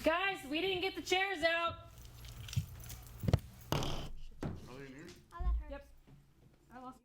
Guys, we didn't get the chairs out. Are they in here? Oh, that hurts. Yep. I lost.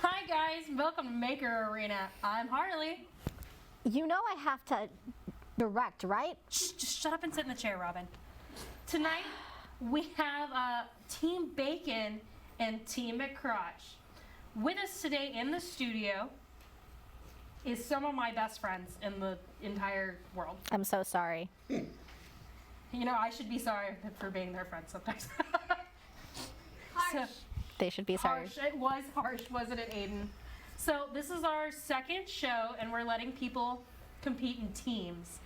Hi guys, welcome to Maker Arena. I'm Harley. You know I have to direct, right? Shh, just shut up and sit in the chair, Robin. Tonight we have Team Bacon and Team McCrotch. With us today in the studio is some of my best friends in the entire world. I'm so sorry. You know, I should be sorry for being their friend sometimes. So, They should be sorry. harsh. It was harsh, wasn't it, Aiden? So this is our second show, and we're letting people compete in teams.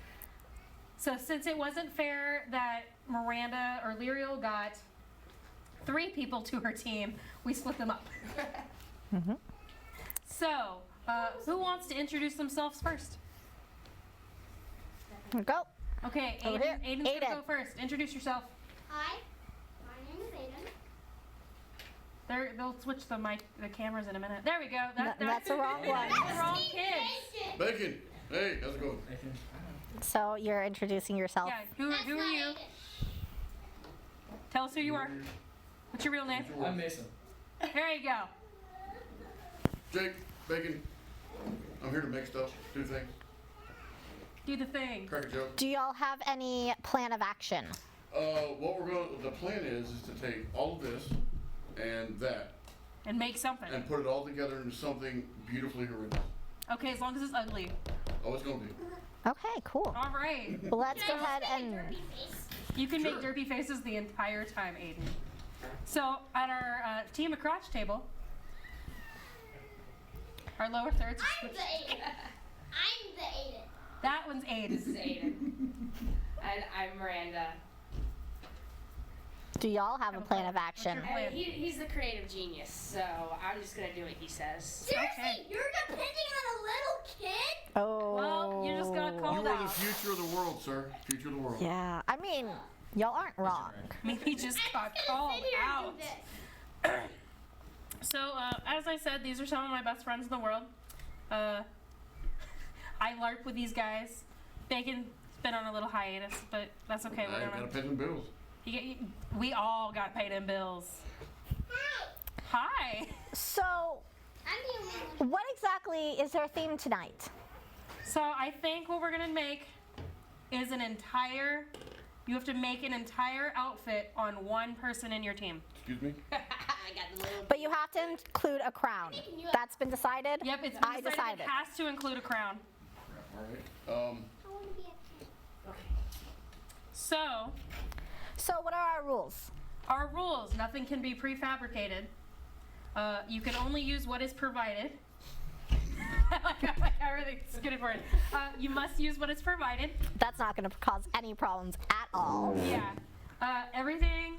So since it wasn't fair that Miranda or Lyriel got 3 people to her team, we split them up. So, who wants to introduce themselves first? Go. Okay, Over here. Aiden's gonna Aiden. go first. Introduce yourself. Hi, my name is Aiden. They'll switch the cameras in a minute. There we go. That's the wrong one. That's the wrong kids. Bacon. Hey, how's it going? So you're introducing yourself. Yeah, who are you? Tell us who you are. What's your real name? I'm Mason. There you go. Jake, Bacon. I'm here to make stuff, do things, Do the thing. crack a joke. Do y'all have any plan of action? The plan is to take all of this and that And make something. and put it all together into something beautifully horrendous. Okay, as long as it's ugly. Oh, it's gonna be. Okay, cool. All right. Well, let's go ahead and You can Sure. make derpy faces the entire time, Aiden. So at our team of crotch table, Our lower thirds. I'm the Aiden. I'm the Aiden. That one's Aiden. This is Aiden. And I'm Miranda. Do y'all have a plan of action? What's your- He's the creative genius, so I'm just gonna do what he says. Seriously, Okay. you're depending on a little kid? Oh. Well, you just got You called are the out. future of the world, sir. Future of the world. Yeah. I mean, y'all aren't wrong. He just got I'm just called gonna sit here out. and do this. So, as I said, these are some of my best friends in the world. I LARP with these guys. Bacon's been on a little hiatus, but that's okay. We're I gotta gonna. pay them bills. We all got paid in bills. Hi. So, I'm the only one. what exactly is our theme tonight? So I think what we're gonna make is an entire. You have to make an entire outfit on one person in your team. Excuse me? I got the little. But you have to include a crown. That's been decided? Yep, it's I been decided decided. it has to include a crown. All right. I want to be a kid. So So, what are our rules? our rules: nothing can be prefabricated. You can only use what is provided. like everything's good for it. You must use what is provided. That's not going to cause any problems at all. Yeah. Everything,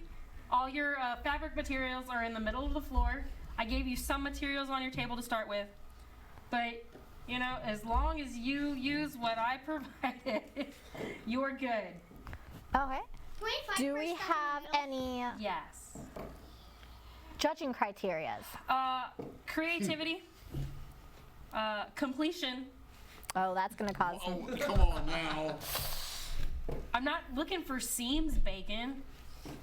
all your fabric materials are in the middle of the floor. I gave you some materials on your table to start with. But, you know, as long as you use what I provided, you're good. Okay. 25% Do we have any Yes. judging criterias? Creativity, completion. Oh, that's going to cause some. Oh, come on now. I'm not looking for seams, Bacon.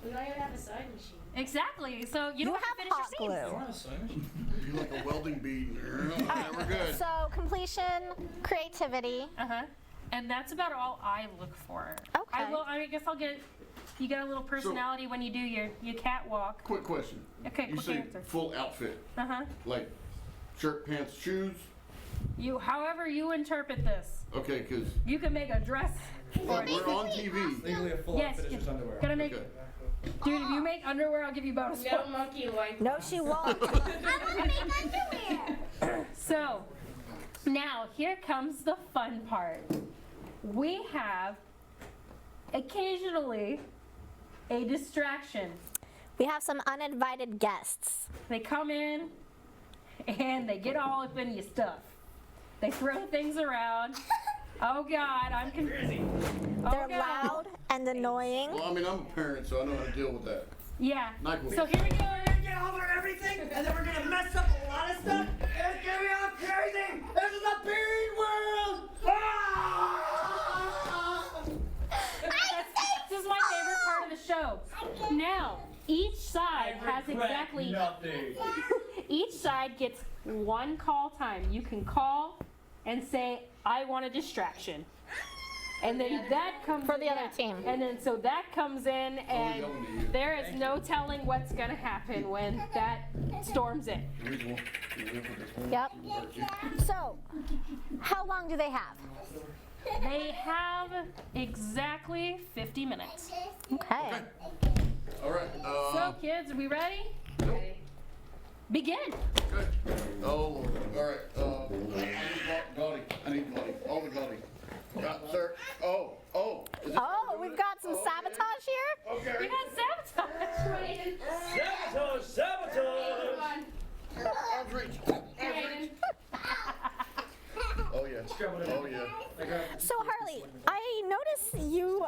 We don't even have a sewing machine. Exactly. So you You don't have have to finish hot your glue. seams. want a sewing machine. You like a welding bead. Yeah, we're good. So, completion, creativity. Uh-huh. And that's about all I look for. Okay. I guess I'll get, you get a little personality when you do your catwalk. Quick question. Okay, You quick say answer. full outfit, Uh-huh. like shirt, pants, shoes? However you interpret this. Okay, because You can make a dress or a we're on TV. Legally a full Yes, outfit is yes. just underwear. Gonna make, Okay. dude, if you make underwear, I'll give you bonus We got a points. monkey loin. No, she won't. I want to make underwear. So, now here comes the fun part. We have, occasionally, a distraction. We have some uninvited guests. They come in and they get all up in your stuff. They throw things around. Oh God, I'm confused. Oh, They're God. loud and annoying. Well, I mean, I'm a parent, so I know how to deal with that. Yeah. Nyquil. So here we go. Get over everything, and then we're gonna mess up a lot of stuff. It's gonna be all crazy. This is a bean world. This is my favorite part of the show. Now, each side has exactly. nothing. Each side gets one call time. You can call and say, "I want a distraction," and then that comes For the other team. And then so that comes in, and yelling at you. there is no telling what's gonna happen when that storms in. Reasonable. Yep. So, how long do they have? They have exactly 50 minutes. Okay. All right. So, kids, are we ready? Okay. Begin. Okay. Oh, Lord. All right. I need Gaudi. I need Gaudi. All the Gaudi. Got, sir. Oh. Is it- Oh, we've got some sabotage here. We Okay. got sabotage. Sabotage! Arms reach. Oh, yeah. Oh, yeah. So, Harley, I notice you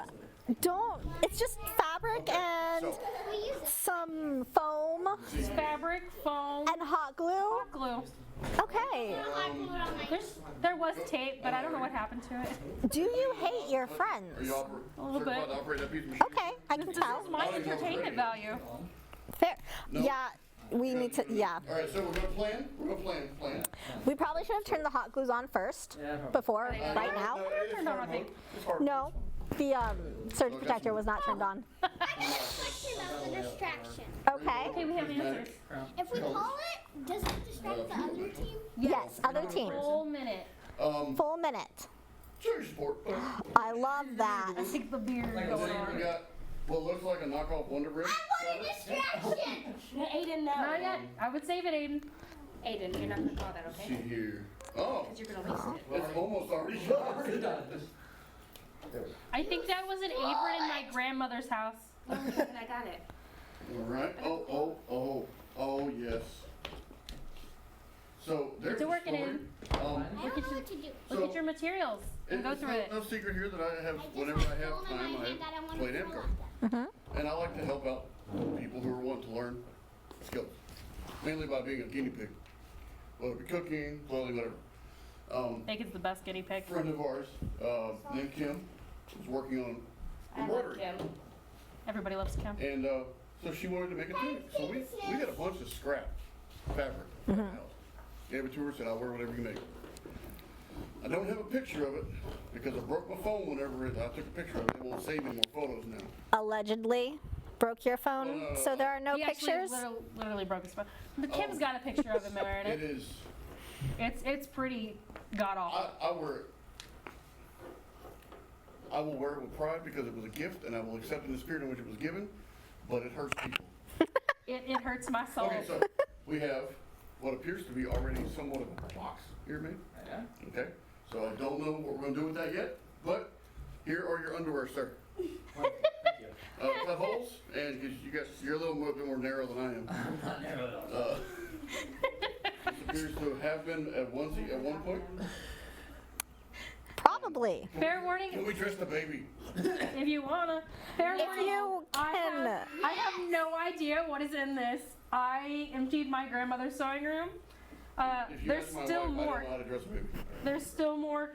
don't. It's just fabric and So, We use it. some foam It's fabric, foam, and hot glue. glue. Okay. I glue it on my There was tape, but I don't know what happened to it. Do you hate your are friends? you little certified bit. to operate that piece of machine? Okay, I can tell. My entertainment value. Fair. No. Yeah, we need to. Yeah, All right, so we're gonna plan. We're gonna plan. we probably should have turned the hot glues on first before right now. No, it's Turned on, I hard think. mode. It's hard No, the surge protector was not turned on. I have a question about the distraction. Okay. Okay, we have answers. If we call it, does it distract the other team? Yes, other team. Full minute. Full minute. Sure, sport. I love that. I think the beard Like a going We on. got what looks like a knockoff Wonder Bread. I want a distraction. Aiden, no. Not yet. I would save it, Aiden. Aiden, you're not gonna call that, Let's see okay? here. Oh, Because you're gonna waste it. it's almost already done. I think that was an apron in my grandmother's house. Oh, and I got it. All right. Oh, yes. So there's Get to a working story. in. I don't know what to do. Look at your materials and go It's through no, it. no secret here that I have, I just whenever have I have a phone in time, my hand I that I want play to an throw card. at them. And I like to help out people who are wanting to learn skills, mainly by being a guinea pig, whether it be cooking, clothing, whatever. Bacon's the best guinea pig. A friend of ours, named Kim, was working on I love embroidery. Kim. Everybody loves Kim. And so she wanted to make a tunic. So we got a bunch of scrap fabric at the house. Gave it to her, said, I'll wear whatever you make. I don't have a picture of it because I broke my phone whenever I took a picture of it. It won't save any more photos now. Allegedly broke your phone, so there are no He actually pictures. literally broke his phone. But Kim's got a picture of him, It Meredith. is, It's pretty god awful. I wear it. I will wear it with pride because it was a gift and I will accept in the spirit in which it was given, but it hurts people. It hurts my soul. Okay, so we have what appears to be already somewhat of a box here, made. Yeah. Okay, so I don't know what we're gonna do with that yet, but here are your underwear, sir. Thank you. Cut holes, and 'cause you're a little bit more narrow than I am. I'm not narrow at all. This appears to have been at one point. Probably. Fair warning, Can we dress the baby? if you wanna. Fair If warning. you can. I have no idea what is in this. I emptied my grandmother's sewing room. If you There's ask my still wife, I more. don't know how to dress a baby. There's still more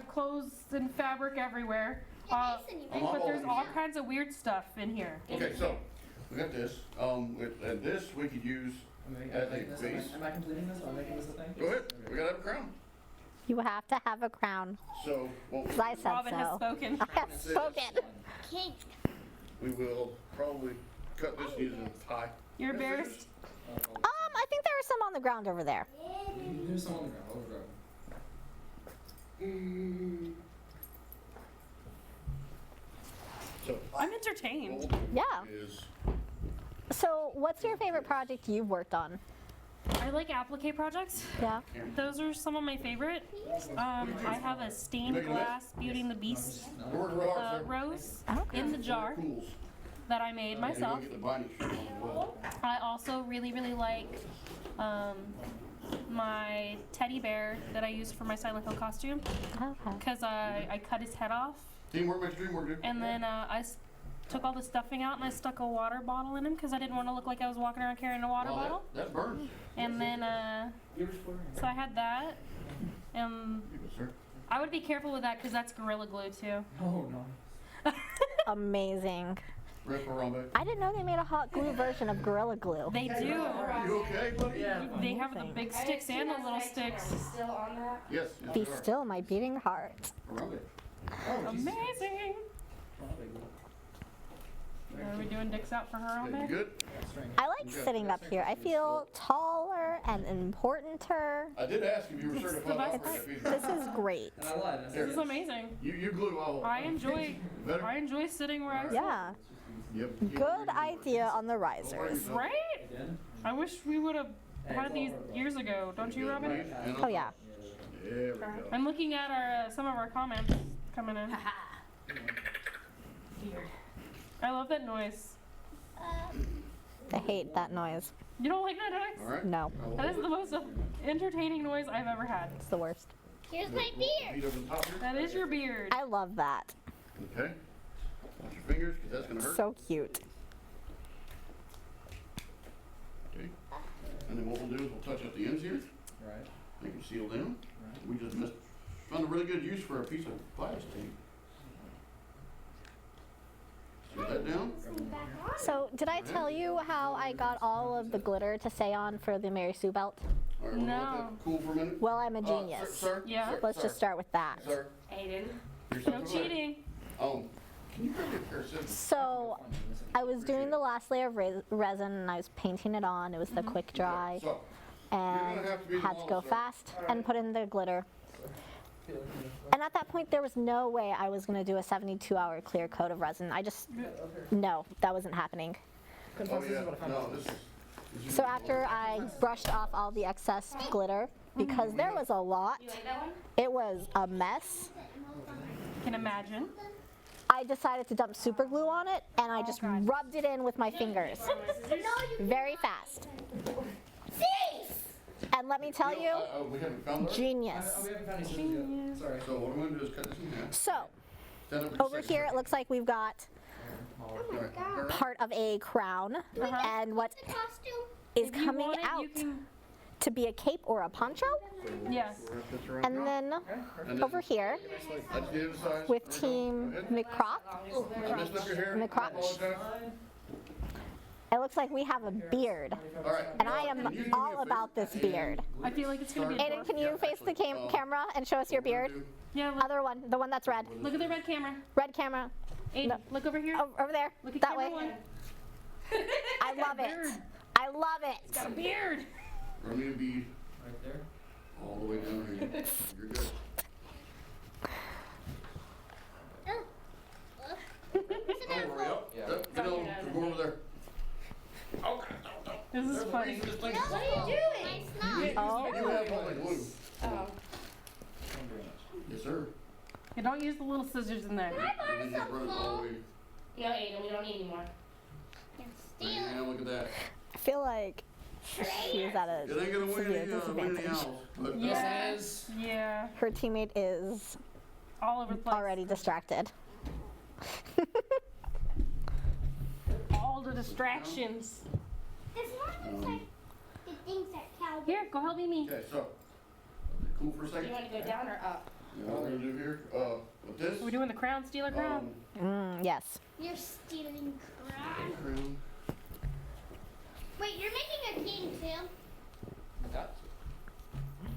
clothes and fabric everywhere. But there's all kinds of weird stuff in here. Okay, so we got this. And this we could use. As a base. Am I completing this? Am I making this a thing? Go ahead. We gotta have a crown. You have to have a crown. So what 'Cause I said Robin has so. spoken. I have spoken. Cake. we will probably cut this using a tie. You're embarrassed. I think there are some on the ground over there. There's some on the ground. Over So I'm entertained. what we'll do Yeah. is So, what's your favorite project you've worked on? I like applique projects. Yeah. Those are some of my favorite. I have a stained glass Beauty and the Beast we're working real hard, sir. rose Okay. in the jar Tools. that I made And myself. we'll get the binding sheet on as well. I also really like my teddy bear that I used for my Silent Hill costume Okay. because I cut his head off Teamwork makes dream work, dude. and then took all the stuffing out and I stuck a water bottle in him because I didn't want to look like I was walking around carrying a water Well, bottle. that burns. And then You're just flirting. so I had that. And You go, sir. I would be careful with that because that's Gorilla Glue too. Oh no. Amazing. Rip around back. I didn't know they made a hot glue version of Gorilla Glue. They do. You okay, buddy? Yeah. They have the big sticks and the little sticks. Still on that? Yes. yes, Be you are. still my beating heart. Around it. Oh, Jesus. Amazing. Are we doing dicks out for her all Yeah, you day? good? I like sitting up here. I feel taller and importanter. I did ask if you were certified best. operator. if you- This is great. And I lied. I said This is amazing. You glue all. I enjoy sitting where I sit. Yeah. Yep. Good idea on the risers. Right? Again? I wish we would have had these years ago, don't you, Robin? Oh yeah. There we go. I'm looking at our some of our comments coming in. Weird. I love that noise. I hate that noise. You don't like that noise? All right. No, I will That is hold the most entertaining noise I've ever had. it's the worst. Here's my it. beard. Feet over the top here. That is your beard. I love that. Okay. Watch your fingers, because that's going to hurt. So cute. Okay. And then what we'll do is we'll touch up the ends here. Right. Make them seal down. Right. We just found a really good use for a piece of plastic. Set that down. So, did I tell you how I got all of the glitter to stay on for the Mary Sue belt? All right, we'll let No. that cool for a minute. Well, I'm a Sir, genius. sir, Yeah. sir, Let's sir, just start with that. Sir, Aiden. you're No something right. cheating. Can you bring a pair of scissors? So, I was doing the last layer of resin and I was painting it on. It was the quick dry So, and have to be the had to model, go sir. fast and put in the glitter. And at that point, there was no way I was going to do a 72-hour clear coat of resin. I just, no, that wasn't happening. oh yeah, no, this is So after I brushed off all the excess glitter, because there was a lot, You like that one? it was a mess. Can imagine. I decided to dump super glue on it, and I just God. rubbed it in with my fingers. Very fast. And let me tell you, We haven't found it. genius. We haven't found any scissors yet. Sorry. So what I'm gonna do is cut this in half. So, Stand up with over your here it looks like we've got Alright. part of a crown, and what The costume. is If you coming want it, out you can. to be a cape or a poncho. Yes. Wrap this around And here. then And then over here I just needed a size. with There you Team go. Go ahead. McCrock, I messed up your hair. In the I crotch. apologize. it looks like we have a beard. All right. And I am Can you do me a all favor? about this beard. I feel like it's gonna be. Aiden, can you face the camera and show us your beard? Yeah. Look, Other one, the one that's red. look at the red camera. Red camera. Aiden, No. look over here. Over there. Look at That camera way. one. I love it. beard. I love it. Got a beard. Run me a bead Right there. all the way down here. You're good. Don't worry. Up. Yeah. Up. Get over. Go over there. Okay. This is funny. This thing. What are you doing? Oh. You have all the glue. Oh. Thank you very much. Yes, sir. You don't use the little scissors in there. And then just run it all the way. No, Aiden, we don't need any more. Yeah, look at that. I feel like she's at a It ain't gonna win severe any, win any disadvantage. owls. But, Yes. Yeah. Her teammate is All over the place. already distracted. All the distractions. This one looks like the things that cow. Here, go help me. Okay, so, cool for a Do second? you want to go down or up? You know what we're gonna do here? With this. Are we doing the crown stealer crown? Yes. You're stealing crown. Crown. Wait, you're making a king too? Got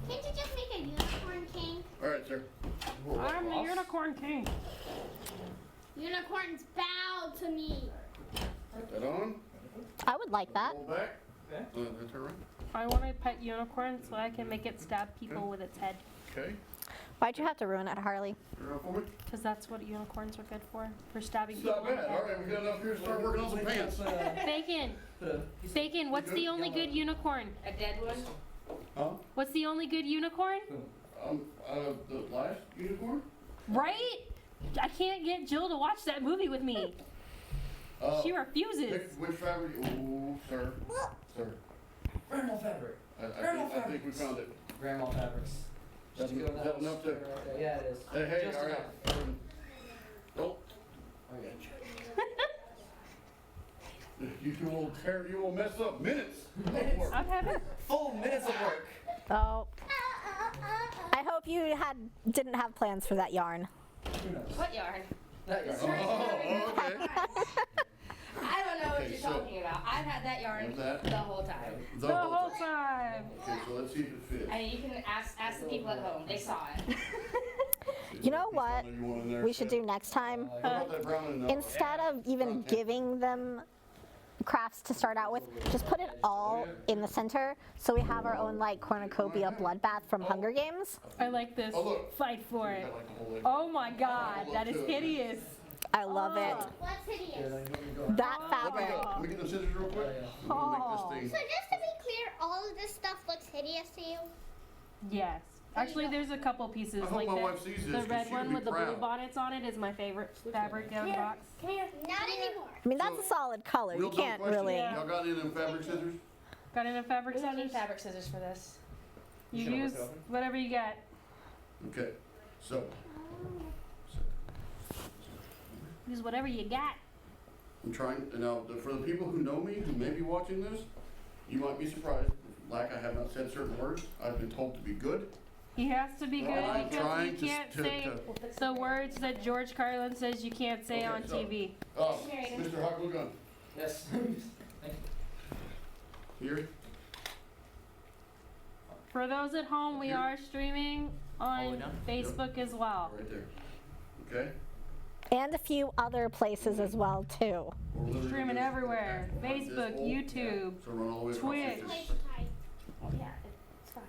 Can't you just make a unicorn king? All right, sir. I'm the unicorn king. Unicorns bow to me. That on. I would like that. Roll back. Okay. That's all right. I want a pet unicorn so I can make it stab people with its head. Okay. Why'd you have to ruin it, Harley? You're up for me? Because that's what unicorns are good for stabbing It's people. not bad. All right, we got enough here to start working on some pants. Bacon. Bacon, what's the only good unicorn? A dead one? Huh? What's the only good unicorn? The last unicorn? Right? I can't get Jill to watch that movie with me. She refuses. Pick which fabric? Ooh, sir. Sir. Grandma fabric. I think we found it. Grandma fabrics. That's Just go in the that house. enough to. Yeah, it is. Hey, Just all right. enough. Oh, Okay. you will mess up minutes of work. I'm having. Full minutes of work. Oh. I hope you didn't have plans for that yarn. Who knows? What yarn? That yarn. Oh, okay. I don't know what Okay, you're so- talking about. I've had that yarn What's that? the whole time. The The whole whole time. time. Okay, so let's see if it fits. I mean, you can ask the people at home. They saw it. You know what You want in there, we should Seth? do next time? What about that brown and Instead of even giving them crafts to start out with, just put it all in the center so we have our own like cornucopia bloodbath from Hunger Games. I like this. Oh, look. Fight for I it. like the whole thing. Oh my god, that is hideous. I love it. What's hideous? That Let me fabric. let me get the scissors real quick. I'm gonna make this So thing. just to be clear, all of this stuff looks hideous to you? Yes. Actually, there's a couple pieces I hope like my that. wife sees this, The 'cause red she would one be with the blue proud. bonnets on it is my favorite fabric down the box. Come here. Not anymore. I mean, that's a solid color. You Real dumb can't question. really. Yeah. Y'all got any of them fabric scissors? Got any fabric We don't need scissors? fabric scissors for this. You Should I use rip it open? whatever you got. Okay, so. Use whatever you got. I'm trying, now, for the people who know me, who may be watching this, you might be surprised, like I have not said certain words, I've been told to be good. He has to be good I'm because trying you to- can't to- say the words that George Carlin says you can't say Okay, on so- TV. Mr. Hot Glue Gun, Yes. here, For those at home, we are streaming All the way on down? Facebook as well. right there, okay? And a few other places as well too. We're literally Streaming gonna- everywhere. like this Facebook, whole- YouTube, So run all the way across Twitch. this. Place tight. Oh, yeah, it's fine.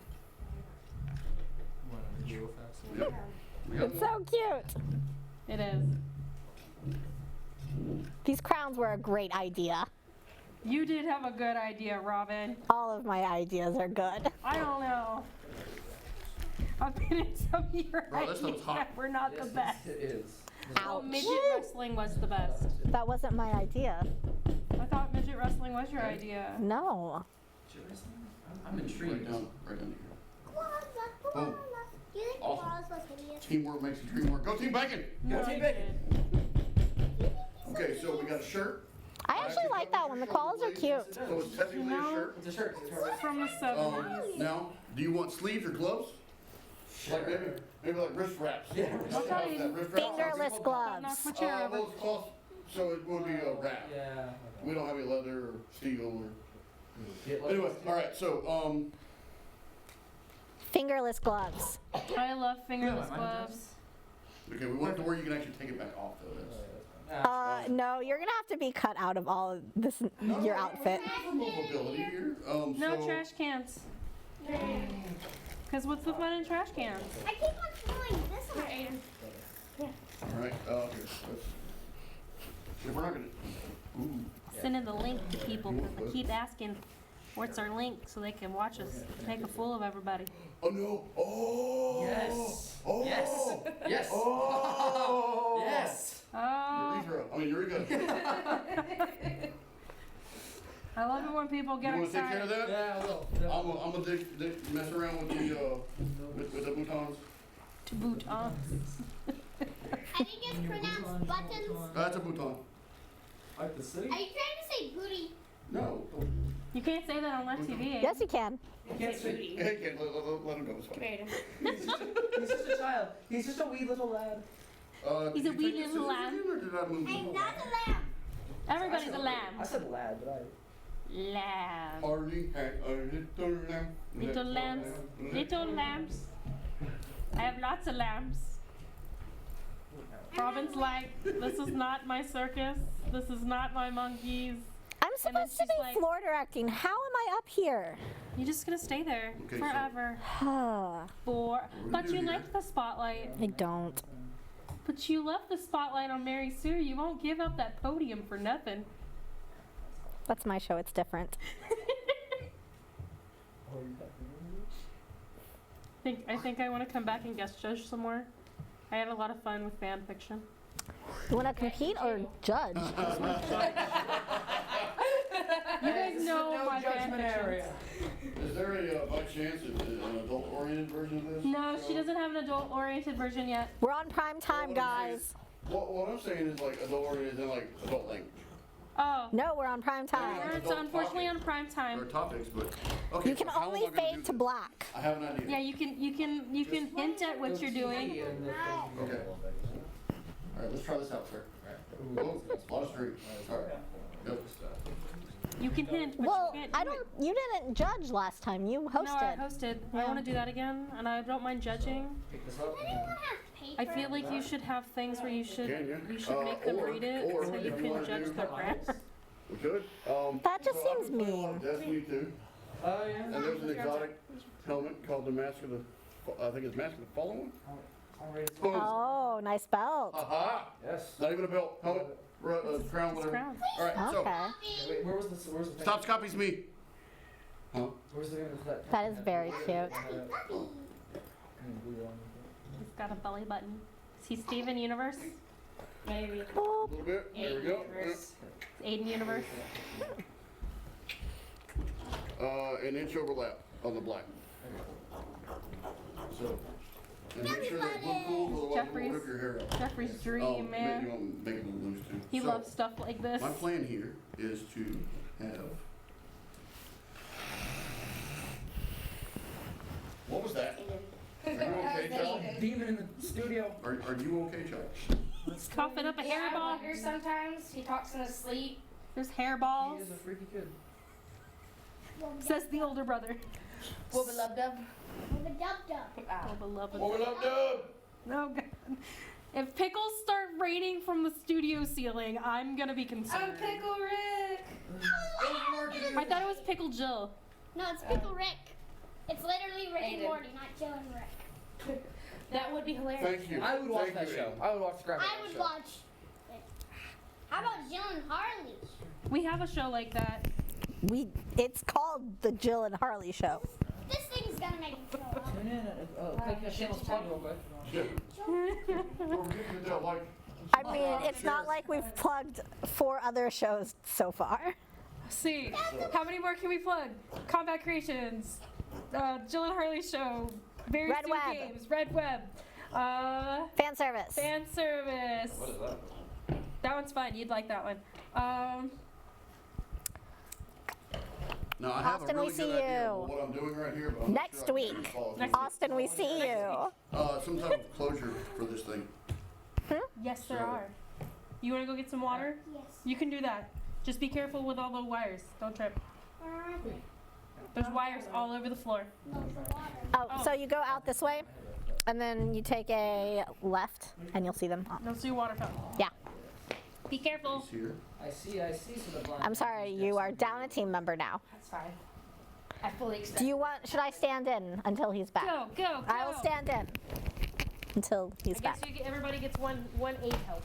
Yep. We got It's so cute. It is. These crowns were a great idea. You did have a good idea, Robin. All of my ideas are good. I don't know. I've been in some of your Bro, that ideas stuff's hot. that were not the best. It is. Oh, Ouch. midget wrestling was the best. That wasn't my idea. I thought midget wrestling was your idea. No. I'm Right intrigued. down here. Koala, koala. Do you think Awesome. koalas was hideous? Teamwork makes the dream work. Go Team Bacon! No, Team you Bacon. didn't. Okay, so we got a shirt. I actually like that one. The koalas are cute. So it's technically No. a shirt. It's a shirt. It's a shirt. From the 70s. Now, do you want sleeves or gloves? Like maybe like wrist wraps. Yeah. How's that? Wrist wraps? Fingerless Not gloves. what you ever. Well, it's cloth, so it would be a wrap. Yeah. We don't have any leather or steel or. Get like- Anyway, all right. So Fingerless gloves. I love fingerless Yeah, mine gloves. okay, we want it to where you can actually take it back off though. That's, No, you're gonna have to be cut out of all of this, your outfit. for movability here. No so, trash cans. Because what's the fun in trash cans? I keep on throwing this way. All right. Here. Let's. If we're not gonna. Ooh. Sending the link to people because they keep asking, what's our link so they can watch us make a fool of everybody. Oh no! Oh! Yes. Oh! Yes. Yes. Oh! Yes. Oh, Urethra. I mean Eureka. I love it when people You get want to take care of excited. that? Yeah, I will. I'm gonna mess around with the with the boutons. To boot on. I think it's pronounced buttons. That's a bouton. Like the city? Are you trying to say booty? No. You can't say that on live TV. Yes, you can. You can't say. Hey, kid, let him go. It's fine. He's just a child. He's just a wee little lad. He's did a you wee take the little scissors lamb. in, or did I move I'm them? not a lamb. Everybody's a lamb. I said lad, but Lamb. Harley had a little lamb. Little lambs. Little lambs. I have lots of lambs. Robin's like, this is not my circus. This is not my monkeys. I'm And then supposed to she's be like- floor directing. How am I up here? You're just gonna stay there Okay, so- forever. I But do you here- like the spotlight. don't. But you love the spotlight on Mary Sue. You won't give up that podium for nothing. That's my show. It's different. I think I want to come back and guest judge some more. I had a lot of fun with fan fiction. You want to compete or judge? You guys know my fan fiction. Is there a by chance an adult-oriented version of this? No, she doesn't have an adult-oriented version yet. We're on prime time, guys. What I'm saying is like adult-oriented and like adult length. Oh, No, we're on prime time. we're unfortunately on prime Or time. topics, but okay. You can so how only am I gonna do fade to this? black. I have an idea. Yeah, you can hint at what you're doing. Okay. All right, let's try this out, sir. Oh, a lot of street. All right. Yep. You can hint, but Well, you can't. I don't. You didn't judge last time. You hosted. No, I hosted. I Yeah. want to do that again, and I don't mind judging. Pick this up. Anyone have paper? I feel like you should have things where you should Yeah. make them Or- read it or so if you you can wanna judge do- their grammar. We could. That just so I've seems been playing a lot of mean. Destiny 2, Oh, yeah. and there's an exotic helmet called the Mask of the. I think it's Mask of the Fallen. I'm ready to Boom. Oh, nice belt. Aha! Yes. Not even a belt. Helmet. Crown. It's Whatever. crown. All right. So Okay. Wait, where's the thing? stops copies me. Huh? Where's the thing with that? That is very cute. He's got a belly button. Is he Steven Universe? Maybe. A little bit. There we go. It's Aiden Universe. An inch overlap on the black. So, and make sure that blue cool, otherwise it will rip your hair out. Jeffrey's Oh, dream, You man. want to make it a little loose too. He So, loves stuff like this. My plan here is to have. What was that? Are you okay, child? Demon in the studio. Are you okay, child? He's coughing up a Yeah, I hairball. wonder sometimes. He talks in his sleep. There's He hairballs. is a freaky kid. Says the older brother. Well, beloved of. Oh, beloved. What was up, Dub? Oh, God. If pickles start raining from the studio ceiling, I'm gonna be concerned. I'm Pickle Rick. I thought it was Pickle Jill. No, it's Pickle Rick. It's literally Rick and Aiden. Morty, not Jill and Rick. That would be hilarious. Thank you. I would watch Thank that you, show. Aiden. I would watch the Gravity I would show. watch. How about Jill and Harley? We have a show like that. It's called the Jill and Harley Show. This thing's gonna make me throw up. Tune in. Click the shameless plug real quick. Don't get that like. I mean, it's not like we've plugged 4 other shows so far. See, how many more can we plug? Combat Creations, Jill and Harley Show, Very Red Soon Web. Games, Red Web, Fan service. Fan Service. What is that? That one's fun. You'd like that one. Now, I have Austin, a we really see good idea you. of what I'm doing right here, but I'm not Next sure I can week. follow through. Austin, we see you. Some type of closure for this thing. Yes, there So- are. You want to go get some water? Yes. You can do that. Just be careful with all the wires. Don't trip. Where are they? There's wires all over the floor. No, the water. Oh, so you go out this way, and then you take a left, and you'll see them. Don't see a water fountain. Yeah. Be careful. It's here. I see. So the blind. I'm sorry, you are down a team member now. That's fine. I fully expect. Do you want? Should I stand in until he's back? Go, go, go. I will stand in until he's I guess back. everybody gets one aid help.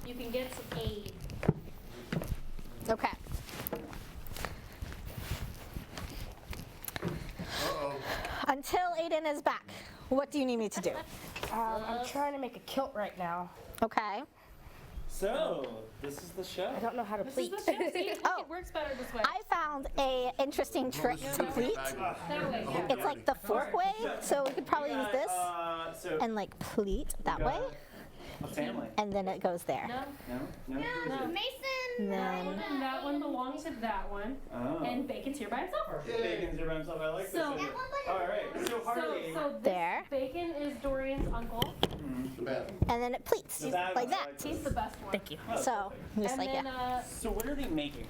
You can get some aid. Okay. Uh-oh. Until Aiden is back, what do you need me to do? I'm trying to make a kilt right now. Okay. So, this is the show. I don't know how to This pleat. is the show. See, look, Oh. it works better this way. I found a interesting trick This is to gonna be pleat. fabulous. That way, yeah. It's like the fork way, so we could probably use this So, and like pleat that way, a family. and then it goes there. No, No? no. Mason. And then That one belongs to that one, Oh. and Bacon's here by himself. Bacon's here by himself. I like So- this. That one, but All right. So, Harley. So this There. Bacon is Dorian's uncle. The bathroom. and then it pleats The bad like one, I that. like He's the best one. Thank you. Oh, So just And like then yeah. So, what are they making?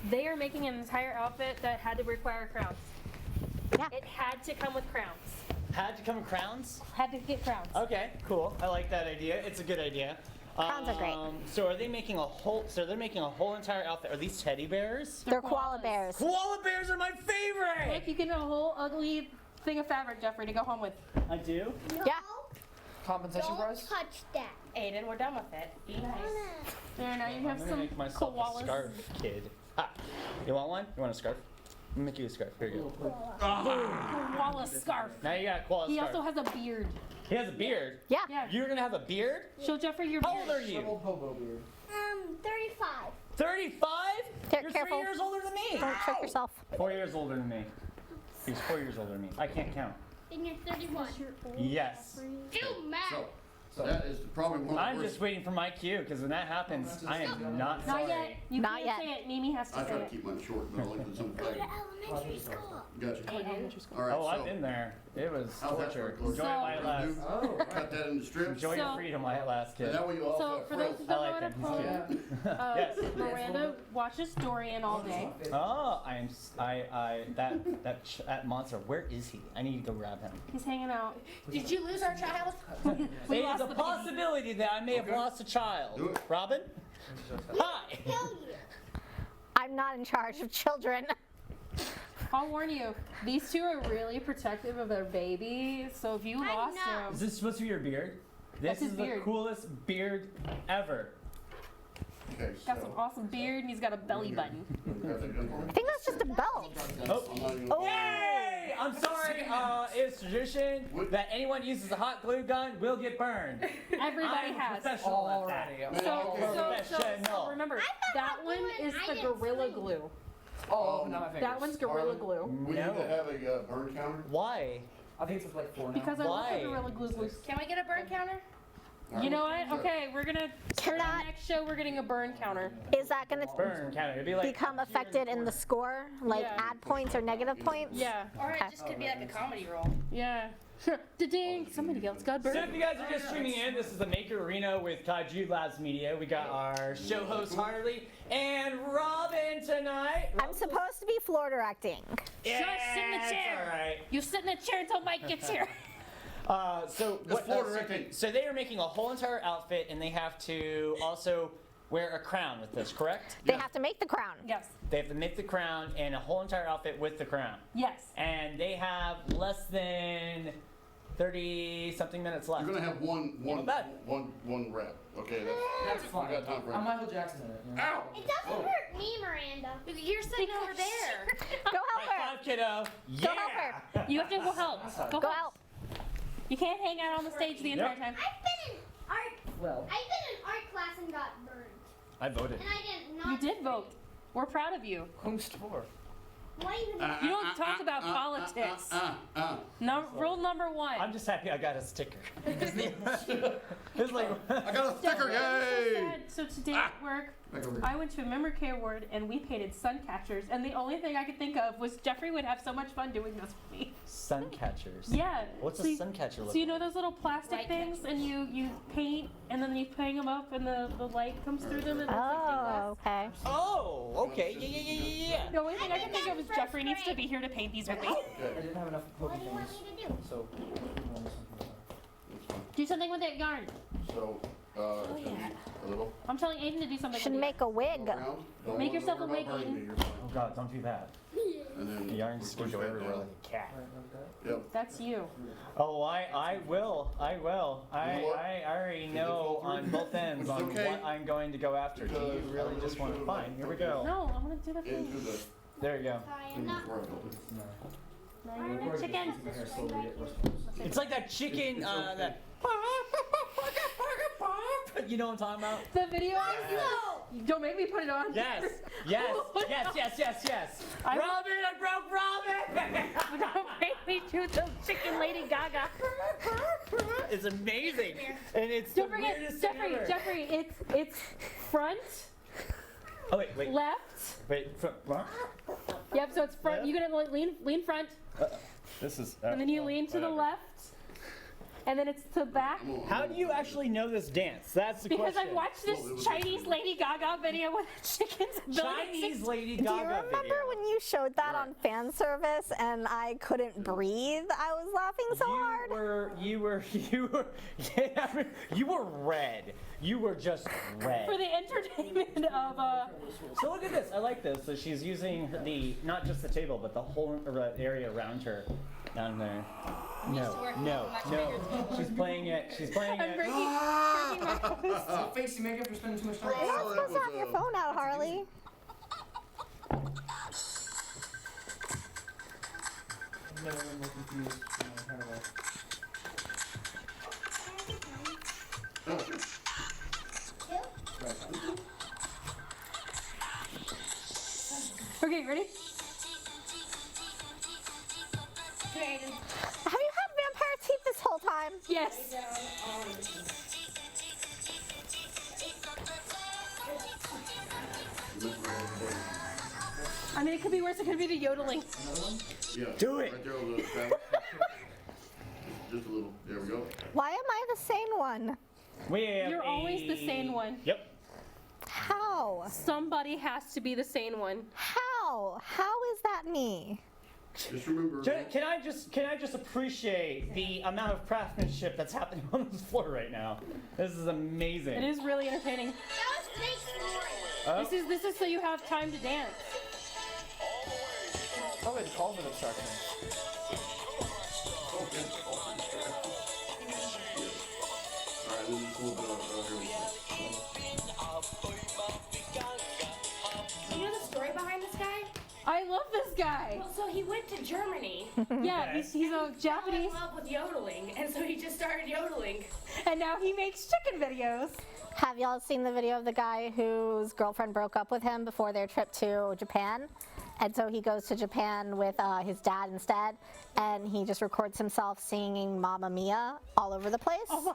they are making an entire outfit that had to require crowns. Yeah. It had to come with crowns. Had to come crowns? Had to get crowns. Okay, cool. I like that idea. It's a good idea. Crowns are great. So, are they making a whole? So, they're making a whole entire outfit. Are these teddy bears? They're koala bears. Koala bears are my favorite. Look, you get a whole ugly thing of fabric, Jeffrey, to go home with. I do. no, Yeah. Compensation don't prize. touch that. Aiden, we're done with it. Be nice. There, now you I'm have gonna some make myself a koalas. scarf, kid. Ha. You want one? You want a scarf? Let me make you a scarf. Here you go. Koala scarf. Now you got a koala He scarf. also has a beard. He has a beard. Yeah. Yeah. You're gonna have a beard? Show Jeffrey your How beard. old are you? Old hobo beard. 35. 35? You're Careful. 3 years older than me. Don't trick yourself. 4 years older than me. He's 4 years older than me. I can't count. Then you're 31. Yes. Too mad. So, that is probably one of the I'm worst. just waiting for my cue, because when that happens, I am not Not sorry. yet. You Not can't yet. say it. Mimi has to I say try to it. keep mine short, but I'll leave it some Go to flavor. elementary school. Gotcha. Aiden. All right, Oh, so I've been there. It was How's that torture. for a Enjoy So- it while it lasts. Oh, right. cut that into strips. Enjoy So- your freedom while it lasts, And kid. that way you also So, have for those who friends. I don't like know them. at He's home, Yes. Miranda watches Dorian all day. Oh, that monster. Where is he? I need to go grab him. He's hanging out. Did you lose our child? We There's lost a the baby. possibility that I may have Okay. lost a child. Do it. Robin? Hi. Kill you. I'm not in charge of children. I'll warn you, these two are really protective of their baby. So if you I'm lost not. Is him, this supposed to be your beard? That's This his is beard. the coolest beard ever. Okay, got some awesome beard and he's got a belly button. Grab that gun for I me. think that's just a belt. Oh. I'm not even- Oh. Yay! I'm sorry. It's tradition that anyone uses a hot glue gun will get burned. Everybody I'm has. professional at Already. that. Man, So, okay. Professional. remember, thought that hot one glue and is I the didn't Gorilla glue. Glue. Oh, not my fingers. That one's Gorilla Harlan? Glue. We need No. to have a burn counter. Why? I think it's like 4 now. Because I love Why? the Gorilla Glue. Can we get a burn counter? You know what? Okay, we're gonna start Cannot- the next show. We're getting a burn counter. Is that going to Burn counter. It'd be like become affected in the score? Like Yeah. add points or negative points? Yeah, Or it Okay. just could be like a comedy roll. yeah. Da-ding! Somebody else got So if burned. you guys are just streaming in, this is the Maker Arena with Kaiju Labs Media. We got our show host Harley and Robin tonight. I'm supposed to be floor directing. Yeah, Just sit in the chair. All right. You sit in the chair until Mike gets here. So It's floor directing. so they are making a whole entire outfit, and they have to also wear a crown with this, correct? They have to make the crown. Yes. They have to make the crown and a whole entire outfit with the crown. Yes. And they have less than 30-something minutes left. You're gonna have one Not bad. rap. Okay, That's fine. we got time for I'm it. Michael Jackson in it. You know? Ow! It doesn't hurt me, Miranda. You're sitting over there. Go help High her. five, kiddo. Yeah. Go help her. You have to go help. Go Go help. out. You can't hang out on the stage the entire time. I've been in art. Well, I've been in art class and got burned, I voted. and I did not. You did vote. We're proud of you. Who's for? Why even? You don't talk about politics. Rule number one. I'm just happy I got a sticker. it's like I got a sticker, yay! So today at work, Back over here. I went to a memory care ward and we painted sun catchers, and the only thing I could think of was Jeffrey would have so much fun doing this with me. sun catchers. Yeah. What's so a you- sun catcher look So you know those little plastic Light things, and you paint, and then you hang them up, and the light comes through them, and it looks like Oh, okay. like? Oh, okay. Yeah. the only thing I can think of is Jeffrey needs to be here to paint these with me. I didn't have enough What pokey do you want things, me to do? so Do something with that yarn. So, a little. I'm telling Aiden to do something. Should with make a wig. Around. Don't Make worry yourself a about wig, burning Aiden. me, you're fine. Oh God, don't do that. And The then yarn's push gonna go that everywhere down. like a cat. Yep. That's you. Oh, I will. I You know what? already Is it know fall through? on both ends Which is on okay. what I'm going to go after. Do you Because I really really just want to? should've Fine, here we go. No, I'm gonna do the Into thing. the, There you go. Sorry, I'm not. where I built it. Now you're in a chicken. It's like that chicken, that. You know what I'm talking about? The video. Don't make me put it on. Yes. I- Robin, I broke Robin! Don't make me do the chicken Lady Gaga. It's amazing, and it's Don't the forget, weirdest thing ever. Jeffrey. It's front, Oh wait. left. What? Yep. So it's front. You gonna lean front, This is. and then you lean to the left, and then it's to the back. How do you actually know this dance? That's the Because question. I watched this Chinese Lady Gaga video with chickens. Chinese Lady Do you Gaga remember video. when you showed that on fan service and I couldn't breathe? I was laughing so hard. You were red. You were just red. For the entertainment of So look at this. I like this. So she's using not just the table, but the whole area around her down there. No. She's playing it. I'm breaking my nose. Stop facing makeup, you're spending too much time. You're not supposed to have your phone out, Harley. I'm never been more confused in my entire life. Okay, ready? Have you had vampire teeth this whole time? Yes. I mean, it could be worse. It could be the yodeling. Yeah. Do it. Right there on the ground. Just a little. There we go. Why am I the sane one? We have You're always the sane one. Yep. How? Somebody has to be the sane one. How? How is that me? Just remember. Can I just appreciate the amount of craftsmanship that's happening on this floor right now? This is amazing. It is really entertaining. That was fake. Oh, This is so you have time to dance. Oh, it calls it obstruction. Alright, then you pull it here. You know the story behind this guy? I love this guy. Well, so he went to Germany, Yeah, he's a fell Japanese, in love with yodeling, and so he just started yodeling. and now he makes chicken videos. Have y'all seen the video of the guy whose girlfriend broke up with him before their trip to Japan? And so he goes to Japan with his dad instead, and he just records himself singing Mamma Mia all over the place. Oh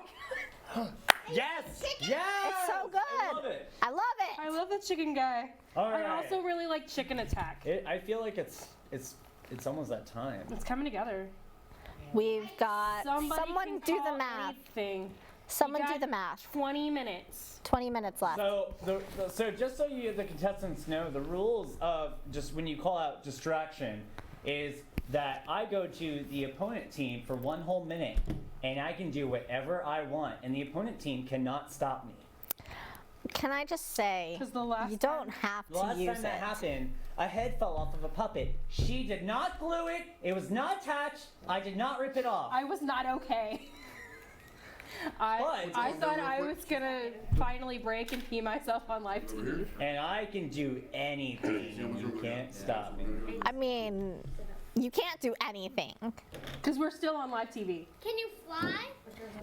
my yes. Yes. It's so good. I love it. I love it. I love the chicken guy. All I right. also really like Chicken Attack. I feel like it's almost that time. It's coming together. We've got Somebody someone can do the call math. anything. Someone You do got the math. 20 minutes. 20 minutes left. So just so the contestants know, the rules of just when you call out distraction is that I go to the opponent team for 1 whole minute, and I can do whatever I want, and the opponent team cannot stop me. Can I just say, 'Cause the last you don't have The last to use time that it. happened, a head fell off of a puppet. She did not glue it. It was not attached. I did not rip it off. I was not okay. I But- thought I was gonna finally break and pee myself on live TV. And I can do anything. You can't stop me. I mean, you can't do anything. Because we're still on live TV. Can you fly?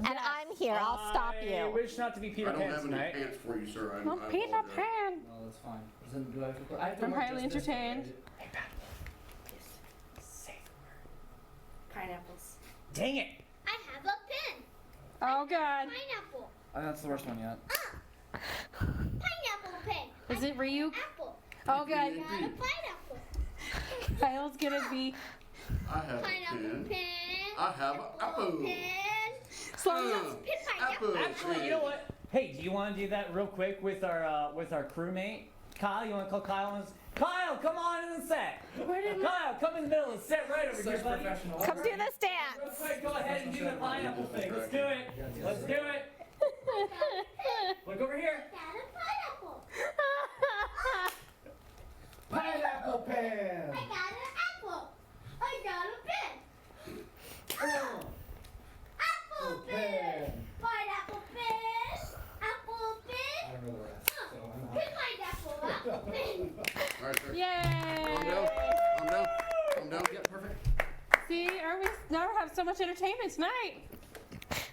And I'm here. I'll stop I you. wish not to be I Peter don't Pan have any tonight. pants for you, sir. I Peter apologize. Pan. No, that's fine. Then do I have to, I have to I'm work highly just this way. entertained. Say the word. Pineapples. Dang it! I have a pin. Oh god. Pineapple. That's the worst one yet. Pineapple pin. Is it Ryuk? Apple. Oh god. Got a pineapple. Kyle's gonna be I have a Pineapple pen. pin. I have an apple. Pin. slow. Pin pineapple. Actually, you know what? Hey, do you want to do that real quick with our crewmate? Kyle, you want to call Kyle? Kyle, come on in the set. Kyle, come in the middle and sit right over here, Such buddy. professional. Come do this Real dance. quick, go ahead and do the pineapple thing. Let's do it. Let's do it. Look over here. Got a pineapple. Pineapple pan. I got an apple. I got a pin. Apple pin. Pineapple pin. Apple I pin. don't know the rest, so I'm Pin pineapple. Apple pin. All right, sir. Yay! Calm down. Calm down. Calm down. Yeah, perfect. See, we never have so much entertainment tonight.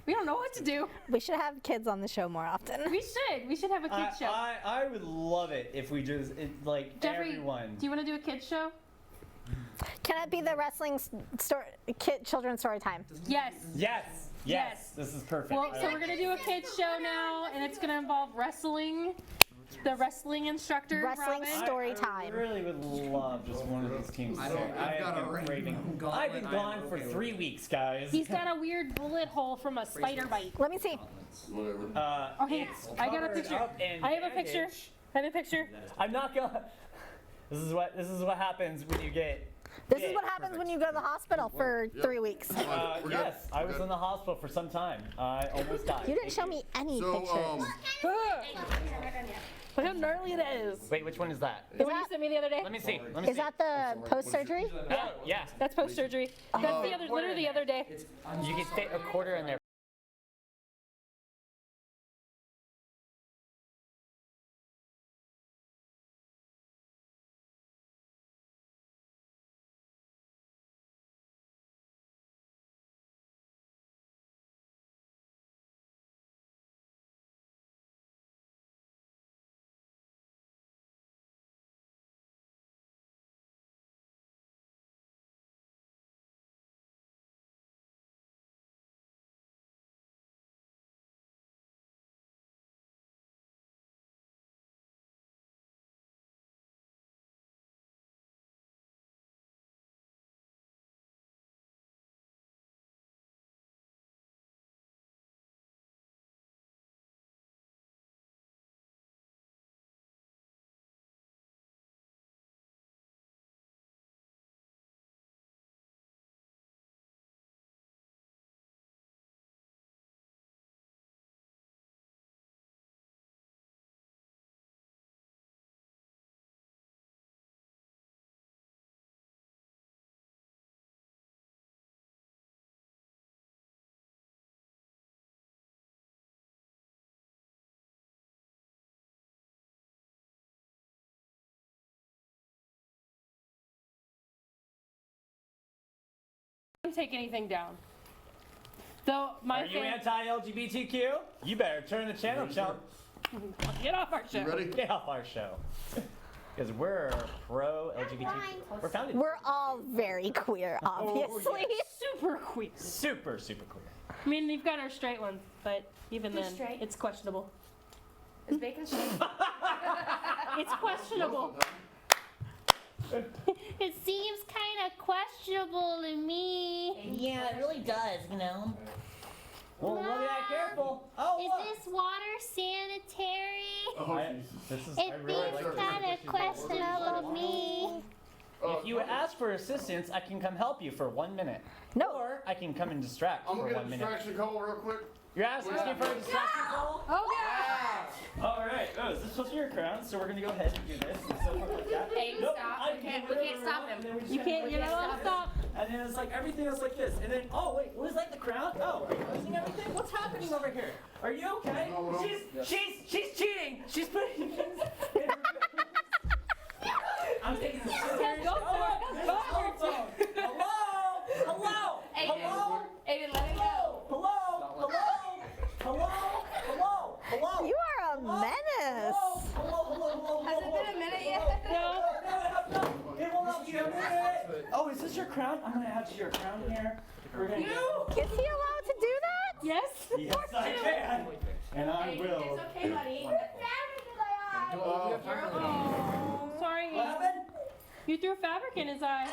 We don't know what to do. We should have kids on the show more often. We should. We should have a kids show. I would love it if we just like Jeffrey, everyone. do you want to do a kids show? Can it be the wrestling children's story time? Yes. Yes. Yes. This is perfect. Well, so we're gonna do a kids show now, and it's gonna involve wrestling. The wrestling instructor, Wrestling Robin. story I time. really would love just one of these teams. I don't- to- I've I got have a been ring. craving. Gauntlet, I've been I am gone for okay with 3 weeks, guys. He's got a weird bullet hole from a spider bite. Let me see. Whatever. Okay, It's I got a covered picture. up in I have a picture. bandage. I have a picture. I'm not gonna. This is what happens when you get. This is bit. what happens when you go to the hospital for 3 weeks. We're good. Yes, I We're was good. in the hospital for some time. I almost died. You didn't show me any So, pictures. Look how gnarly it is. Wait, which one is that? The one you sent me the other day? Let me see. Let me Is see. that the post-surgery? Oh, yeah. That's post-surgery. That's the other, literally the other day. You can fit a quarter in there. Don't take anything down. Though my Are you fan, anti-LGBTQ? You better turn the channel, chump. get off our show. You ready? Get off our show. Because we're pro-LGBTQ. We're founded. We're all very queer, obviously. Super queer. Super, super cool. I mean, you've got our straight ones, but even Who's then, straight? it's questionable. Is bacon straight? It's questionable. It seems kind of questionable to me. Yeah, it really does, you know. Well, look at that, careful. Oh, look. Is this water sanitary? Oh, I- Jesus. this is, It I really like seems this. kind of questionable to me. If you ask for assistance, I can come help you for 1 minute. No. Or I can come and distract I'm for gonna get 1 a minute. distraction call real quick. You're asking me for a distraction call? Oh, yeah. All right. Oh, is this supposed to be your crown? So we're gonna go ahead and do this and so forth like that. Aiden, Nope, stop. I We can't stop him. And then we just You kinda can't, you're not allowed to stop. And then it's like everything is like this. And then, oh wait, was that the crown? Oh, are you losing everything? What's happening over here? Are you okay? No, no. She's cheating. She's putting things in her I'm taking the scissors. Go for it. This Go is for it. phone. Hello? Hello? Hello? Aiden, let him go. Hello? Hello? Hello? Hello? Hello? You are a menace. Has it been a minute yet? No. No. It will not be a minute. Oh, is this your crown? I'm gonna add to your crown here. We're gonna Is he allowed to do that? Yes. Yes, I can. And I Aiden, will. it's okay, buddy. Oh, sorry. What happened? You threw fabric in his eye.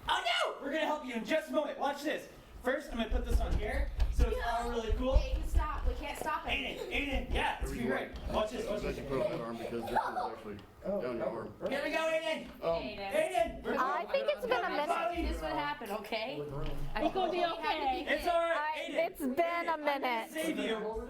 Oh no! We're gonna help you in just a moment. Watch this. First, I'm gonna put this on here, so it's all really cool. Aiden, stop. We can't stop him. Aiden, yeah, it's gonna be great. Watch this, watch I this. bet you put on that arm because this is actually down your arm. Here we go, Aiden. Aiden. Aiden. I think it's been a minute. This would happen, okay? It's gonna be okay. It's all right, Aiden. It's been a minute. Save you.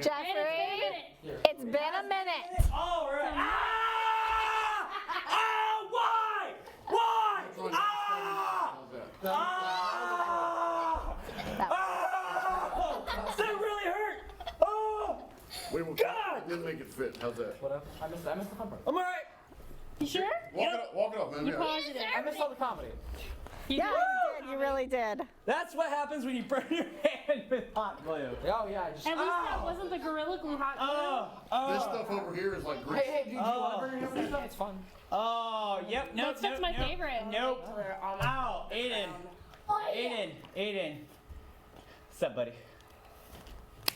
Jeffrey, it's been a minute. All right. Ah! Oh, why? Why? Ah! Ah! Ah! That really hurt. Oh! We will God! then make it fit. How's that? I missed the fun part. I'm all right. You sure? Walk it up, man. You're Yeah. positive. I missed all the comedy. Yeah, you did. You really did. That's what happens when you burn your hand with hot glue. Oh yeah. I just. At least that wasn't the Gorilla Glue hot glue. This stuff over here is like grease. Hey, do you want to burn your hand with stuff? It's fun. Oh, yep. No, That's my favorite. Nope. Ow, Aiden. Aiden. What's up, buddy?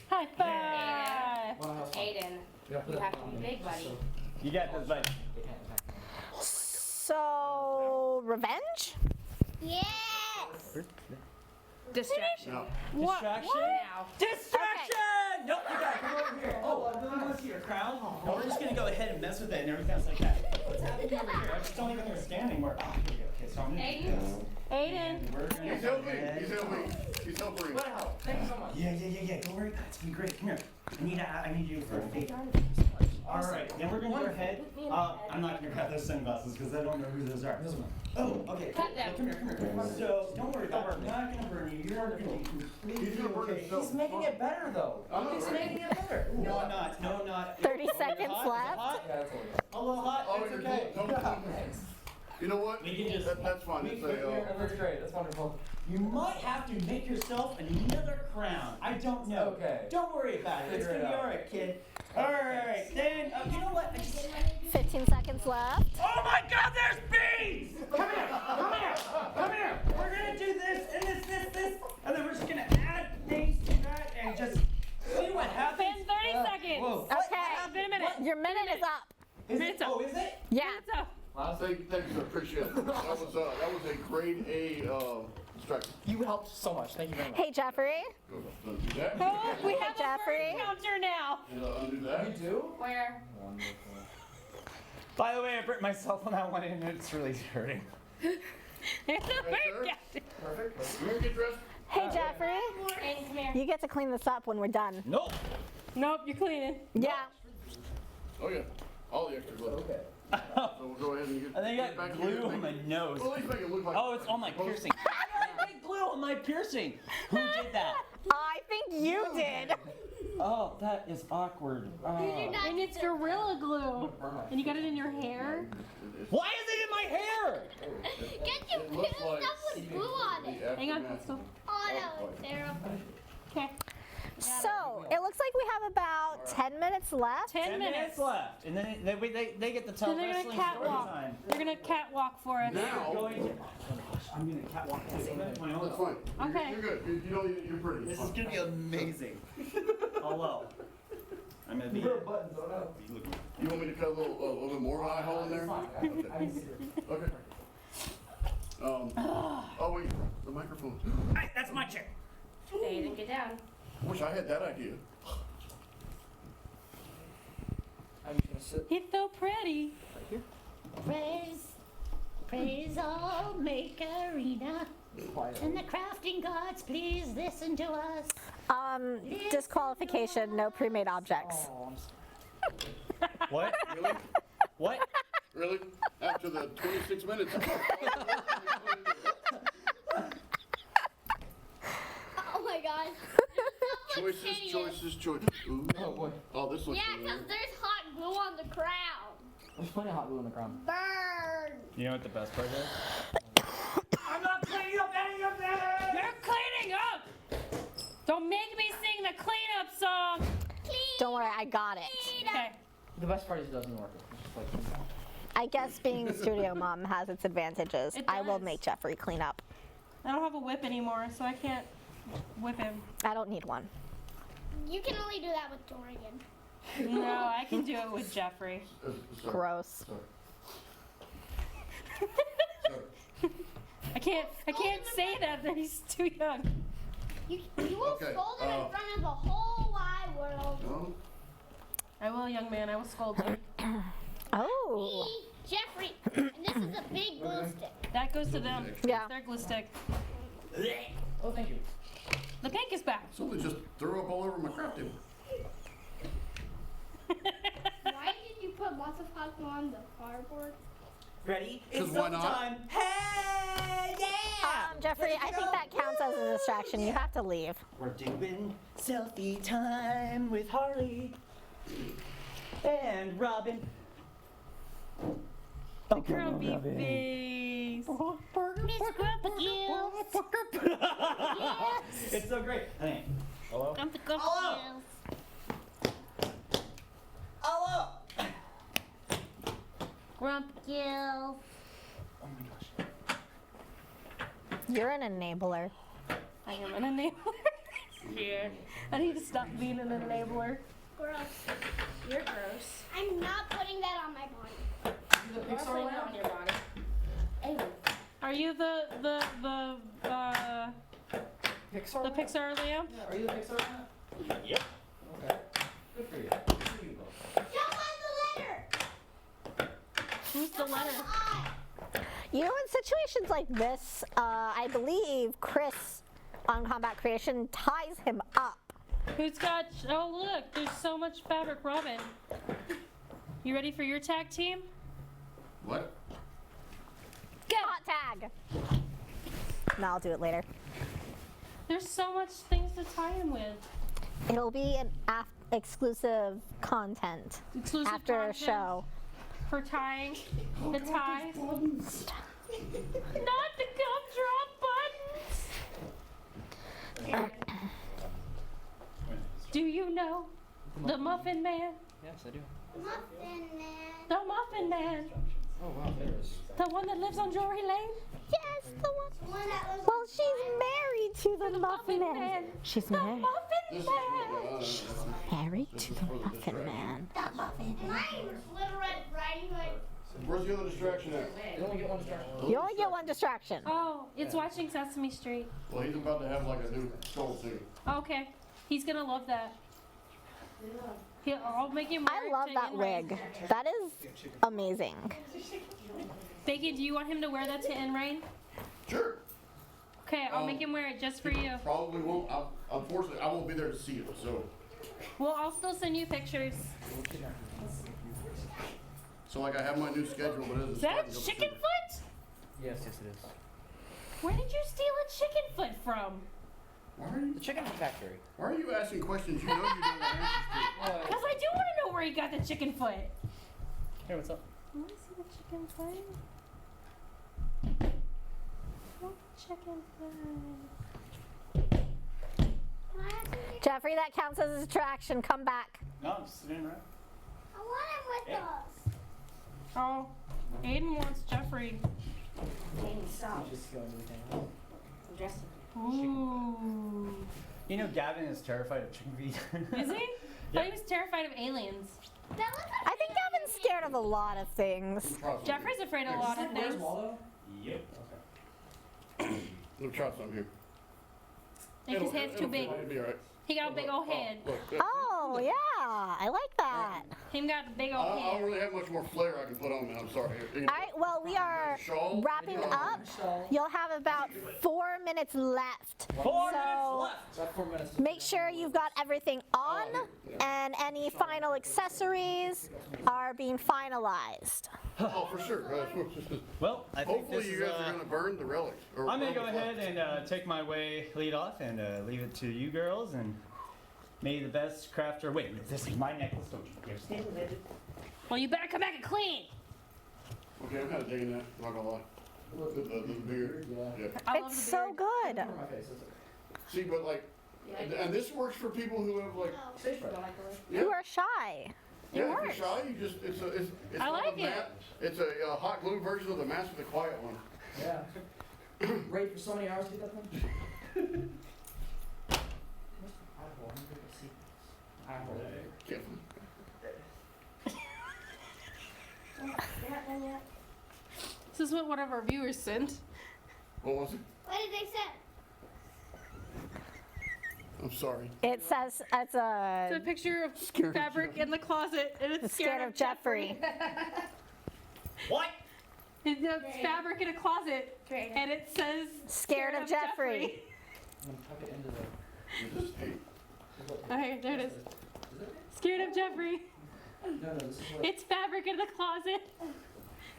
High five. Aiden, you have to be big, buddy. You got this, buddy. So, revenge? Yes! Distraction. No. Distraction? Now. Distraction! Nope, you gotta come over here. Oh, I really want to see your crown. No, we're just gonna go ahead and mess with it and everything else like that. What's happening over here? I just don't even understand anymore. Oh, here we go. Okay, so I'm gonna do this. Aiden. And we're gonna He's go helping. ahead. He's helping. He's helping. Wow. Thank you so much. Yeah. Don't worry about it. It's gonna be great. Come here. I need you for a favor. All right, then we're gonna go ahead. I'm not gonna grab those sunglasses because I don't know who those are. Oh, okay. Cut them. Come here. So don't worry about it. I'm not gonna burn you. You're gonna be completely He's gonna burn okay. himself. He's making it better though. He's making it better. No, I'm not. No, I'm not. 30 Oh, you're seconds hot? Is it left. hot? Yeah, that's what A little hot. Oh, It's you're okay. cool. You know what? We can just- That's fine. It's a, That's great. That's wonderful. You might have to make yourself another crown. I don't know. Okay. Don't worry about it. It's Figure gonna it be out. alright, kid. Alright, then, you know what? 15 seconds left. Oh my god, there's bees! Come here! We're gonna do this, and this, and then we're just gonna add things to that and just see what happens. Been 30 seconds. Whoa. Okay. Been a minute. Your minute is up. Minutes up. Oh, is it? Yeah. Minutes up. thank you, sir. Appreciate it. That was a grade A distraction. You helped so much. Thank you very much. Hey, Jeffrey. Don't do that. Oh, we have a Jeffrey. bird counter now. Undo that. You do? Where? By the way, I burnt myself on that one and it's really hurting. It's a sir. bird counter. Perfect. You want to get dressed? Hey, Jeffrey. Aiden, come here. You get to clean this up when we're done. Nope. Nope, you're cleaning. Yeah. Oh yeah. All the extras left. Okay. So we'll go ahead and get. I think I get back got to you. glue on my nose. Well, at least make it look like. Oh, it's on my piercing. I got big glue on my piercing. Who did that? I think you did. Oh, that is awkward. And it's Gorilla Glue. And you got it in your hair. Why is it in my hair? Get your It looks stuff like with glue on it. Hang on, aftermath. Crystal. Oh no, it's terrible. Okay. So, it looks like we have about 10 minutes left. 10 minutes. left, and then they get to tell So they're gonna wrestling story catwalk. time. You're gonna catwalk for us. Now. I'm gonna catwalk this. My own. That's fine. Okay. You're good. You don't need it. You're pretty. This It's is fine. gonna be amazing. Hello. I'm gonna be. buttons on up. You want me to cut a little bit more eye hole in there? Okay. Oh wait, the microphone. Hey, that's my chair. Aiden, get down. Wish I had that idea. I'm just gonna sit He's so pretty. right here. Where's Praise all Makerina. And the crafting gods, please listen to us. Disqualification, no pre-made objects. What? Really? What? Really? After the 26 minutes? Oh my god. Choices. Ooh. Oh boy. Oh, this looks Yeah, familiar. because there's hot glue on the crown. There's plenty of hot glue on the ground. Burn. You know what the best part is? I'm not cleaning up any of this! You're cleaning up! Don't make me sing the cleanup song! Don't worry, I got it. Okay. The best part is it doesn't work. It's just like, I guess being studio mom has its advantages. It I will does. make Jeffrey clean up. I don't have a whip anymore, so I can't whip him. I don't need one. You can only do that with Dorian. No, I can do it with Jeffrey. Sorry. Gross. Sorry. I can't say that. He's too young. You will Okay, scold him in front of the whole wide world. No? I will, young man. I will scold him. Oh. See, Jeffrey, and this is a big glue stick. That goes to them. Yeah. It's their glue stick. oh, thank you. The pink is back. Somebody just threw up all over my crap table. Why did you put lots of hot glue on the cardboard? Ready? 'Cause It's why selfie not? time. Hey, yeah! Jeffrey, I think that counts as a distraction. You have to leave. We're doing selfie time with Harley and Robin. The grumpy face. Miss Grumpy Gills. Yes! It's so great. Hey. Hello? I'm the Grumpy Hello. Gills. Hello! Grumpy Gills. Oh my gosh. You're an enabler. I am an enabler. Here. I need to stop being an enabler. Gross. You're gross. I'm not putting that on my body. The You're Pixar putting it lamp? on your body. Are you the Pixar lamp? Pixar lamp? Yeah, are you the Pixar lamp? Yep. Okay. Good for you. Good for you both. Show us the letter! Who's the letter? You know, in situations like this, I believe Chris on Combat Creation ties him up. Who's got? Oh look, there's so much fabric, Robin. You ready for your tag team? What? Go. Hot tag. No, I'll do it later. There's so much things to tie him with. It'll be an exclusive content Exclusive after a content show. for tying the ties. Not the gumdrop buttons. Do you know the Muffin Man? Yes, I do. Muffin Man. The Muffin Man. Oh wow, there is. The one that lives on Drury Lane? Yes, the one. One that was Well, she's married to the Muffin Man. Man. She's The married. Muffin This is Man. what, Married This to is the for the Muffin distraction. Man. Mine was Little Red Riding Hood. Where's the other distraction at? You only get one distraction. You only get one distraction. Oh, it's watching Sesame Street. Well, he's about to have like a new skull thing. Okay, he's gonna love that. I'll make him wear I it love to that in-ring. wig. That is amazing. Bacon, do you want him to wear that to in-rain? Sure. Okay, I'll make him wear it just for you. Probably won't. Unfortunately, I won't be there to see it. So, Well, I'll still send you pictures. like I have my new schedule, but it isn't. Is that starting a up chicken soon. foot? Yes, yes it is. Where did you steal a chicken foot from? The chicken factory. Why are you asking questions you know you don't have answers Because I do want to know where he got the chicken foot. Hey, what's up? I want to see the chicken foot. What chicken foot? Jeffrey, that counts as a distraction. Come back. No, I'm just sitting right. I want him with us. Oh, Aiden wants Jeffrey. Stop. Just going everything. I'm dressing. Ooh. You know, Gavin is terrified of chicken feet. Is he? I thought he was terrified of aliens. That looks like I think Gavin's scared of a lot of things. to. Jeffrey's afraid of a lot of Where's things. Waldo? Yep. Okay. Let me try some here. Like his head's too big. It'll be all right. He got a big old head. Look, Oh, Oh, yeah. I like that. Him got the big I old don't hair. really have much more flair I can put on, man. I'm sorry. All right, well, we are Shawl? wrapping up. You'll have about 4 minutes left. 4 So minutes left. About 4 minutes. make sure you've got everything on, and any final accessories are being finalized. Oh, for sure. Well, I think Hopefully this you is. guys are going to burn the relics. or I'm gonna burn go the ahead flags. and take my way lead off and leave it to you girls. And may the best crafter. Wait, this is my necklace. Don't you dare stand with it. Well, you better come back and clean. Okay, I'm kind of digging that. Not going to lie. The beard. Yeah. I love It's the so beard. good. On my face, that's okay. See, but like, and this works for people who have like, Stage fright. You are shy. yeah, if works. you're shy, you just, it's I like like a mat. It's a hot glue version of the Mask of the Quiet One. Yeah. Wait for so many hours to get that thing. Can't- This is what one of our viewers sent. What was it? What did they say? I'm sorry. It says it's It's a picture of Scared of fabric in the closet, and it's scared of Jeffrey. What? It's fabric in a closet, and it says Scared of Jeffrey. I'm gonna tuck it into the. This is hate. Okay, there it is. Scared of Jeffrey. No, this is what. It's fabric in the closet.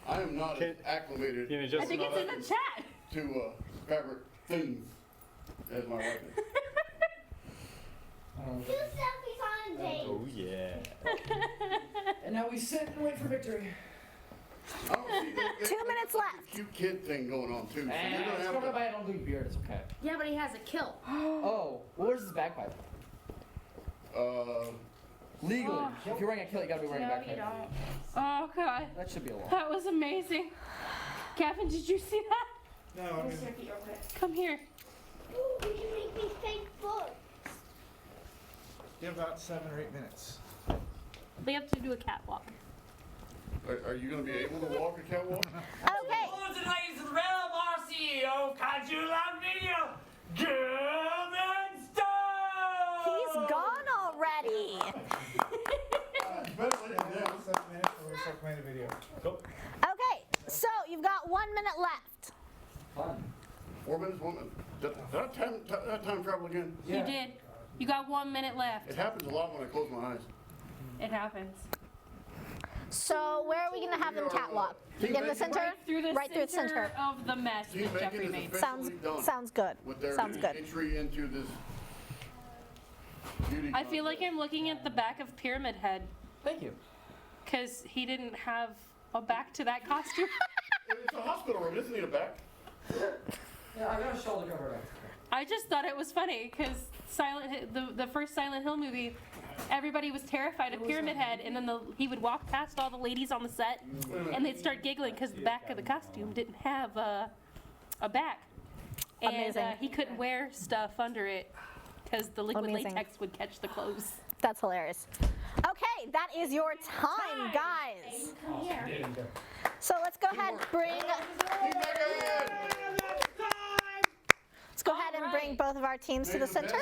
I am not as acclimated I think it's in the chat. to fabric things as my wife is. Two selfies on a date. Oh yeah. And now we sit and wait for victory. I don't see they 2 minutes got left. a cute kid thing going on too. So And you're it's gonna covered have by to. an ugly beard. It's okay. Yeah, but he has a kill. Oh, well, where's his bagpipe? Legally, if you're wearing a kilt, you gotta be wearing a No, bagpipe. you don't. Oh god, That should be a law. that was amazing. Kevin, did you see that? Let me see your feet real quick. Come here. Ooh, we can make these fake books. In about 7 or 8 minutes. They have to do a catwalk. Are you gonna be able to walk a catwalk? Okay. Lords and ladies of the realm, our CEO, Kaiju Live Video, Gilman Stone! He's gone already. Better let him down. 7 minutes and we'll start playing the video. Okay, so you've got 1 minute left. Fun. 4 minutes, 1 minute. Did that time travel again? Yeah. You did. You got 1 minute left. It happens a lot when I close my eyes. It happens. So where are we gonna have them catwalk? Team In the Bacon- center? Right through the center. center of the mess Team that Jeffrey Bacon is made. officially done Sounds good. with their Sounds good. entry into this beauty I feel like contest. I'm looking at the back of Pyramid Head, Thank you. because he didn't have a back to that costume. It's a hospital room. It doesn't need a back. Yeah, I got a shoulder cover back. I just thought it was funny, because the first Silent Hill movie, everybody was terrified of Pyramid Head, and then he would walk past all the ladies on the set, and they'd start giggling because the back of the costume didn't have a back. And Amazing. he couldn't wear stuff under it, because the liquid Amazing. latex would catch the clothes. That's hilarious. Okay, that is your time, guys. Come here. So let's go ahead and bring. Team Bacon! Let's go ahead and bring both of our teams to the center.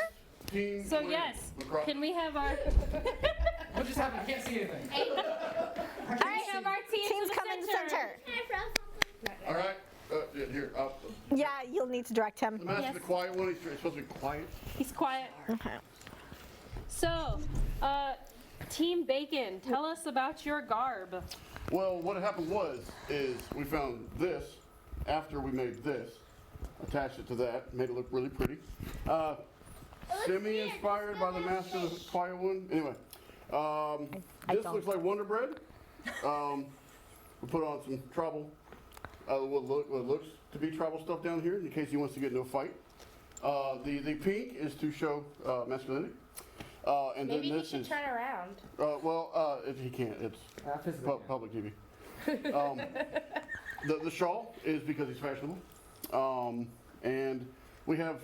Team So wins. yes, Lacrosse. can we have our What just happened? I can't see anything. All right, have our teams come in the center. Can I throw something? All right. Yeah, here. Yeah, you'll need to direct him. The master of the Yes. quiet one. He's supposed to be quiet. He's quiet. Okay. So, Team Bacon, tell us about your garb. Well, what happened is we found this after we made this, attached it to that, made it look really pretty. Semi-inspired by the master of the quiet one. Anyway, this don't. looks like Wonder Bread. We put on some tribal, what looks to be tribal stuff down here in case he wants to get into a fight. The pink is to show masculinity. And Maybe then he this should is, turn around. he can't. It's Physically. public TV. The shawl is because he's fashionable. And we have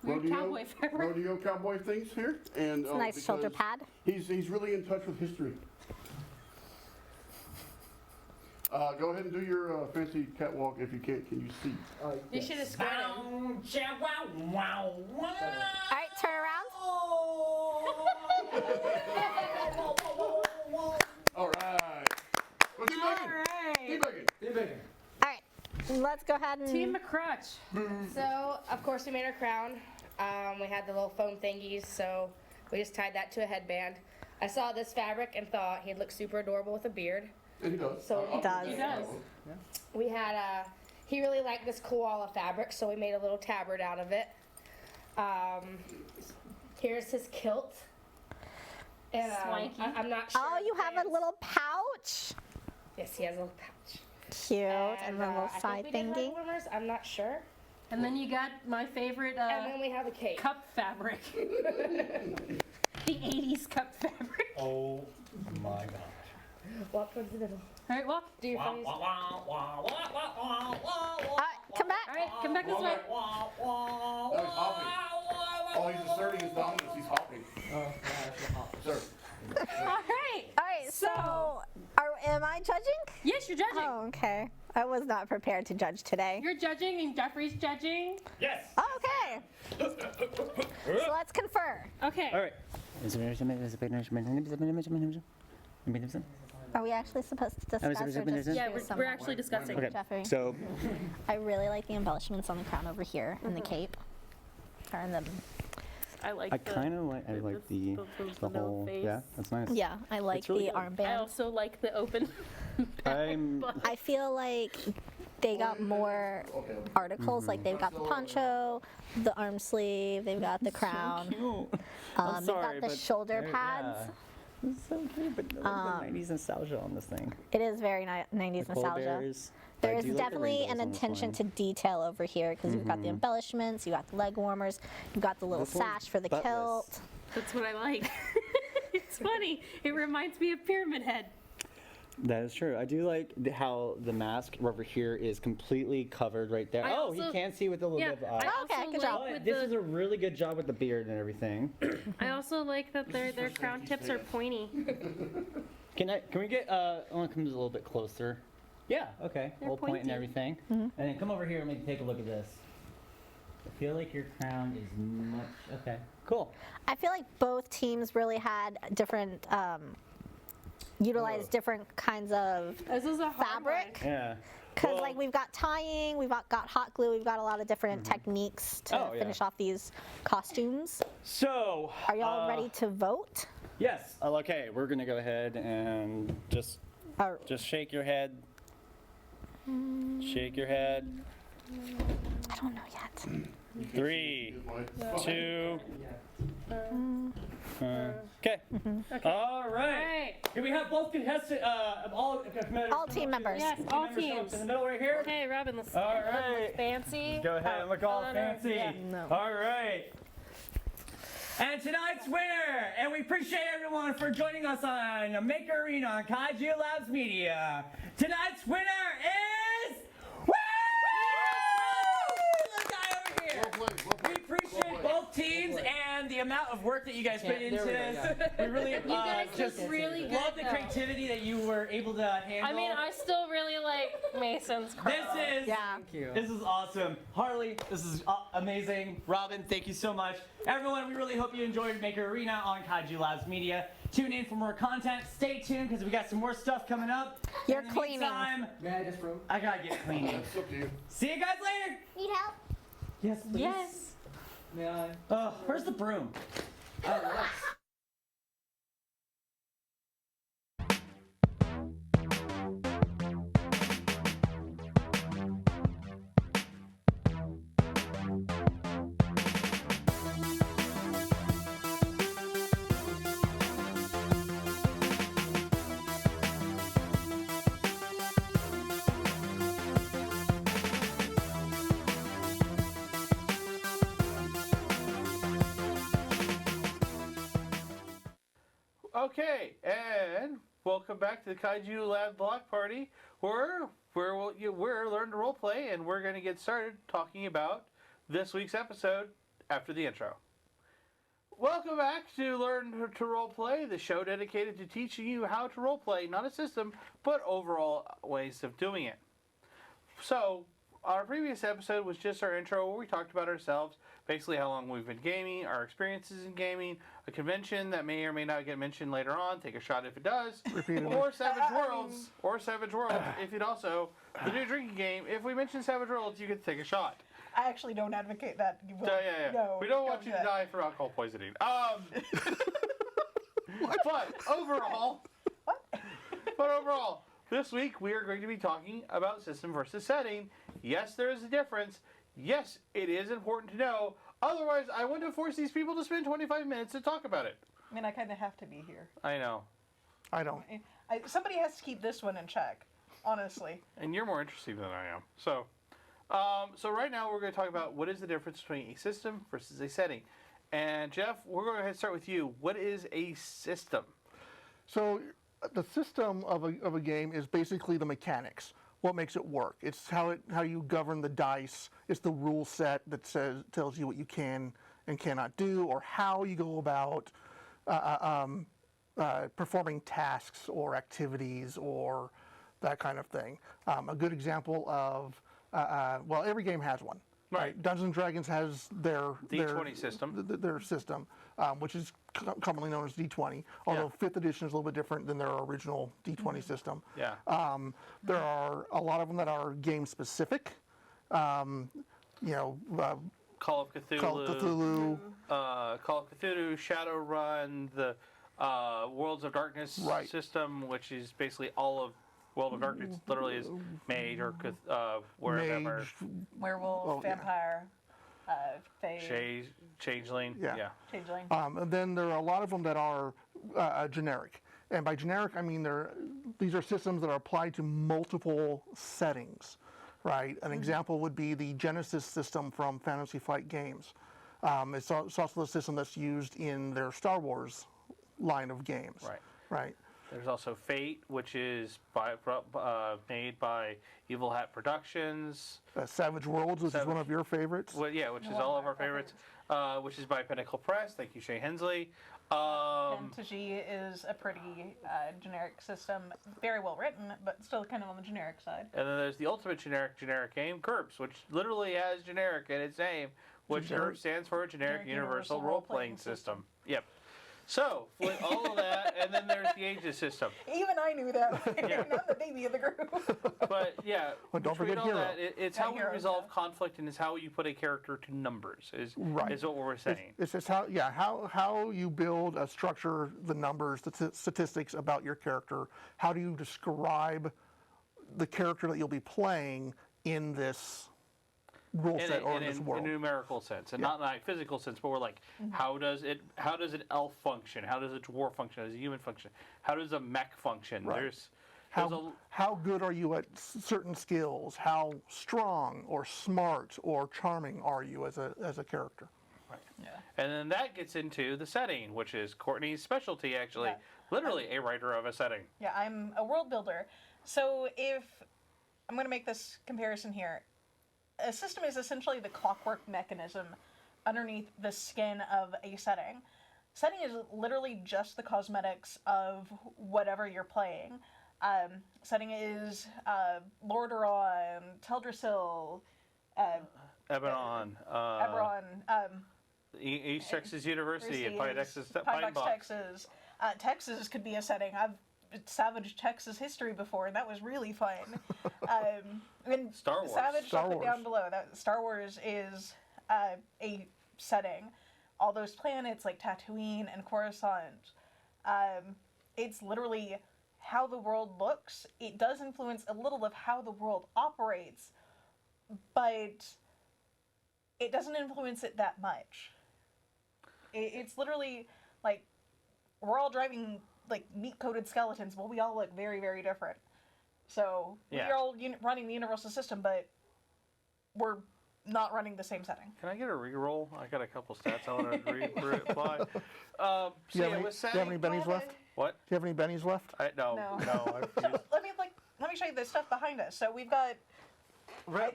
Weird cowboy fabric. rodeo cowboy things here. And It's a nice shoulder because pad. He's really in touch with history. Go ahead and do your fancy catwalk if you can. Can you see? You should have squared him. All right, turn around. All right. Well, keep All right. Keep making. All right, let's go ahead and. Team McCrutch. So, of course, we made our crown. We had the little foam thingies, so we just tied that to a headband. I saw this fabric and thought he'd look super adorable with a beard. And he does. So He does. He does. we had he really liked this koala fabric, so we made a little tabard out of it. Here's his kilt. And Swanky. I'm not sure. Oh, you have a little pouch. Yes, he has a little pouch. Cute, and a little I side think we did thingy. leg warmers. I'm not sure. And then you got my favorite And then we have a cape. cup fabric. The 80s cup fabric. Oh my gosh. Walk towards the middle. All right, walk. Do your funnies. All right, come back. All right, come back this way. Now he's hopping. Oh, he's asserting his dominance. He's hopping. Oh, yeah, I should hop. Sir. All right. All right, so am I judging? Yes, you're judging. Oh, okay. I was not prepared to judge today. You're judging and Jeffrey's judging. Yes. Oh, okay. So let's confer. Okay. All right. Are we actually supposed to discuss or just Yeah, do some- we're actually discussing. Okay. Jeffrey? So I really like the embellishments on the crown over here and the cape. Or in the, I like. I kind of like the whole yeah. That's nice. yeah, I like It's really the good. I armband. also like the open. I'm I feel like they got more articles. Like they've got the poncho, the arm sleeve, they've got the crown. I'm sorry, they've got the but shoulder they're- pads. yeah. It's so cute, but I like the 90s nostalgia on this thing. It is very 90s The polar nostalgia. bears. There I is do like the definitely rainbows an on this attention one. to detail over here because you've got the embellishments, you got the leg warmers, you've got the little This one's sash for the buttless. kilt. That's what I like. It's funny. It reminds me of Pyramid Head. That is true. I do like how the mask over here is completely covered right there. I Oh, he also- can see with the little Yeah, bit of I eye. also Okay, good like job. with This the, is a really good job with the beard and everything. I also like that their crown tips are pointy. Can we get I want to come a little bit closer. Yeah, okay. They're Little point and pointy. everything. And then come over here and maybe take a look at this. I feel like your crown is much okay. Cool. I feel like both teams really had different, utilized different kinds of This is a hard fabric. Yeah. Because Well- like we've got tying, we've got hot glue, we've got a lot of different techniques to Oh, yeah. finish off these costumes. So, Are y'all ready to vote? Yes. Okay, we're going to go ahead and just Or, shake your head. Shake your head. I don't know yet. 3, 2. Okay. All All right. right. Can we have both contestants, all Team members. Yes, all teams. in the middle right here? Okay, Robin, let's All right. fancy. Go ahead and look all no, no, fancy. yeah. No. All right. And tonight's winner, and we appreciate everyone for joining us on Make Arena on Kaiju Labs Media. Tonight's winner is. Woo! The guy over here. We appreciate both teams and the amount of work that you guys put Yeah, into there we go, this. We really You guys just did really good. love the though. creativity that you were able to handle. I mean, I still really like Mason's crown. This is Yeah. Thank you. This is awesome. Harley, this is amazing. Robin, thank you so much. Everyone, we really hope you enjoyed Maker Arena on Kaiju Labs Media. Tune in for more content. Stay tuned because we got some more stuff coming up. You're In the cleaning. meantime, May I just room? I gotta get cleaning. It's up to you. See you guys later. Need help? Yes, please. Yes. May I? Where's the broom? Oh, yes. Okay, and welcome back to the Kaiju Lab Block Party, where we're learning to roleplay, and we're going to get started talking about this week's episode after the intro. Welcome back to Learn to Roleplay, the show dedicated to teaching you how to roleplay, not a system, but overall ways of doing it. So, our previous episode was just our intro where we talked about ourselves, basically how long we've been gaming, our experiences in gaming, a convention that may or may not get mentioned later on. Take a shot if it does. Or Savage Worlds. Or Savage Worlds if you'd also, the new drinking game, if we mention Savage Worlds, you get to take a shot. I actually don't advocate that. You will, Yeah. No, we don't want you to die from alcohol poisoning. But overall, this week we are going to be talking about system versus setting. Yes, there is a difference. Yes, it is important to know. Otherwise, I wouldn't have forced these people to spend 25 minutes to talk about it. I mean, I kind of have to be here. I know. I don't. Somebody has to keep this one in check, honestly. And you're more interesting than I am. So right now we're going to talk about what is the difference between a system versus a setting. And Jeff, we're going to go ahead and start with you. What is a system? So the system of a game is basically the mechanics. What makes it work? It's how you govern the dice. It's the rule set that tells you what you can and cannot do, or how you go about performing tasks or activities or that kind of thing. A good example of well, every game has one. Right. Dungeons & Dragons has their D20 system. Their system, which is commonly known as D20, although 5th edition is a little bit different than their original D20 system. Yeah. There are a lot of them that are game specific. Call of Cthulhu. Call of Cthulhu, Shadowrun, the Worlds of Darkness system, which is basically all of World of Darkness. Literally is Mage or wherever. Werewolf, vampire, fae. Changeling. Yeah. Changeling. And then there are a lot of them that are generic. And by generic, I mean these are systems that are applied to multiple settings, right? An example would be the Genesis system from Fantasy Flight Games. It's also the system that's used in their Star Wars line of games. Right. There's also Fate, which is made by Evil Hat Productions. Savage Worlds, which is one of your favorites. Well, yeah, which is all of our favorites. Which is by Pinnacle Press. Thank you, Shay Hensley. And Taji is a pretty generic system, very well written, but still kind of on the generic side. And then there's the ultimate generic game, GURPS, which literally has generic in its name, which stands for Generic Universal Role-Playing System. Yep. So, with all of that, and then there's the Aegis system. Even I knew that. I'm the baby of the group. But yeah, well, don't forget Hero. That, it's how we resolve conflict, and it's how you put a character to numbers. Is what we're saying. It's just how you build a structure, the numbers, the statistics about your character. How do you describe the character that you'll be playing in this rule set or in this world? In a numerical sense, and not in a physical sense, but we're like, how does an elf function? How does a dwarf function? How does a human function? How does a mech function? Right. How good are you at certain skills? How strong or smart or charming are you as a character? Right. Yeah. And then that gets into the setting, which is Courtney's specialty, actually. Yeah. Literally a writer of a setting. Yeah, I'm a world builder. So if I'm going to make this comparison here, a system is essentially the clockwork mechanism underneath the skin of a setting. Setting is literally just the cosmetics of whatever you're playing. Setting is Lordaeron, Teldrassil, Eberron, East Texas University, and Pine Box. Texas. Texas could be a setting. I've savaged Texas history before, and that was really fun. And Star Wars. Savage, I'll put down below. Star Wars is a setting. All those planets like Tatooine and Coruscant. It's literally how the world looks. It does influence a little of how the world operates, but it doesn't influence it that much. It's literally like we're all driving like meat-coated skeletons. Well, we all look very, very different. So we're all running the universal system, but we're not running the same setting. Can I get a re-roll? I got a couple stats I want to reply. Do you have any bennies left? What? Do you have any bennies left? No. So let me show you the stuff behind us. So we've got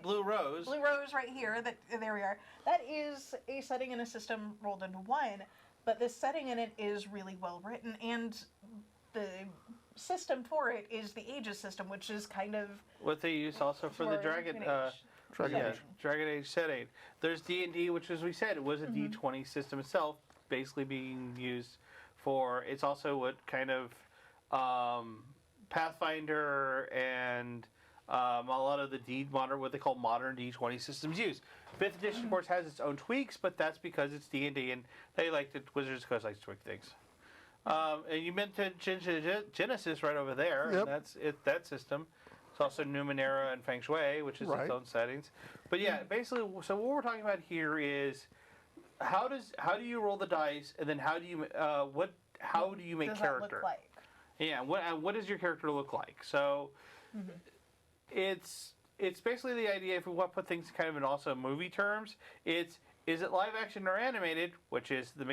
Blue Rose. Blue Rose right here. There we are. That is a setting in a system rolled into one, but this setting in it is really well written, and the system for it is the Aegis system, which is kind of what they use also for the dragon. Dragon Yeah, Age. Dragon Age setting. There's D&D, which, as we said, it was a D20 system itself, basically being used for. It's also what kind of Pathfinder and a lot of the what they call modern D20 systems use. Fifth edition, of course, has its own tweaks, but that's because it's D&D, and they like to Wizards of the Coast likes to tweak things. And you mentioned Genesis right over there. Yep. And that's it. That system. It's also Numenera and Feng Shui, which is its own settings. But yeah, basically, so what we're talking about here is how do you roll the dice, and then how do you make Does character? that look like? Yeah, what does your character look like? So it's basically the idea, if we want to put things kind of in also movie terms, is it live action or animated, which is the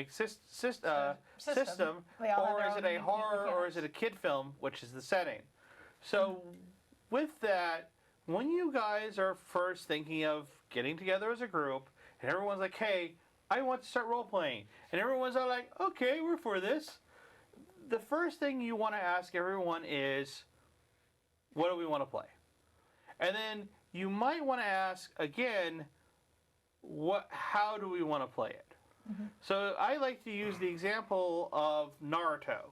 system, They all have or their is it own a horror, or is it a kid film, which is the setting. So with that, when you guys are first thinking of getting together as a group, and everyone's like, hey, I want to start role-playing, and everyone's all like, okay, we're for this, the first thing you want to ask everyone is, what do we want to play? And then you might want to ask, again, how do we want to play it? So I like to use the example of Naruto,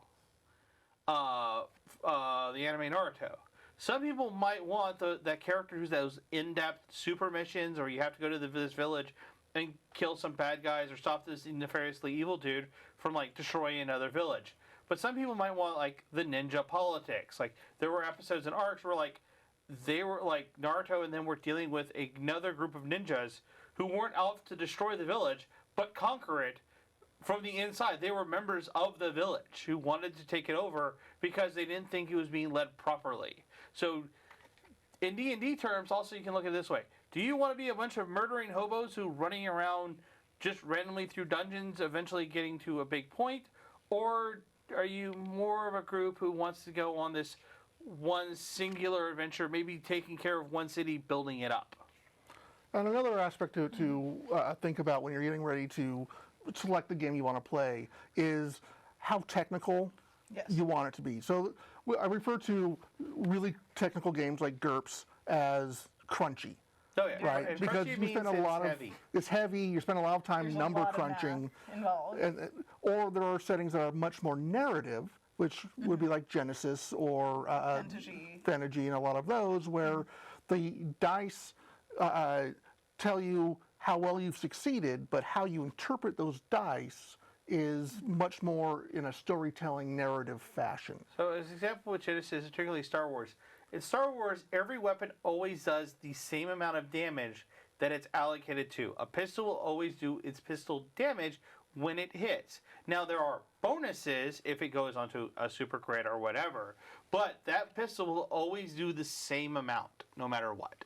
the anime Naruto. Some people might want that character who's those in-depth super missions, or you have to go to this village and kill some bad guys or stop this nefariously evil dude from like destroying another village. But some people might want like the ninja politics. Like there were episodes and arcs where like they were like Naruto and then we're dealing with another group of ninjas who weren't out to destroy the village but conquer it from the inside. They were members of the village who wanted to take it over because they didn't think it was being led properly. So in D&D terms, also you can look at it this way. Do you want to be a bunch of murdering hobos who running around just randomly through dungeons, eventually getting to a big point? Or are you more of a group who wants to go on this one singular adventure, maybe taking care of one city, building it up? And another aspect to think about when you're getting ready to select the game you want to play is how technical you want it to be. So I refer to really technical games like GURPS as crunchy. Oh yeah, right? And Because crunchy you spend a lot of heavy. it's heavy. You spend a lot of time There's number a lot crunching, of math involved. and or there are settings that are much more narrative, which would be like Genesis or Thanagy, and a lot of those where the dice tell you how well you've succeeded, but how you interpret those dice is much more in a storytelling narrative fashion. So as an example with Genesis, particularly Star Wars, in Star Wars, every weapon always does the same amount of damage that it's allocated to. A pistol will always do its pistol damage when it hits. Now there are bonuses if it goes onto a super crit or whatever, but that pistol will always do the same amount no matter what.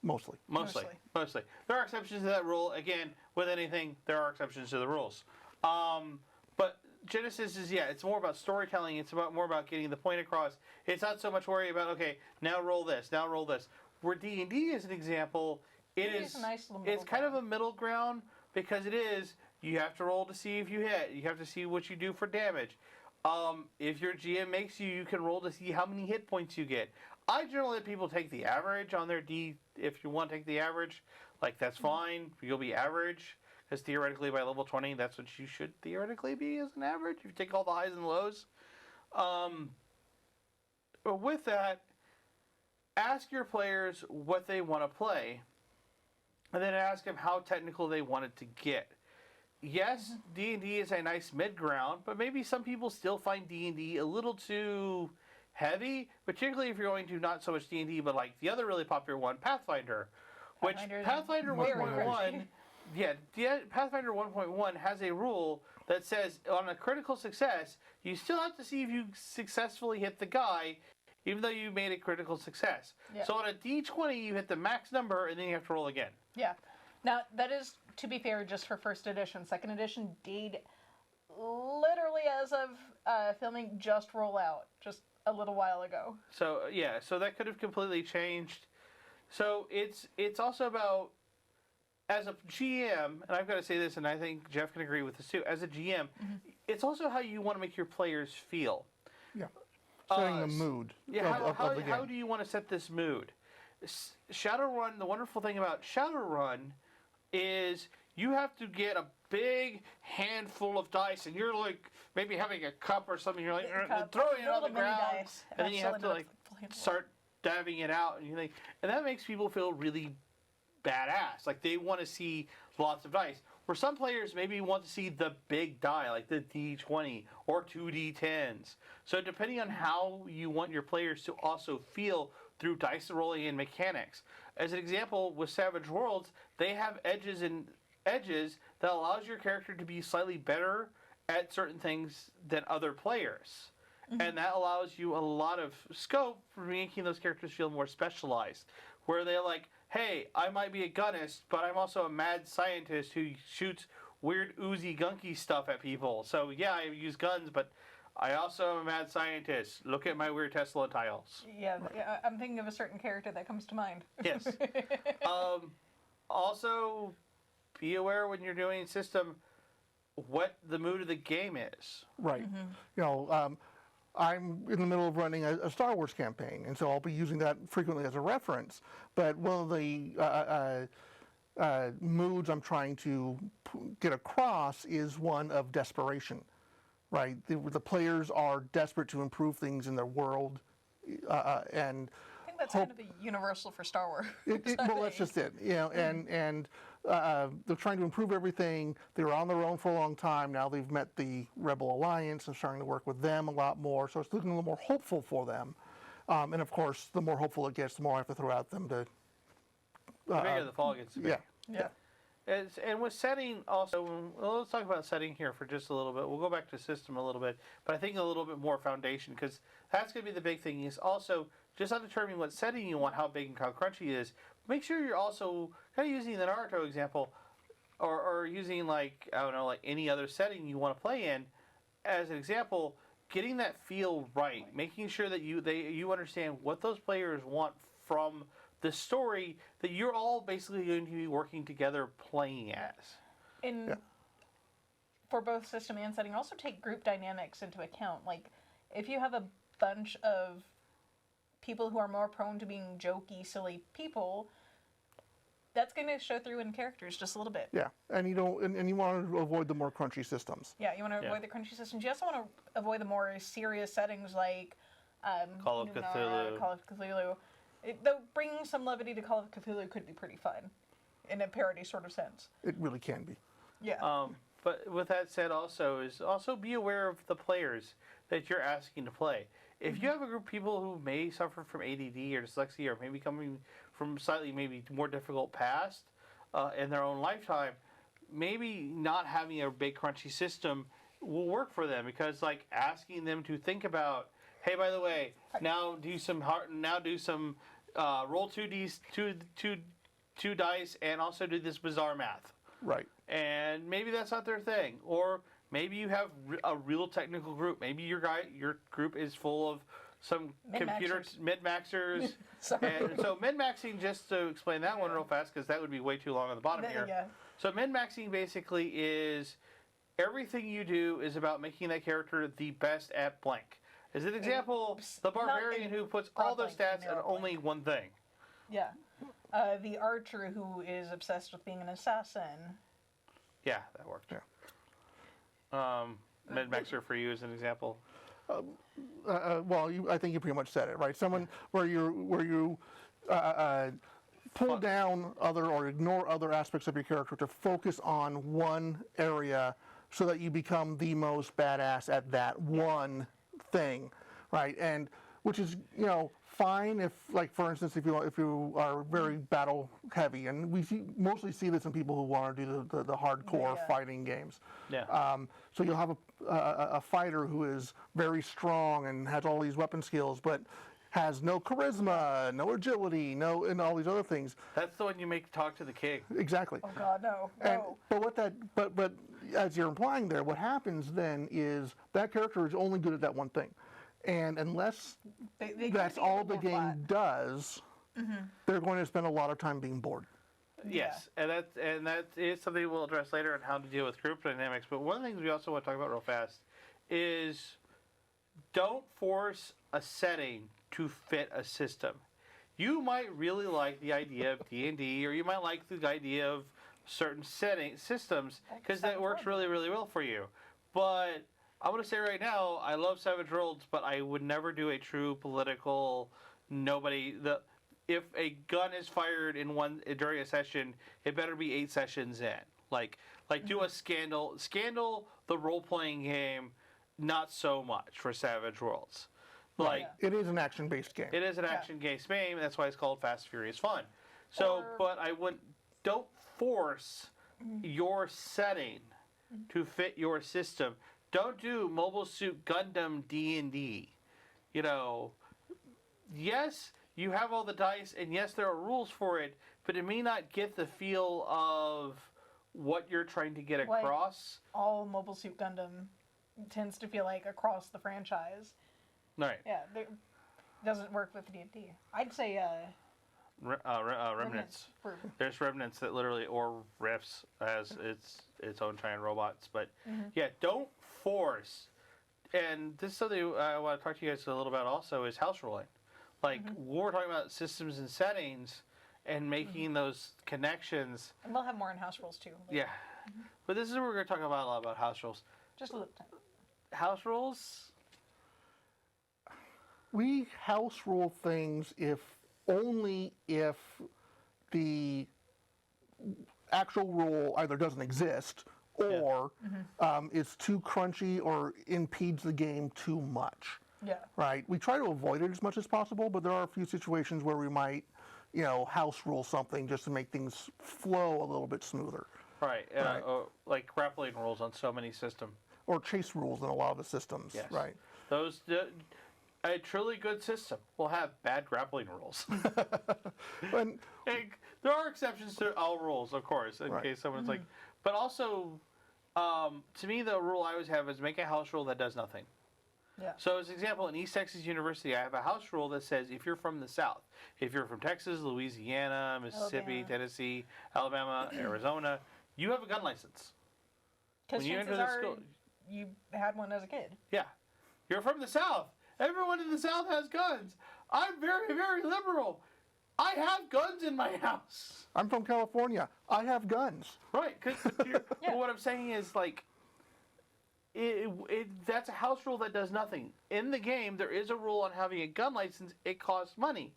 Mostly. There are exceptions to that rule. Again, with anything, there are exceptions to the rules. But Genesis is, it's more about storytelling. It's more about getting the point across. It's not so much worry about, okay, now roll this, now roll this. Where D&D is an example, it's kind of a middle ground because you have to roll to see if you hit. You have to see what you do for damage. If your GM makes you can roll to see how many hit points you get. I generally let people take the average on their D. If you want to take the average, like that's fine. You'll be average. Because theoretically, by level 20, that's what you should theoretically be as an average, if you take all the highs and lows. But with that, ask your players what they want to play, and then ask them how technical they want it to get. Yes, D&D is a nice mid-ground, but maybe some people still find D&D a little too heavy, particularly if you're going to not so much D&D, but like the other really popular one, Pathfinder. Which Pathfinder 1.1... Yeah, Pathfinder 1.1 has a rule that says on a critical success, you still have to see if you successfully hit the guy, even though you made a critical success. Yeah. So on a D20, you hit the max number, and then you have to roll again. Yeah. Now, that is, to be fair, just for first edition. Second edition did literally, as of filming, just roll out just a little while ago. So, so that could have completely changed. So it's also about, as a GM, and I've got to say this, and I think Jeff can agree with this too, as a GM, it's also how you want to make your players feel. Yeah. Setting the mood of the game. How do you want to set this mood? Shadowrun, the wonderful thing about Shadowrun is you have to get a big handful of dice, and you're like maybe having a cup or something. You're like throwing it on the ground, and then you have to like start dabbing it out, and you think, and that makes people feel really badass. Like they want to see lots of dice. Where some players maybe want to see the big die, like the D20 or 2D10s. So depending on how you want your players to also feel through dice rolling and mechanics. As an example, with Savage Worlds, they have edges that allows your character to be slightly better at certain things than other players. And that allows you a lot of scope for making those characters feel more specialized. Where they're like, hey, I might be a gunist, but I'm also a mad scientist who shoots weird oozy gunky stuff at people. So yeah, I use guns, but I also am a mad scientist. Look at my weird Tesla tiles. Yeah, I'm thinking of a certain character that comes to mind. Yes. Also, be aware when you're doing system what the mood of the game is. Right. You know, I'm in the middle of running a Star Wars campaign, and so I'll be using that frequently as a reference. But one of the moods I'm trying to get across is one of desperation, right? The players are desperate to improve things in their world, and I think that's kind of a universal for Star Wars. well, that's just it, you know, and they're trying to improve everything. They were on their own for a long time. Now they've met the Rebel Alliance and starting to work with them a lot more. So it's looking a little more hopeful for them. And of course, the more hopeful it gets, the more I have to throw at them to. The bigger the fall gets to be. Yeah. And with setting also, well, let's talk about setting here for just a little bit. We'll go back to system a little bit, but I think a little bit more foundation, because that's going to be the big thing, is also just on determining what setting you want, how big and how crunchy it is. Make sure you're also kind of using the Naruto example, or using like, I don't know, like any other setting you want to play in as an example, getting that feel right, making sure that you understand what those players want from the story that you're all basically going to be working together playing as. For both system and setting, also take group dynamics into account. Like, if you have a bunch of people who are more prone to being jokey, silly people, that's going to show through in characters just a little bit. Yeah, and you don't, and you want to avoid the more crunchy systems. Yeah, you want to avoid the crunchy systems. You also want to avoid the more serious settings like Call of Cthulhu. Call of Cthulhu. Though bringing some levity to Call of Cthulhu could be pretty fun, in a parody sort of sense. It really can be. Yeah. But with that said, also be aware of the players that you're asking to play. If you have a group of people who may suffer from ADD or dyslexia, or maybe coming from slightly maybe more difficult past in their own lifetime, maybe not having a big crunchy system will work for them, because like asking them to think about, hey, by the way, now do some roll two dice and also do this bizarre math. Right. And maybe that's not their thing, or maybe you have a real technical group. Maybe your group is full of some computer min-maxers. And so min-maxing, just to explain that one real fast, because that would be way too long on the bottom here. Yeah. So min-maxing basically is everything you do is about making that character the best at blank. As an example, the barbarian who puts all those stats on only one thing. Yeah. The archer who is obsessed with being an assassin. Yeah, that worked. Yeah. Min-maxer for you as an example. Well, I think you pretty much said it, right? Someone where you pull down other or ignore other aspects of your character to focus on one area, so that you become the most badass at that one thing, right? And which is, you know, fine if, like, for instance, if you are very battle heavy, and we mostly see this in people who want to do the hardcore fighting games. Yeah. So you'll have a fighter who is very strong and has all these weapon skills, but has no charisma, no agility, and all these other things. That's the one you make talk to the king. Exactly. Oh God, no. But as you're implying there, what happens then is that character is only good at that one thing. And unless that's all the game does, they're going to spend a lot of time being bored. Yes, and that is something we'll address later on how to deal with group dynamics. But one of the things we also want to talk about real fast is don't force a setting to fit a system. You might really like the idea of D&D, or you might like the idea of certain systems, because that works really, really well for you. But I'm going to say right now, I love Savage Worlds, but I would never do a true political, if a gun is fired during a session, it better be 8 sessions in. Like do a Scandal, the role-playing game, not so much for Savage Worlds. Like, it is an action-based game. it is an action-based game, that's why it's called Fast Furious Fun. So, but don't force your setting to fit your system. Don't do Mobile Suit Gundam D&D. You know, yes, you have all the dice, and yes, there are rules for it, but it may not get the feel of what you're trying to get across. All Mobile Suit Gundam tends to feel like across the franchise. Right. Yeah, it doesn't work with D&D. I'd say Remnants. There's Remnants that literally, or Rifts, has its own giant robots. But yeah, don't force. And this is something I want to talk to you guys a little about also is house ruling. Like, when we're talking about systems and settings and making those connections. And we'll have more in house rules too. Yeah. But this is where we're going to talk about a lot about house rules. Just a little time. House rules? We house rule things only if the actual rule either doesn't exist or is too crunchy or impedes the game too much. Yeah. Right. We try to avoid it as much as possible, but there are a few situations where we might, house rule something just to make things flow a little bit smoother. Right. Like grappling rules on so many systems. Or chase rules in a lot of the systems. Yes. Right. Those. A truly good system will have bad grappling rules. And there are exceptions to all rules, of course, in case someone's like. But also, to me, the rule I always have is make a house rule that does nothing. Yeah. So, as an example, in East Texas University, I have a house rule that says if you're from the South, if you're from Texas, Louisiana, Mississippi, Tennessee, Alabama, Arizona, you have a gun license. Because chances are you had one as a kid. Yeah. You're from the South. Everyone in the South has guns. I'm very, very liberal. I have guns in my house. I'm from California. I have guns. Right. Well, what I'm saying is, like, that's a house rule that does nothing. In the game, there is a rule on having a gun license. It costs money.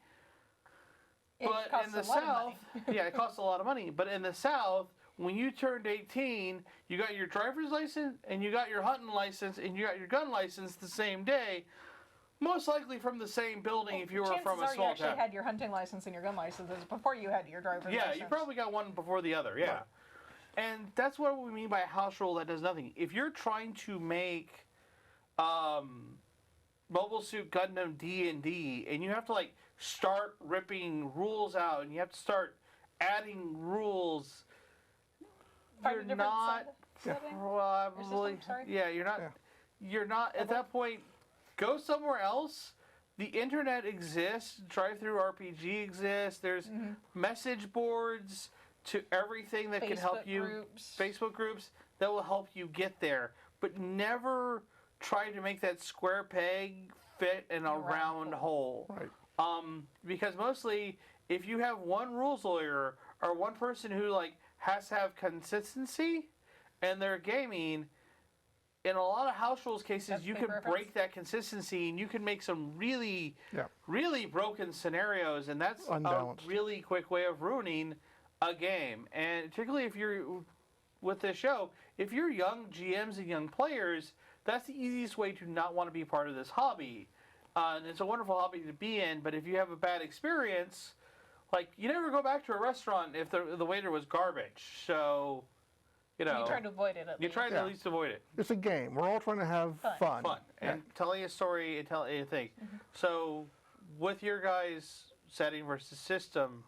But in the South, yeah, it costs a lot of money. But in the South, when you turned 18, you got your driver's license, and you got your hunting license, and you got your gun license the same day. Most likely from the same building if you were from a small you actually town. had your hunting license and your gun licenses before you had your driver's license. Yeah, you probably got one before the other, yeah. Right. And that's what we mean by a house rule that does nothing. If you're trying to make Mobile Suit Gundam D&D, and you have to, like, start ripping rules out, and you have to start adding rules, you're not probably... Yeah, you're not, at that point... Go somewhere else. The internet exists. Drive-through RPG exists. There's message boards to everything that can help you. Facebook groups that will help you get there. But never try to make that square peg fit in a round hole. Right. Because mostly, if you have one rules lawyer or one person who has to have consistency and they're gaming. In a lot of house rules cases, you can break that consistency and you can make some really, really broken scenarios, and that's unbalanced. A really quick way of ruining a game. And particularly if you're, with this show, if you're young GMs and young players, that's the easiest way to not want to be part of this hobby. And it's a wonderful hobby to be in, but if you have a bad experience, you never go back to a restaurant if the waiter was garbage. So... You try to avoid it at least. You try to at least avoid it. It's a game. We're all trying to have fun. And telling a story and telling a thing. So, with your guys' setting versus system,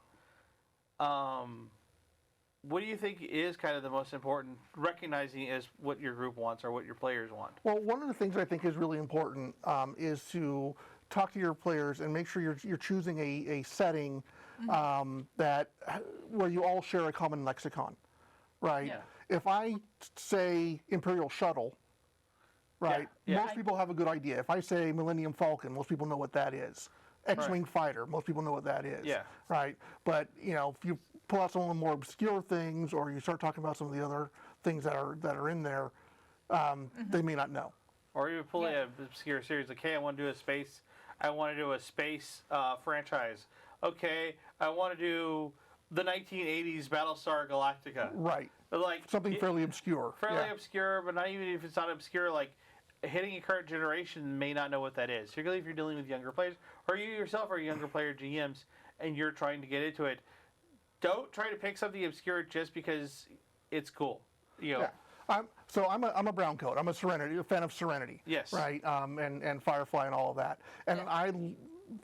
what do you think is kind of the most important, recognizing is what your group wants or what your players want? Well, one of the things I think is really important is to talk to your players and make sure you're choosing a setting where you all share a common lexicon, right? Yeah. If I say Imperial Shuttle, right, most people have a good idea. If I say Millennium Falcon, most people know what that is. X-wing fighter. Most people know what that is. Yeah. Right. But if you pull out some of the more obscure things, or you start talking about some of the other things that are in there, they may not know. Or even pulling an obscure series like, hey, I want to do a space franchise. Okay, I want to do the 1980s Battlestar Galactica. Right. Like Something fairly obscure. Fairly obscure, but not even if it's not obscure, like hitting a current generation may not know what that is. Particularly if you're dealing with younger players, or you yourself are younger player GMs, and you're trying to get into it. Don't try to pick something obscure just because it's cool. Yeah. I'm a brown coat. I'm a fan of Serenity. Yes. Right. And Firefly and all of that. And I,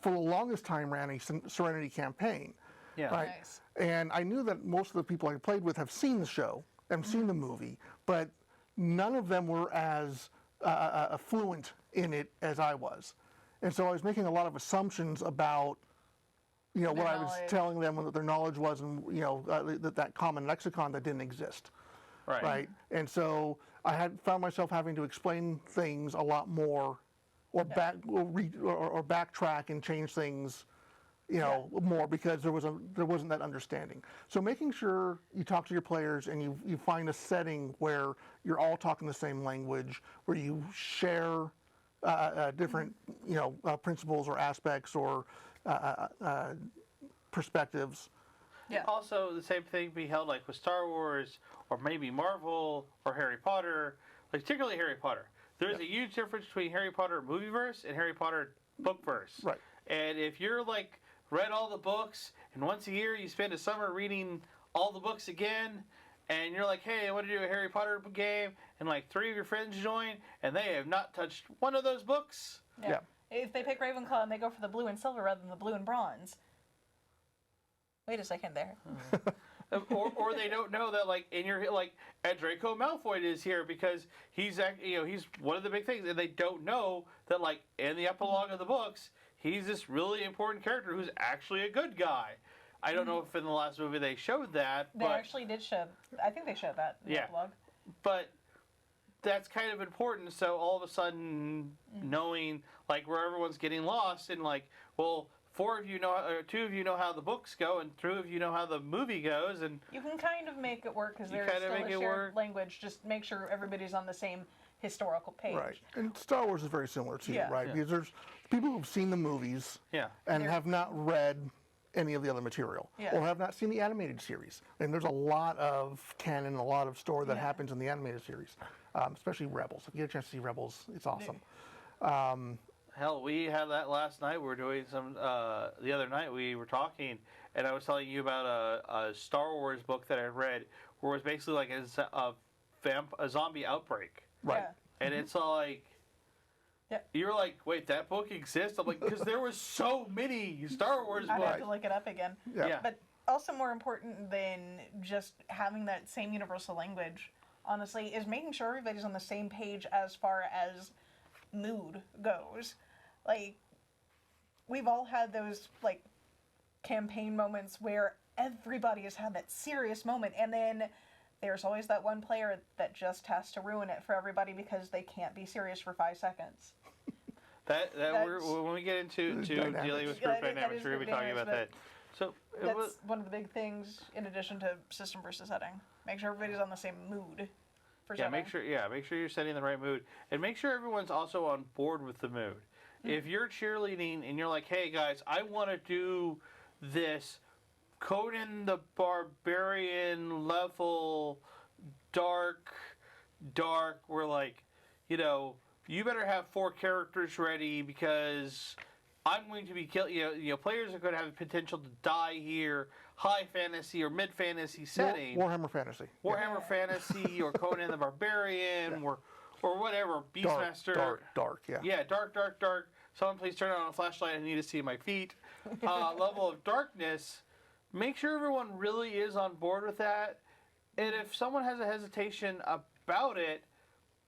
for the longest time, ran a Serenity campaign. Yeah. Right. Nice. And I knew that most of the people I played with have seen the show and seen the movie, but none of them were as fluent in it as I was. And so I was making a lot of assumptions about what I was telling them, what their knowledge was, and that common lexicon that didn't exist. Right. And so I had found myself having to explain things a lot more, or backtrack and change things, more because there wasn't that understanding. So making sure you talk to your players and you find a setting where you're all talking the same language, where you share different principles or aspects or perspectives. Yeah. Also, the same thing be held like with Star Wars, or maybe Marvel, or Harry Potter, like particularly Harry Potter. There's a huge difference between Harry Potter movieverse and Harry Potter bookverse. Right. And if you're like read all the books, and once a year you spend a summer reading all the books again, and you're like, hey, I want to do a Harry Potter game, and like 3 of your friends join, and they have not touched one of those books. Yeah. If they pick Ravenclaw and they go for the blue and silver rather than the blue and bronze. Wait a second there. or they don't know that and Draco Malfoy is here because he's one of the big things, and they don't know that in the epilogue of the books he's this really important character who's actually a good guy. I don't know if in the last movie they showed that. They actually did show. I think they showed that in the epilogue. But that's kind of important. So all of a sudden, knowing where everyone's getting lost, and 4 of you know, or 2 of you know how the books go, and 3 of you know how the movie goes, and you can kind of make it work because there's still a shared language. Just make sure everybody's on the same historical page. Right, and Star Wars is very similar too, right? Because there's people who've seen the movies, and have not read any of the other material, or have not seen the animated series. And there's a lot of canon, a lot of story that happens in the animated series, especially Rebels. If you get a chance to see Rebels, it's awesome. Hell, we had that last night. We were doing some. The other night we were talking, and I was telling you about a Star Wars book that I read, where it was basically like a zombie outbreak. Right. And it's like, you're like, wait, that book exists? I'm like, because there was so many Star Wars books. I'd have to look it up again. Yeah. But also more important than just having that same universal language, honestly, is making sure everybody's on the same page as far as mood goes. We've all had those, campaign moments where everybody has had that serious moment, and then there's always that one player that just has to ruin it for everybody because they can't be serious for 5 seconds. When we get into dealing with group dynamics, we're going to be talking about that. So that's one of the big things in addition to system versus setting. Make sure everybody's on the same mood. Make sure you're setting the right mood, and make sure everyone's also on board with the mood. If you're cheerleading and you're like, hey guys, I want to do this Conan the Barbarian level dark, we're like, you better have 4 characters ready because I'm going to be killed. Players are going to have the potential to die here. High fantasy or mid fantasy setting. Warhammer Fantasy. Warhammer Fantasy or Conan the Barbarian or whatever. Beastmaster. Dark. Yeah, dark. Someone please turn on a flashlight. I need to see my feet. Level of darkness. Make sure everyone really is on board with that. And if someone has a hesitation about it,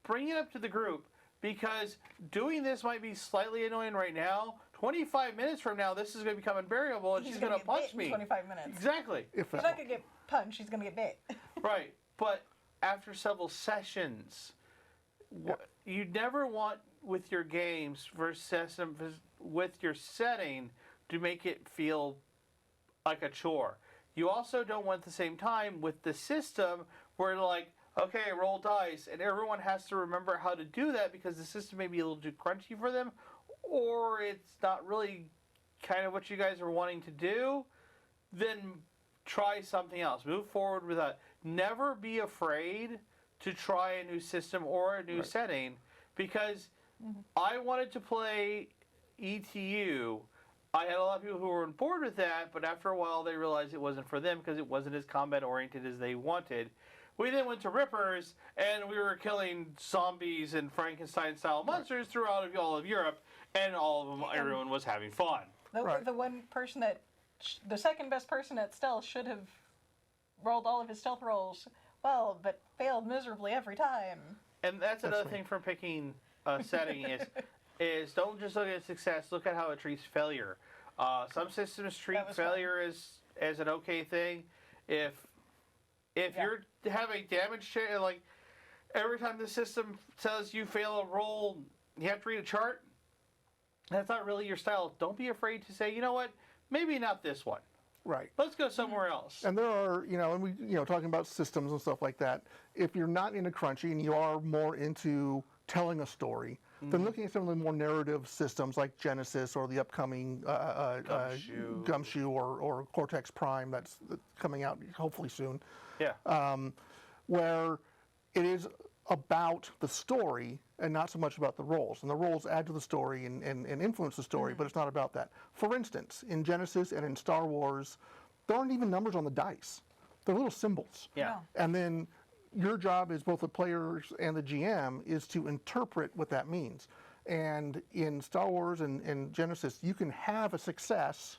bring it up to the group. Because doing this might be slightly annoying right now. 25 minutes from now, this is going to become unbearable, and she's going to punch me. In 25 minutes. Exactly. She's not going to get punched. She's going to get bit. Right. But after several sessions, you never want with your games versus with your setting to make it feel like a chore. You also don't want at the same time with the system where like, okay, roll dice, and everyone has to remember how to do that because the system may be a little too crunchy for them, or it's not really kind of what you guys are wanting to do. Then try something else. Move forward with that. Never be afraid to try a new system or a new setting, because I wanted to play ETU. I had a lot of people who were on board with that, but after a while they realized it wasn't for them because it wasn't as combat oriented as they wanted. We then went to Rippers, and we were killing zombies and Frankenstein-style monsters throughout all of Europe, and all of them, everyone was having fun. The one person that, the second best person at stealth should have rolled all of his stealth rolls well, but failed miserably every time. And that's another thing for picking a setting is don't just look at success, look at how it treats failure. Some systems treat failure as an okay thing. If you're having damage, like every time the system says you fail a roll, you have to read a chart. That's not really your style. Don't be afraid to say, you know what, maybe not this one. Right. Let's go somewhere else. And there are, and we, talking about systems and stuff like that, if you're not into crunchy and you are more into telling a story, then looking at some of the more narrative systems like Genesis or the upcoming Gumshoe or Cortex Prime that's coming out hopefully soon. Yeah. Where it is about the story and not so much about the roles. And the roles add to the story and influence the story, but it's not about that. For instance, in Genesis and in Star Wars, there aren't even numbers on the dice. They're little symbols. Yeah. And then your job as both the players and the GM is to interpret what that means. And in Star Wars and Genesis, you can have a success,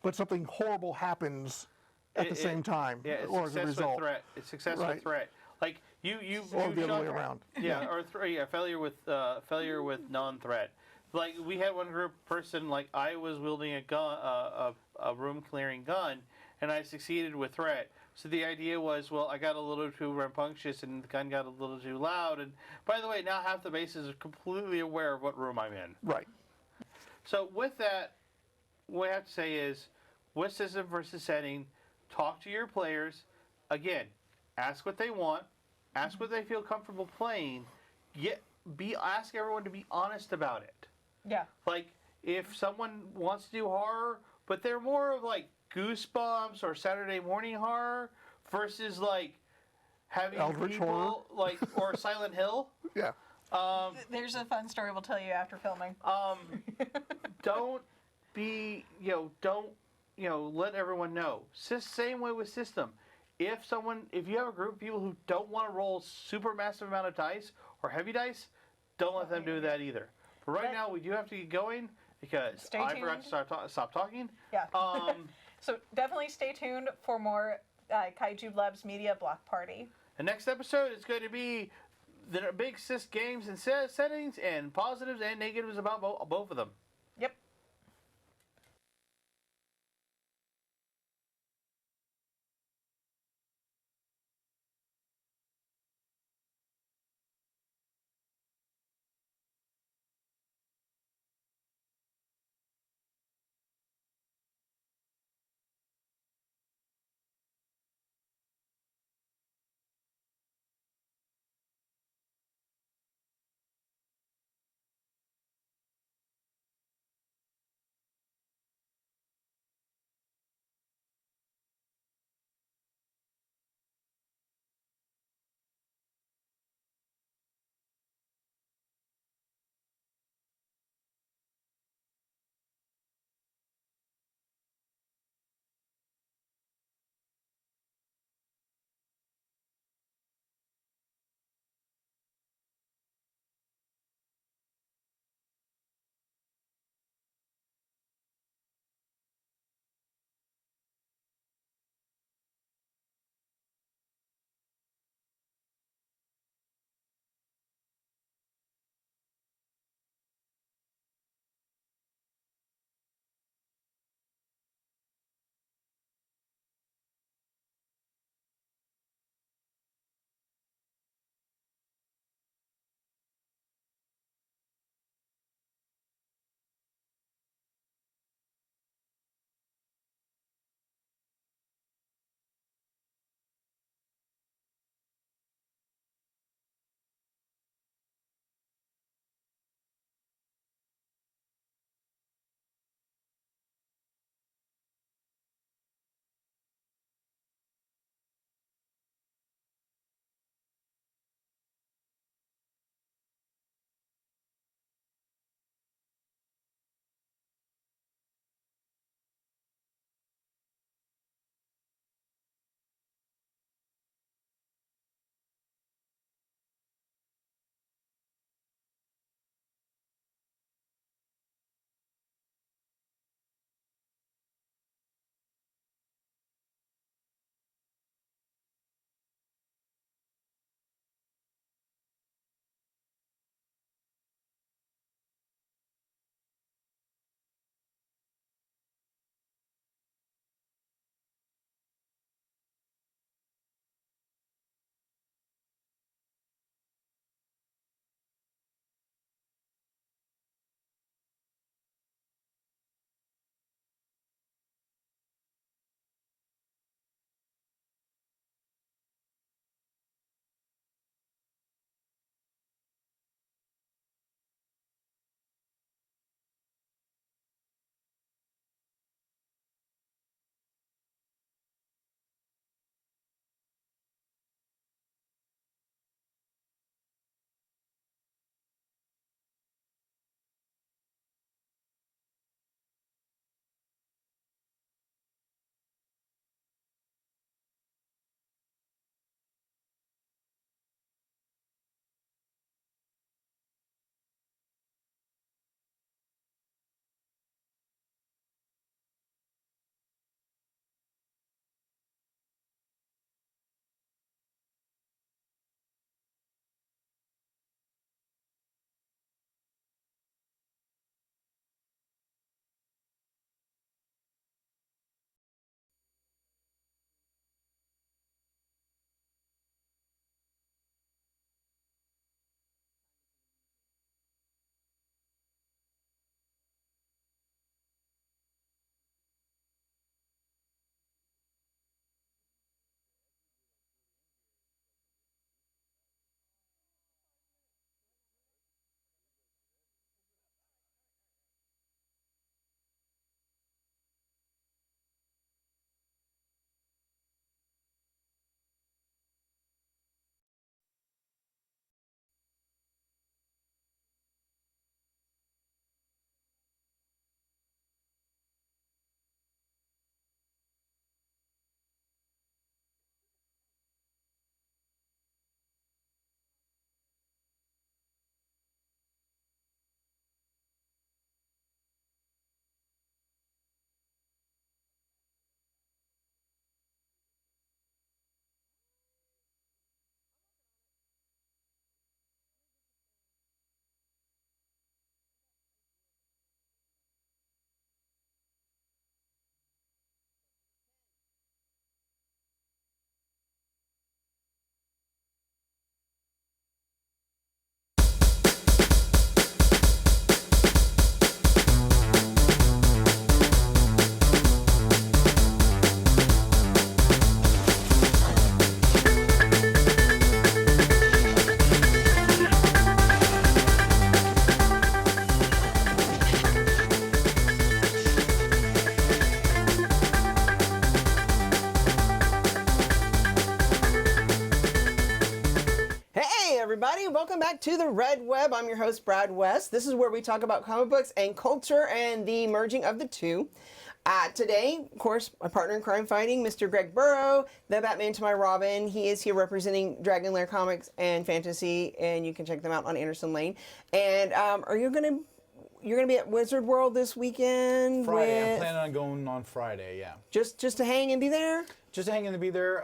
but something horrible happens at the same time, yeah, it's or as a success result. with threat. It's success with threat. Like you or the other way around. Yeah, or failure with non-threat. Like we had one group person, like I was wielding a gun, a room clearing gun, and I succeeded with threat. So the idea was, well, I got a little too rambunctious and the gun got a little too loud. And by the way, now half the bases are completely aware of what room I'm in. Right. So with that, what I have to say is, with system versus setting, talk to your players. Again, ask what they want. Ask what they feel comfortable playing. Ask everyone to be honest about it. Yeah. Like, if someone wants to do horror, but they're more of like Goosebumps or Saturday morning horror versus like having Eldritch people horror. like or Silent Hill. Yeah. There's a fun story we'll tell you after filming. Don't be, let everyone know. Same way with system. If you have a group of people who don't want to roll super massive amount of dice or heavy dice, don't let them do that either. But right now we do have to get going because I forgot to stop talking. Yeah. So definitely stay tuned for more Kaiju Labs Media Block Party. The next episode is going to be the big sys games and settings and positives and negatives about both of them. Yep. welcome back to the Red Web. I'm your host, Brad West. This is where we talk about comic books and culture and the merging of the two. Today, of course, my partner in crime fighting, Mr. Greg Burrow, the Batman to my Robin. He is here representing Dragon Lair Comics and Fantasy, and you can check them out on Anderson Lane. And you're gonna be at Wizard World this weekend? Friday. I'm planning on going on Friday. Yeah. Just to hang and be there? Just to hang and be there.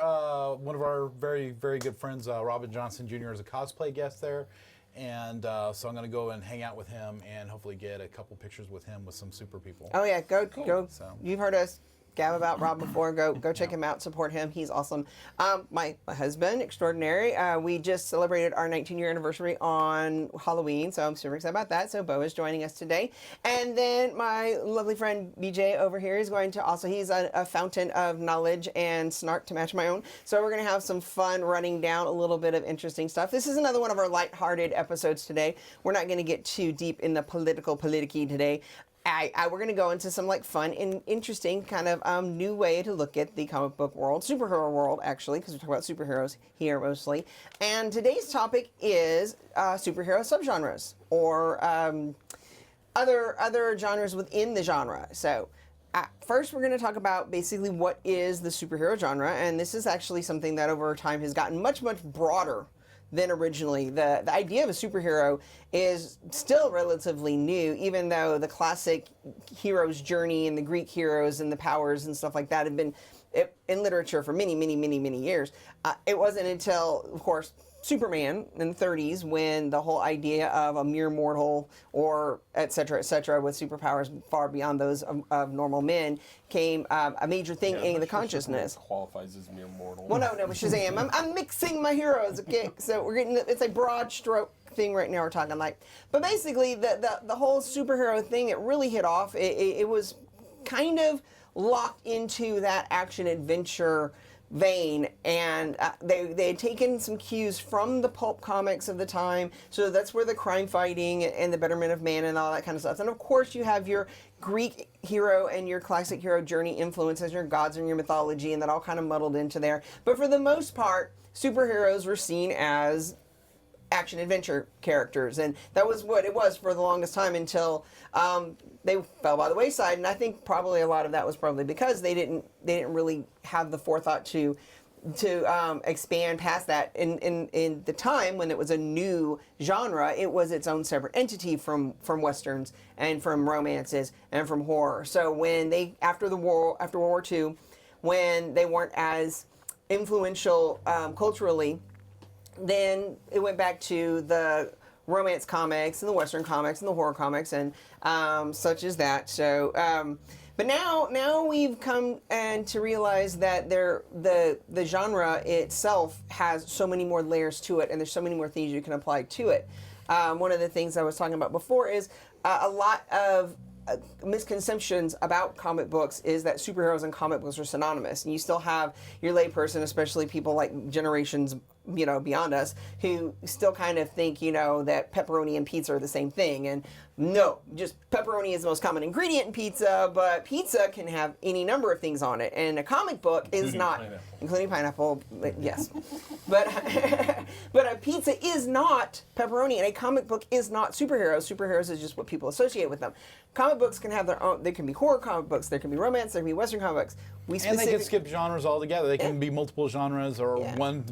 One of our very, very good friends, Robin Johnson Jr., is a cosplay guest there. And so I'm going to go and hang out with him and hopefully get a couple pictures with him with some super people. Oh, yeah. Go. So. You've heard us gab about Rob before. Go check him out. Support him. He's awesome. My husband, extraordinary. We just celebrated our 19-year anniversary on Halloween, so I'm super excited about that. So Bo is joining us today. And then my lovely friend BJ over here is going to also, he's a fountain of knowledge and snark to match my own. So we're going to have some fun running down a little bit of interesting stuff. This is another one of our lighthearted episodes today. We're not going to get too deep in the politicky today. We're going to go into some like fun and interesting kind of new way to look at the comic book world, superhero world actually, because we're talking about superheroes here mostly. And today's topic is superhero subgenres or other genres within the genre. So first we're going to talk about basically what is the superhero genre, and this is actually something that over time has gotten much, much broader than originally. The idea of a superhero is still relatively new, even though the classic hero's journey and the Greek heroes and the powers and stuff like that have been in literature for many, many, many, many years. It wasn't until, of course, Superman in the 30s when the whole idea of a mere mortal or et cetera, with superpowers far beyond those of normal men came a major thing in the consciousness. Qualifies as mere mortal. Well, no, Shazam. I'm mixing my heroes, okay? So we're getting, it's a broad stroke thing right now we're talking like. But basically, the whole superhero thing, it really hit off. It was kind of locked into that action-adventure vein, and they had taken some cues from the pulp comics of the time, so that's where the crime fighting and the betterment of man and all that kind of stuff. And of course you have your Greek hero and your classic hero journey influences, your gods and your mythology, and that all kind of muddled into there. But for the most part, superheroes were seen as action adventure characters, and that was what it was for the longest time until they fell by the wayside. And I think probably a lot of that was probably because they didn't really have the forethought to expand past that. In the time when it was a new genre, it was its own separate entity from westerns and from romances and from horror. So when they after World War II, when they weren't as influential culturally, then it went back to the romance comics and the western comics and the horror comics and such as that. So, but now we've come and to realize that the genre itself has so many more layers to it, and there's so many more things you can apply to it. One of the things I was talking about before is a lot of misconceptions about comic books is that superheroes and comic books are synonymous, and you still have your layperson, especially people like generations beyond us, who still kind of think that pepperoni and pizza are the same thing. And no, just pepperoni is the most common ingredient in pizza, but pizza can have any number of things on it, and a comic book is not, including pineapple, yes. But but a pizza is not pepperoni, and a comic book is not superheroes. Superheroes is just what people associate with them. Comic books can have their own. There can be horror comic books, there can be romance, there can be western comic books. And they can skip genres altogether. They can be multiple genres, or one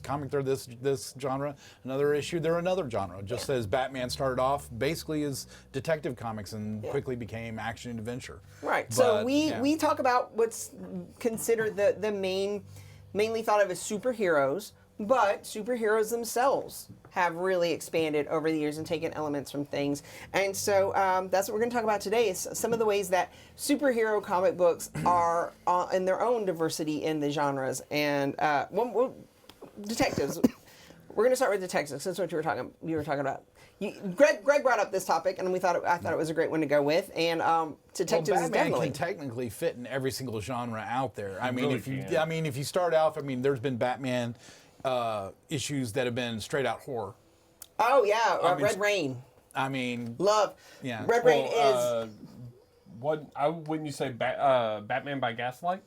comic they're this genre, another issue they're another genre. Just as Batman started off basically as detective comics and quickly became action and adventure. Right. But, so we talk about what's considered the mainly thought of as superheroes, but superheroes themselves have really expanded over the years and taken elements from things. And so that's what we're going to talk about today, is some of the ways that superhero comic books are in their own diversity in the genres. And detectives. We're going to start with detectives. That's what you were talking about. Greg brought up this topic, and I thought it was a great one to go with. And detectives is definitely can technically fit in every single genre out there. I mean, if you start off, there's been Batman issues that have been straight out horror. Oh yeah, Red Rain. Love. Yeah. Red Rain is. Wouldn't you say Batman by Gaslight?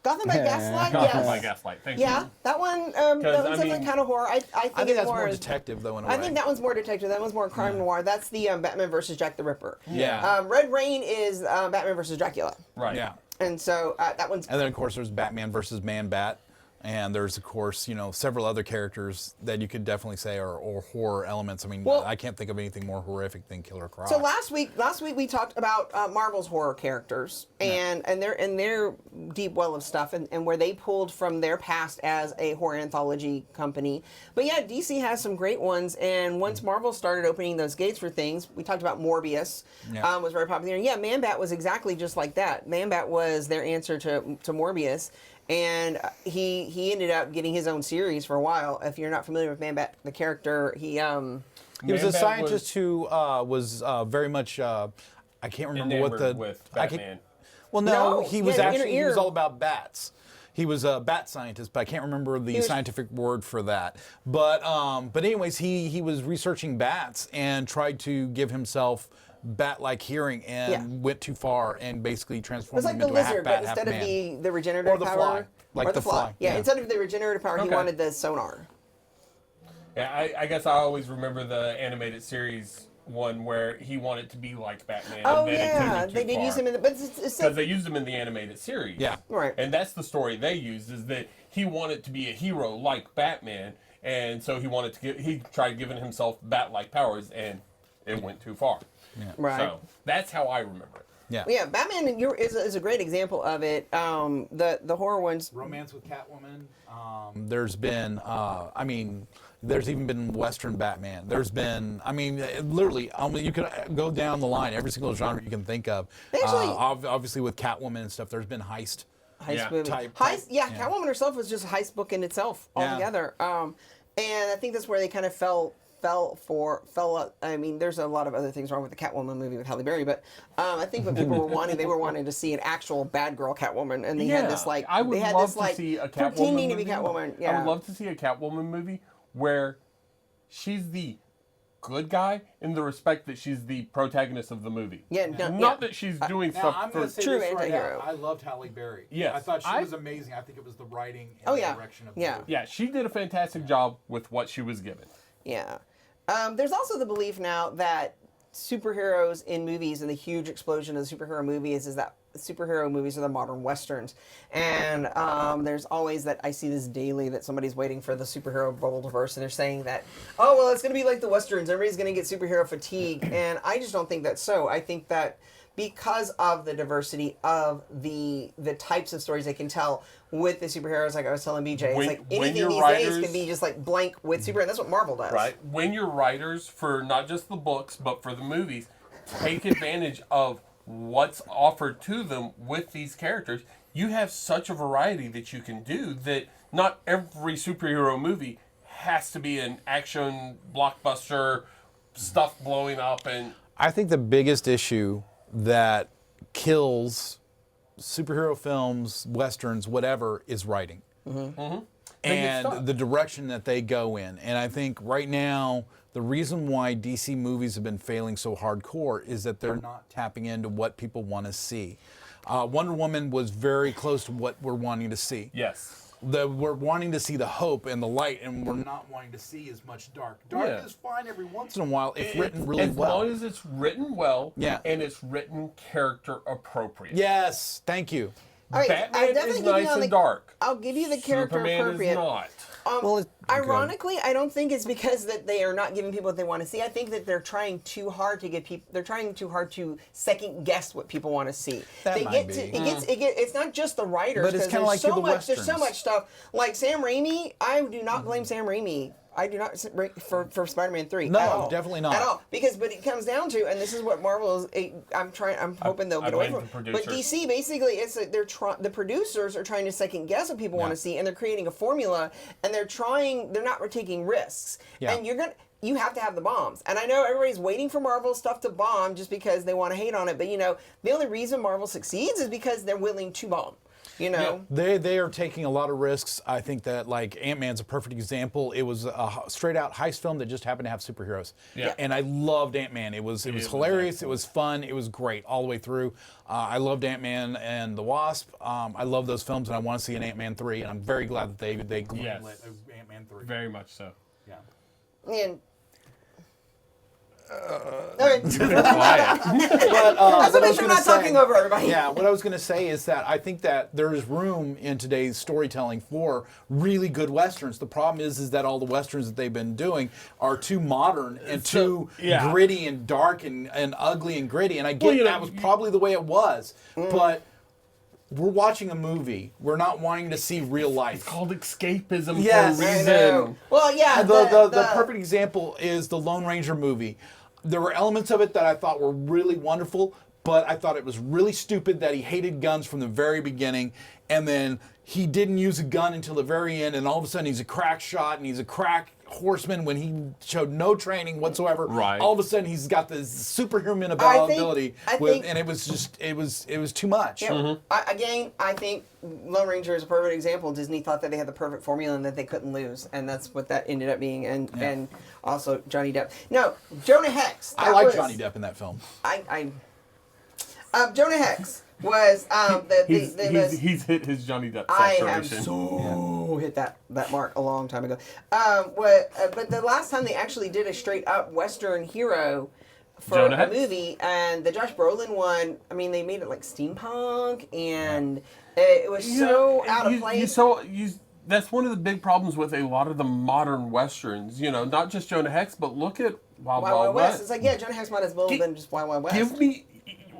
Gotham by Gaslight, Gotham yes. by Gaslight. Thank you. Yeah, that one definitely kind of horror. I think I think it's that's more more detective, though, in a way. I think that one's more detective. That one's more crime noir. That's the Batman versus Jack the Ripper. Yeah. Red Rain is Batman versus Dracula. Right. Yeah. And so that one's. And then, of course, there's Batman versus Man-Bat. And there's, of course, several other characters that you could definitely say are horror elements. I mean, I can't think of anything more horrific than Killer Croc. So last week we talked about Marvel's horror characters and their deep well of stuff and where they pulled from their past as a horror anthology company. But yeah, DC has some great ones. And once Marvel started opening those gates for things, we talked about Morbius was very popular. And yeah, Man-Bat was exactly just like that. Man-Bat was their answer to Morbius. And he ended up getting his own series for a while. If you're not familiar with Man-Bat, the character, he was a scientist who was very much I can't remember what the with Batman. Well, no, he was actually he was all about bats. He was a bat scientist, but I can't remember the scientific word for that. But anyways, he was researching bats and tried to give himself bat-like hearing and went too far and basically transformed him into a half bat, half man. But instead of the regenerative or the power, fly, like or the fly. Yeah, instead of the regenerative power, he wanted the sonar. Yeah, I guess I always remember the animated series one where he wanted to be like Batman. Oh, and then yeah, they did use him in the... Because they used him in the animated series. Yeah. Right. And that's the story they used, is that he wanted to be a hero like Batman, and so he tried giving himself bat-like powers, and it went too far. Yeah. Right. So that's how I remember it. Yeah. Yeah, Batman is a great example of it. The horror ones. Romance with Catwoman. There's been, there's even been Western Batman. There's been, literally, you could go down the line, every single genre you can think of. Obviously with Catwoman and stuff, there's been heist movie. Catwoman herself was just a heist book in itself altogether. And I think that's where they kind of fell. I mean, there's a lot of other things wrong with the Catwoman movie with Halle Berry, but I think what people were wanting, they were wanting to see an actual bad girl Catwoman, and they had this I would love to see a Catwoman movie. To be Catwoman. Yeah. I would love to see a Catwoman movie where she's the good guy in the respect that she's the protagonist of the movie. Yeah, not that she's doing stuff I'm for true anti-hero. I loved Halle Berry. Yes. I thought she was amazing. I think it was the writing and the direction of the movie. Yeah, she did a fantastic job with what she was given. Yeah. There's also the belief now that superheroes in movies and the huge explosion of the superhero movies is that superhero movies are the modern westerns. And there's always that, I see this daily, that somebody's waiting for the superhero bubble to burst, and they're saying that, oh, well, it's going to be like the westerns. Everybody's going to get superhero fatigue. And I just don't think that's so. I think that because of the diversity of the types of stories they can tell with the superheroes, like I was telling BJ, it's like anything these days can be just like blank with superheroes. That's what Marvel does. Right. When your writers, for not just the books, but for the movies, take advantage of what's offered to them with these characters, you have such a variety that you can do that not every superhero movie has to be an action blockbuster, stuff blowing up. And I think the biggest issue that kills superhero films, westerns, whatever, is writing. And the direction that they go in. And I think right now, the reason why DC movies have been failing so hardcore is that they're not tapping into what people want to see. Wonder Woman was very close to what we're wanting to see. Yes. We're wanting to see the hope and the light, and we're not wanting to see as much dark. Dark is fine every once in a while if written really well. As long as it's written well, Yeah. and it's written character appropriate. Yes, thank you. All right, Batman is nice and dark. I'll give you the character Superman appropriate. is not. Ironically, I don't think it's because that they are not giving people what they want to see. I think that they're trying too hard to get people. They're trying too hard to second guess what people want to see. It's not just the writers. But it's kind of like the There's so westerns. much stuff. Like Sam Raimi, I do not blame Sam Raimi. I do not for Spider-Man 3. No, at all. definitely not. At all. But it comes down to, and this is what Marvel is. I'm hoping they'll get away from. But DC basically, the producers are trying to second guess what people want to see, and they're creating a formula, and they're not taking risks. Yeah. And you have to have the bombs. And I know everybody's waiting for Marvel stuff to bomb just because they want to hate on it. But the only reason Marvel succeeds is because they're willing to bomb. You know, They are taking a lot of risks. I think that like Ant-Man's a perfect example. It was a straight out heist film that just happened to have superheroes. Yeah. And I loved Ant-Man. It was hilarious. It was fun. It was great all the way through. I loved Ant-Man and the Wasp. I love those films, and I want to see an Ant-Man 3. And I'm very glad that they greenlit Ant-Man 3. Very much so. Yeah. and But, That's what to make sure we're not talking over everybody. Yeah, what I was going to say is that I think that there is room in today's storytelling for really good westerns. The problem is that all the westerns that they've been doing are too modern and too gritty and dark and ugly and gritty. And I get that was probably the way it was, but we're watching a movie. We're not wanting to see real life. It's called escapism Yes. for a reason. Well, yeah. The perfect example is the Lone Ranger movie. There were elements of it that I thought were really wonderful, but I thought it was really stupid that he hated guns from the very beginning, and then he didn't use a gun until the very end, and all of a sudden he's a crack shot and he's a crack horseman when he showed no training whatsoever. Right. All of a sudden he's got this superhuman ability, and it was just it was too much. Yeah. I think Lone Ranger is a perfect example. Disney thought that they had the perfect formula and that they couldn't lose, and that's what that ended up being. And also Johnny Depp. No, Jonah Hex. I like Johnny Depp in that film. Jonah Hex was he's hit his Johnny Depp I saturation. have so hit that mark a long time ago. But the last time they actually did a straight up Western hero for Jonah a Hex? movie, and the Josh Brolin one, I mean, they made it like steampunk, and it was so out of place. That's one of the big problems with a lot of the modern westerns. You know, not just Jonah Hex, but look at Wild Wild West. It's like, yeah, Jonah Hex might as well have been just Wild Wild West. Give me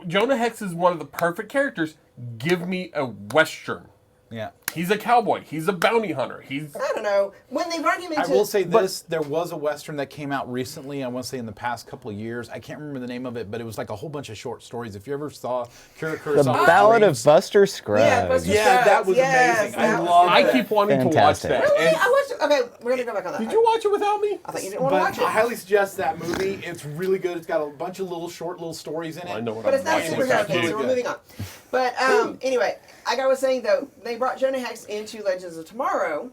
Jonah Hex is one of the perfect characters. Give me a western. Yeah. He's a cowboy. He's a bounty hunter. I don't know. When they brought him into... I will say this, there was a Western that came out recently, I want to say in the past couple of years. I can't remember the name of it, but it was like a whole bunch of short stories. If you ever saw The Ballad of Buster Scruggs. Yeah, that was amazing. I love it. I keep wanting to watch that. Really? I watched it. Okay, we're going to go back on that. Did you watch it without me? I thought you didn't want to watch it. I highly suggest that movie. It's really good. It's got a bunch of little stories in it. I know what But I'm it's not a watching. superhero thing, so we're moving on. But anyway, like I was saying though, they brought Jonah Hex into Legends of Tomorrow.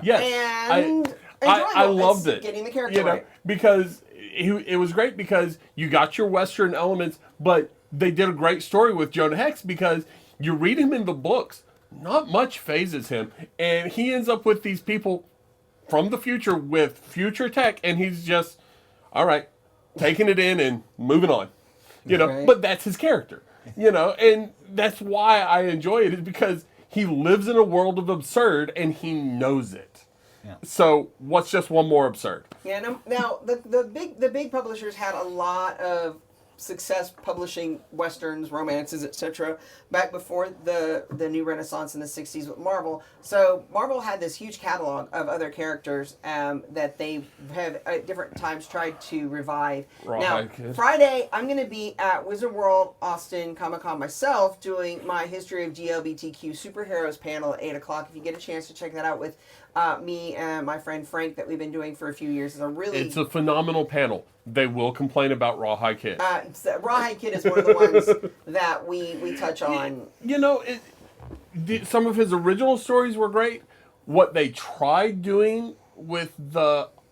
Yes, And I loved it. Getting the character right. Because it was great because you got your Western elements, but they did a great story with Jonah Hex because you read him in the books, not much phases him, and he ends up with these people from the future with future tech, and he's just, all right, taking it in and moving on, Right. But that's his character, and that's why I enjoy it, is because he lives in a world of absurd and he knows it. Yeah. So what's just one more absurd? Yeah. Now the big publishers had a lot of success publishing westerns, romances, etc. back before the new Renaissance in the 60s with Marvel. So Marvel had this huge catalog of other characters that they have at different times tried to revive. Now, Friday, I'm going to be at Wizard World Austin Comic-Con myself doing my History of GLBTQ Superheroes panel at 8 o'clock. If you get a chance to check that out with me and my friend Frank that we've been doing for a few years. It's a phenomenal panel. They will complain about Rawhide Kid. Rawhide Kid is one of the ones that we touch on. Some of his original stories were great. What they tried doing with they'll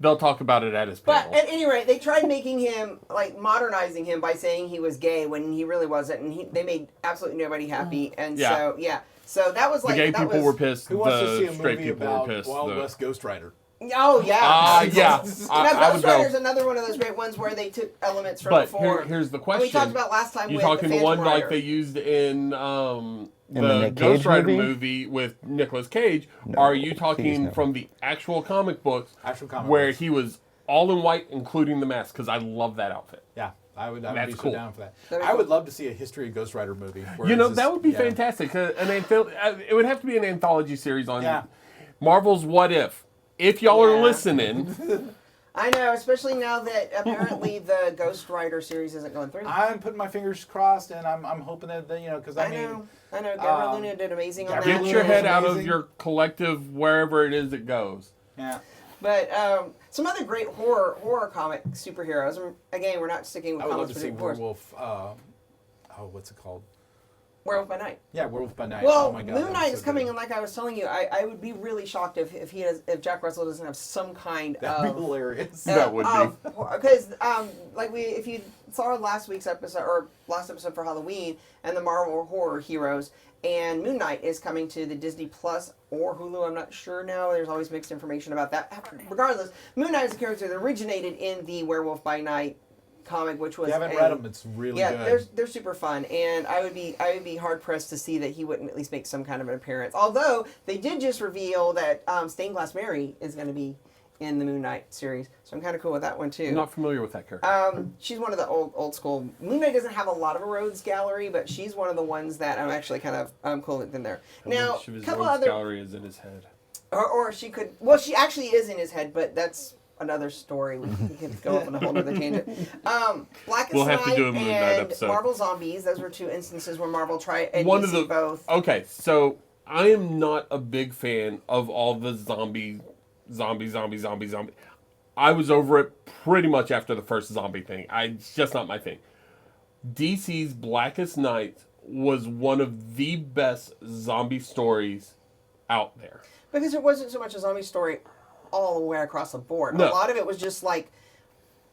talk about it at his panel. But at any rate, they tried making him, like, modernizing him by saying he was gay when he really wasn't, and they made absolutely nobody happy. And so that was like... The gay people were pissed. Who wants to see a straight movie people about were pissed. Wild West Ghost Rider? Oh, yeah. Yeah. Ghost Rider's another one of those great ones where they took elements from before. Here's the question. And we talked about last time You're with talking the the one Phantom Rider. like they used in the the Nick Ghost Cage Rider movie? movie with Nicolas Cage. No, Are you talking no. from the actual comic books where he was all in white, including the mask? Because I love that outfit. Yeah, I would That's be cool. so down for that. I would love to see a History of Ghost Rider movie. where That would be fantastic. It would have to be an anthology series on Yeah. Marvel's What If. If y'all are listening. I know, especially now that apparently the Ghost Rider series isn't going through. I'm putting my fingers crossed, and I'm hoping that because I know. Gabriel Luna did amazing on that. Get your head out of your collective wherever it is it goes. Yeah. But some other great horror comic superheroes. Again, we're not sticking with I would love comics to see for horror. Werewolf. What's it called? Werewolf by Night. Yeah, Werewolf by Night. Well, oh my God, Moon that Knight was is so coming, good. and like I was telling you, I would be really shocked if Jack Russell doesn't have some kind That'd of be hilarious. That would be. because if you saw last episode for Halloween and the Marvel horror heroes, and Moon Knight is coming to the Disney Plus or Hulu. I'm not sure now. There's always mixed information about that. Regardless, Moon Knight is a character that originated in the Werewolf by Night comic, which was If you haven't read them, it's really good. they're super fun, and I would be hard pressed to see that he wouldn't at least make some kind of an appearance. Although they did just reveal that Stained Glass Mary is going to be in the Moon Knight series, so I'm kind of cool with that one too. I'm not familiar with that character. She's one of the old school. Moon Knight doesn't have a lot of a rogues gallery, but she's one of the ones that I'm actually kind of cool with in there. Now, His a couple rogues other, gallery is in his head. or she could. Well, she actually is in his head, but that's another story. We can go off on a whole other tangent. Blackest We'll have to Night do a Moon Knight and episode. Marvel Zombies. Those were two instances where Marvel tried and One DC of the both. Okay, so I am not a big fan of all the zombie. I was over it pretty much after the first zombie thing. It's just not my thing. DC's Blackest Night was one of the best zombie stories out there. Because it wasn't so much a zombie story all the way across the board. No. A lot of it was just like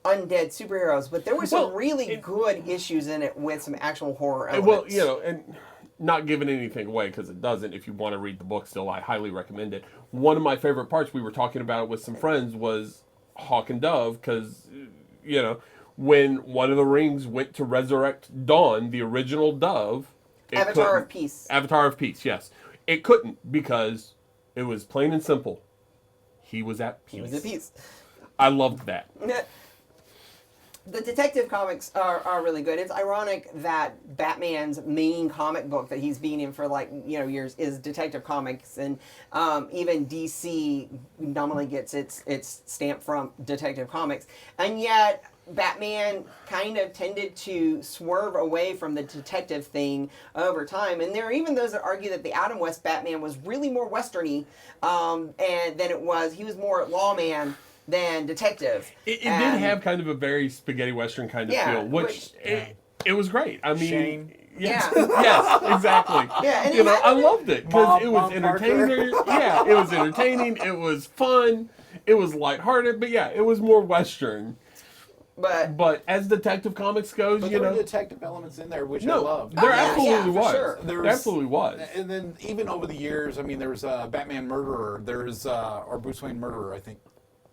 undead superheroes, but there were some really good issues in it with some actual horror elements. Well, and not giving anything away because it doesn't. If you want to read the book still, I highly recommend it. One of my favorite parts, we were talking about it with some friends, was Hawk and Dove, because, when one of the rings went to resurrect Dawn, the original Dove... Avatar of Peace. Avatar of Peace, yes. It couldn't because it was plain and simple. He was at peace. He was at peace. I loved that. The detective comics are really good. It's ironic that Batman's main comic book that he's been in for years is Detective Comics, and even DC nominally gets its stamp from Detective Comics, and yet Batman kind of tended to swerve away from the detective thing over time. And there are even those that argue that the Adam West Batman was really more westerny, and than it was. He was more lawman than detective. It did have kind of a very spaghetti western kind of feel, which it was great. I mean, Shane. yes, yes, exactly. Yeah, and I loved it because it was Mom Parker. entertaining. Yeah, it was entertaining. It was fun. It was lighthearted, but yeah, it was more western. But as Detective Comics goes, But there were detective elements in there, which I loved. There absolutely was. Sure. There absolutely was. And then even over the years, I mean, there was Batman Murderer. There's or Bruce Wayne Murderer, I think.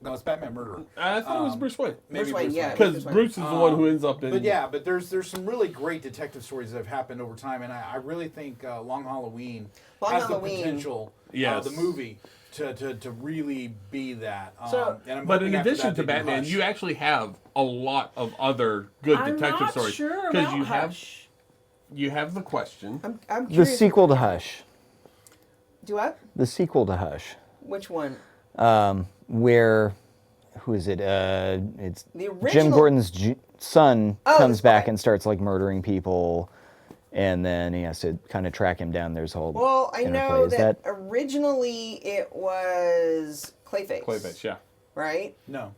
No, it's Batman Murderer. I thought it was Bruce Wayne. Maybe Bruce Wayne, yeah. Because Bruce is the one who ends up in. But there's some really great detective stories that have happened over time, and I really think Long Halloween has the potential, the movie, to really be that. And I'm but hoping in after addition that to they do Batman, Hush. you actually have a lot of other good detective stories. Sure Because about you have Hush. you have the question. I'm The curious. sequel to Hush. Do what? The sequel to Hush. Which one? Where, who is it? It's The original. Jim Gordon's son Oh, comes that's back right. and starts like murdering people, and then he has to kind of track him down. There's a whole Well, I interplay. know Is that originally it was Clayface. Clayface, yeah. Right? No.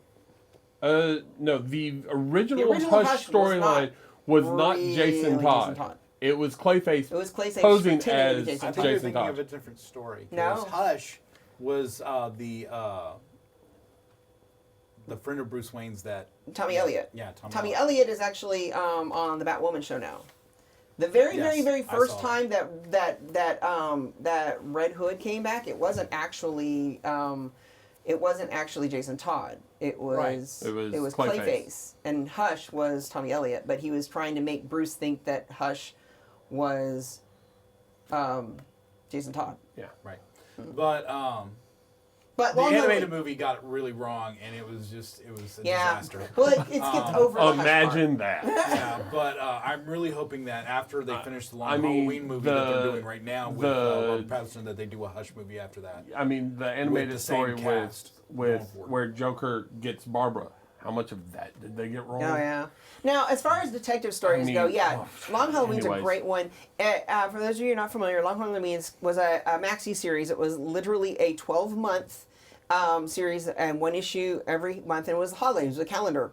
No, the original original Hush Hush was storyline was not really Jason Todd. It was Clayface. It was Clayface posing pretending to as be Jason I Todd. think you're Jason thinking Todd. of a different story. No. 'Cause Hush was the friend of Bruce Wayne's that Tommy Elliott. Yeah, Tommy Elliott is actually on the Batwoman show now. The very, Yes, very I first saw time that Red Hood came back, it wasn't actually Jason Todd. It was It was Clayface. Clayface. And Hush was Tommy Elliott, but he was trying to make Bruce think that Hush was Jason Todd. Yeah, right. But But the Long animated Halloween- movie got it really wrong, and it was a Yeah. disaster. Well, it gets over the Hush Imagine part. that. Yeah, but I'm really hoping that after they finish the Long I mean, Halloween movie that they're the- doing right now with the- Robert Pattinson, that they do a Hush movie after that. I mean, the animated the same story cast with going forward. where Joker gets Barbara. How much of that did they get wrong? Oh yeah. Now, as far as detective stories I go, mean, yeah, Long Halloween's a anyways. great one. For those of you who are not familiar, Long Halloween was a maxi series. It was literally a 12-month series and one issue every month, and it was the holidays, it was a calendar.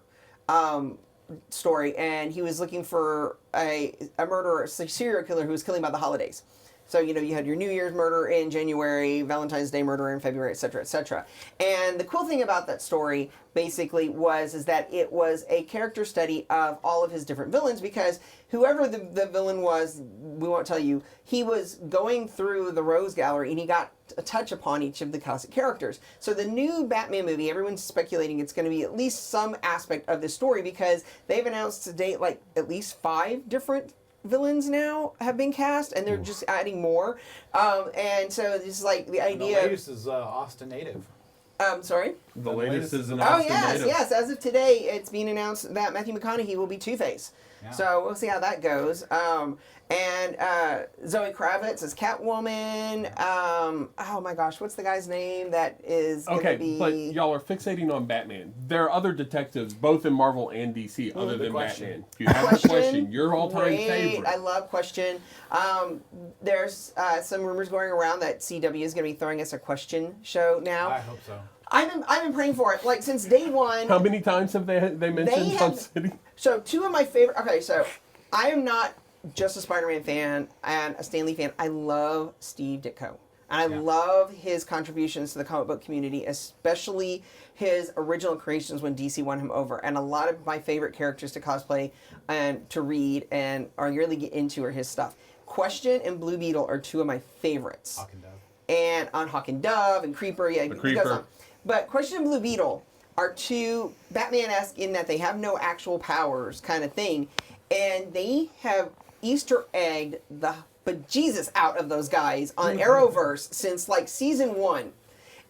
story, and he was looking for a murderer, a serial killer who was killing by the holidays. So, you know, you had your New Year's murder in January, Valentine's Day murder in February, et cetera, et cetera. And the cool thing about that story basically is that it was a character study of all of his different villains, because whoever the villain was, we won't tell you, he was going through the Rose Gallery and he got a touch upon each of the classic characters. So the new Batman movie, everyone's speculating it's going to be at least some aspect of this story, because they've announced to date like at least 5 different villains now have been cast, and they're just adding more. And so it's like the idea. The latest is Austin native. Sorry? The latest is an Oh, Austin yes, native. yes. As of today, it's being announced that Matthew McConaughey will be Two-Face. Yeah. So we'll see how that goes. And Zoe Kravitz is Catwoman. Oh my gosh, what's the guy's name that is going to be... but y'all are fixating on Batman. There are other detectives, both in Marvel and DC, other than Batman. You have the Question, your all-time Great. favorite. I love Question. There's some rumors going around that CW is going to be throwing us a Question show now. I hope so. I've been praying for it, like, since day one. How many times have they mentioned Sun City? So 2 of my favorite... Okay, so I am not just a Spider-Man fan and a Stan Lee fan. I love Steve Ditko. And I love his contributions to the comic book community, especially his original creations when DC won him over. And a lot of my favorite characters to cosplay and to read and really get into are his stuff. Question and Blue Beetle are 2 of my favorites. Hawk and Dove. And on Hawk and Dove and Creeper, yeah, The he Creeper. goes on. But Question and Blue Beetle are 2 Batman-esque in that they have no actual powers kind of thing. And they have Easter egged the bejesus out of those guys on Arrowverse since like season 1.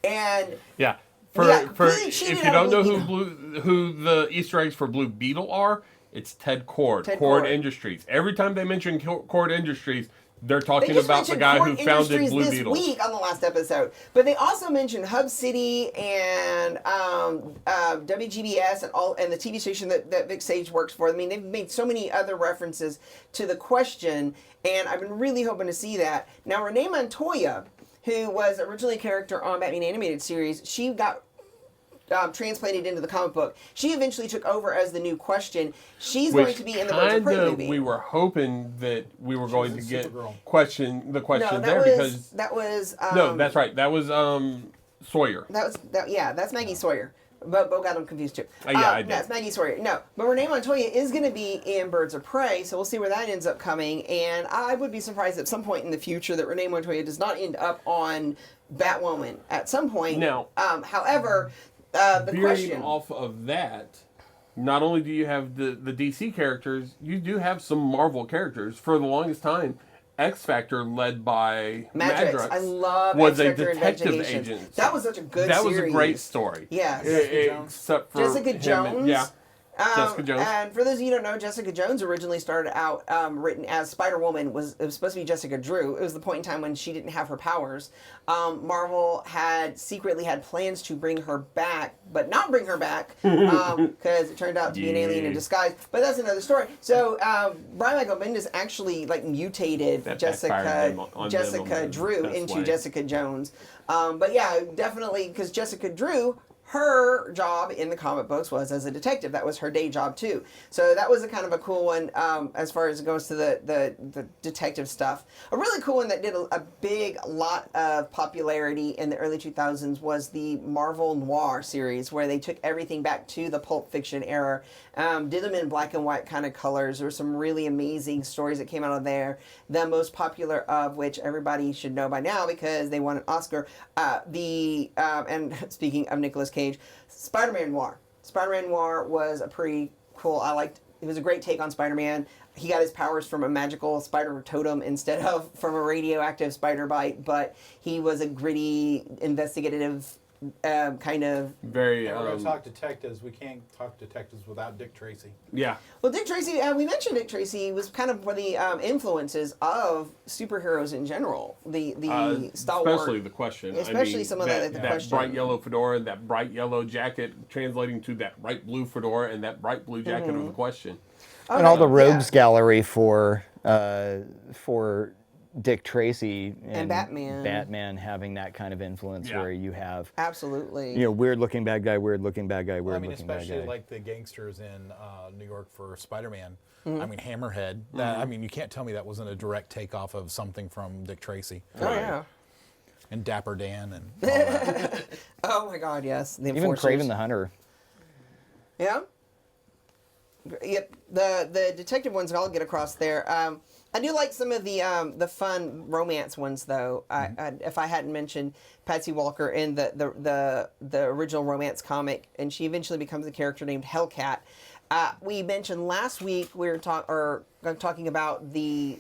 And Yeah. really If cheated you on don't know Blue who the Easter eggs for Blue Beetle are, it's Ted Cord. Ted Cord Kord. Industries. Every time they mention Cord Industries, they're They talking just about the mentioned guy Cord who founded Industries Blue this Beetle. week on the last episode. But they also mentioned Hub City and WGBS and the TV station that Vic Sage works for. I mean, they've made so many other references to the Question, and I've been really hoping to see that. Now, Renee Montoya, who was originally a character on Batman Animated Series, she got translated into the comic book. She eventually took over as the new Question. She's going to be in the Birds of Prey movie. We were hoping that we were going to get Supergirl. the question No, there because that was no, that's right. That was Sawyer. That's Maggie Sawyer. But Bo got them confused too. Yeah, I did. That's Maggie Sawyer. No, but Renee Montoya is going to be in Birds of Prey, so we'll see where that ends up coming. And I would be surprised at some point in the future that Renee Montoya does not end up on Batwoman at some point. Now, however, the veering Question off of that, not only do you have the DC characters, you do have some Marvel characters. For the longest time, X Factor, led by Madrox. I love was X a Factor detective Investigations. agent. That was such a good That series. was a great story. Yes. Except for Jessica him Jones. and- yeah. Jessica Jones. And for those of you who don't know, Jessica Jones originally started out written as Spider-Woman. It was supposed to be Jessica Drew. It was the point in time when she didn't have her powers. Marvel had secretly had plans to bring her back, but not bring her back because it turned out to be an alien in disguise. But that's another story. So Brian Michael Bendis actually like mutated That Jessica backfired on them on the Drew best into way. Jessica Jones. But yeah, definitely because Jessica Drew, her job in the comic books was as a detective. That was her day job too. So that was a kind of a cool one as far as it goes to the detective stuff. A really cool one that did a big lot of popularity in the early 2000s was the Marvel Noir series, where they took everything back to the Pulp Fiction era, did them in black and white kind of colors. There were some really amazing stories that came out of there. The most popular of which everybody should know by now because they won an Oscar. And speaking of Nicolas Cage, Spider-Man Noir. Spider-Man Noir was a pretty cool. It was a great take on Spider-Man. He got his powers from a magical spider totem instead of from a radioactive spider bite, but he was a gritty, investigative kind of... Very... We're going to talk detectives. We can't talk detectives without Dick Tracy. Yeah. Well, Dick Tracy, we mentioned Dick Tracy was kind of one of the influences of superheroes in general. The stalwart. Especially the Question. Especially some of the that Question. bright yellow fedora, that bright yellow jacket, translating to that bright blue fedora and that bright blue jacket of the Question. And all the rogues gallery for Dick Tracy And Batman. Batman having that kind of influence where you have absolutely weird looking bad guy, weird looking bad guy, Well, weird I mean, looking bad especially guy. like the gangsters in New York for Spider-Man. Mhm. I mean, Hammerhead. That, I mean, you can't tell me that wasn't a direct takeoff of something from Dick Tracy. Oh yeah. And Dapper Dan and all that. Oh my God, yes. The Even Enforcers. Kraven the Hunter. Yeah. Yep. The detective ones I'll get across there. I do like some of the fun romance ones though. If I hadn't mentioned Patsy Walker in the original romance comic, and she eventually becomes a character named Hellcat. We mentioned last week we were talking about the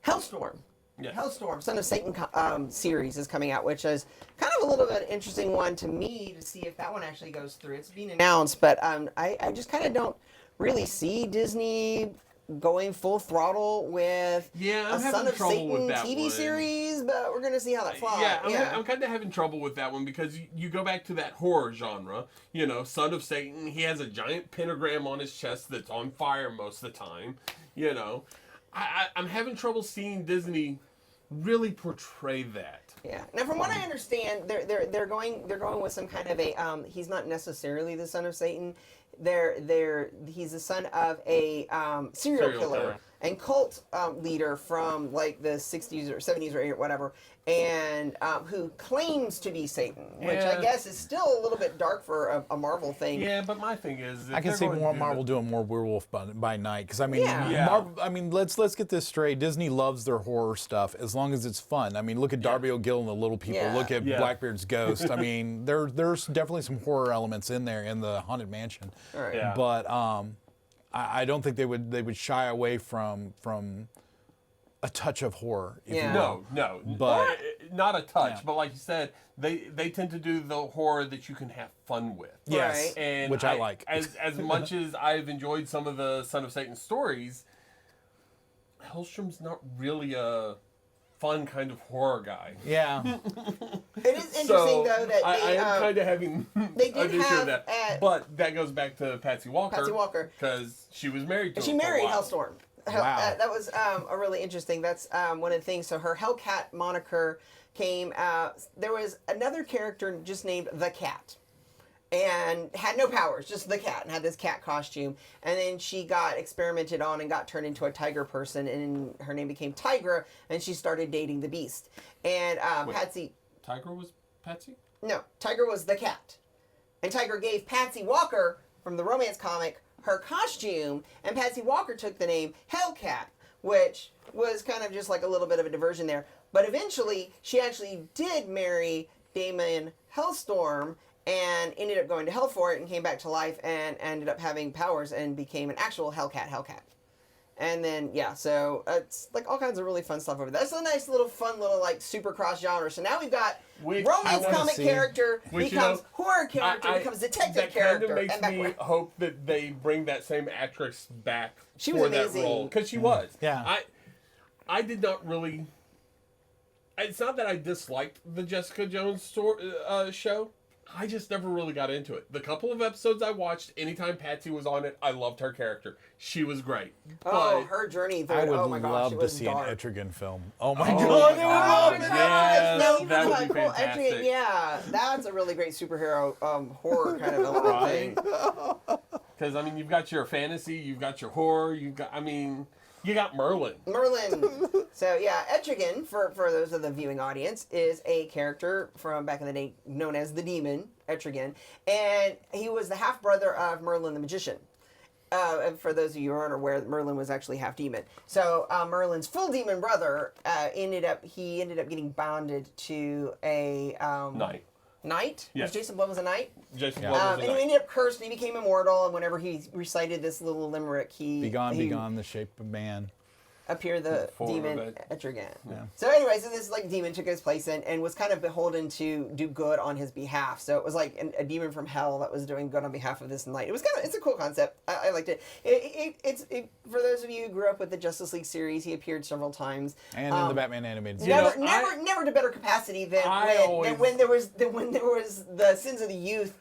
Hellstorm. Yes. Hellstorm, Son of Satan series is coming out, which is kind of a little bit interesting one to me to see if that one actually goes through. It's being announced, but I just kind of don't really see Disney going full throttle with I'm a Son having of trouble Satan with that TV one. series, but we're going to see how that flies. I'm kind of having trouble with that one because you go back to that horror genre, Son of Satan. He has a giant pentagram on his chest that's on fire most of the time. I'm having trouble seeing Disney really portray that. Yeah. Now, from what I understand, they're going with some kind of a. He's not necessarily the son of Satan. He's the son of a serial killer and cult leader from like the 60s or 70s or whatever, and who claims to be Satan, which I guess is still a little bit dark for a Marvel thing. Yeah, but my thing is, I can see Marvel doing more Werewolf by Night because I mean, Yeah. Marvel, I mean, let's get this straight. Disney loves their horror stuff as long as it's fun. I mean, look at Darby O'Gill and the Little People. Yeah. Look at Yeah. Blackbeard's Ghost. I mean, there's definitely some horror elements in there in the Haunted Mansion. Right. Yeah. But I don't think they would shy away from a touch of horror. If you will. No, But not a touch. But like you said, they tend to do the horror that you can have fun with. Yes, and which I like. As much as I've enjoyed some of the Son of Satan stories, Hellstrom's not really a fun kind of horror guy. Yeah. It is interesting though that I they, am kind of having they an did issue have with that. But that goes back to Patsy Walker. Patsy Walker. Because she was married to She him for a married while. Hellstorm. Wow. That was a really interesting. That's one of the things. So her Hellcat moniker came out. There was another character just named the Cat, and had no powers, just the cat, and had this cat costume. And then she got experimented on and got turned into a tiger person, and her name became Tigra, and she started dating the Beast. And Wait. Patsy. Tiger was Patsy? No, Tiger was the cat. And Tiger gave Patsy Walker from the romance comic her costume, and Patsy Walker took the name Hellcat, which was kind of just like a little bit of a diversion there. But eventually, she actually did marry Damon Hellstorm and ended up going to hell for it and came back to life and ended up having powers and became an actual Hellcat. And then, so it's like all kinds of really fun stuff over there. That's a nice little fun little like super cross genre. So now we've got Which romance I wanna comic see. character Which, becomes horror character, I- becomes detective that character. kind of makes and back me around. hope that they bring that same actress back She was for amazing. that role. Because she was. Yeah. I did not really... It's not that I disliked the Jessica Jones show. I just never really got into it. The couple of episodes I watched, anytime Patsy was on it, I loved her character. She was great. Oh, But her journey through I it. would Oh my gosh, love it to was see dark. an Etrigan film. Oh my Oh god! my God, yes, Now, even that would like be cool fantastic. Etrigan, yeah, that's a really great superhero horror kind of element thing. Because, I mean, you've got your fantasy, you've got your horror, you got Merlin. Merlin. So yeah, Etrigan, for those of the viewing audience, is a character from back in the day known as the Demon, Etrigan, and he was the half brother of Merlin the Magician. And for those of you who aren't aware, Merlin was actually half demon. So Merlin's full demon brother ended up getting bonded to a Knight. Knight? Yes. Jason Blood was a knight? Jason Blood was a And he knight. ended up cursed and he became immortal, and whenever he recited this little limerick, Be gone, the shape of man. appeared the Form of demon it. Etrigan. Yeah. So anyway, so this like demon took his place and was kind of beholden to do good on his behalf. So it was like a demon from hell that was doing good on behalf of this knight. It was it's a cool concept. I liked it. It's for those of you who grew up with the Justice League series, he appeared several times. And in the Batman animated series. Never to better capacity than when there was the Sins of the Youth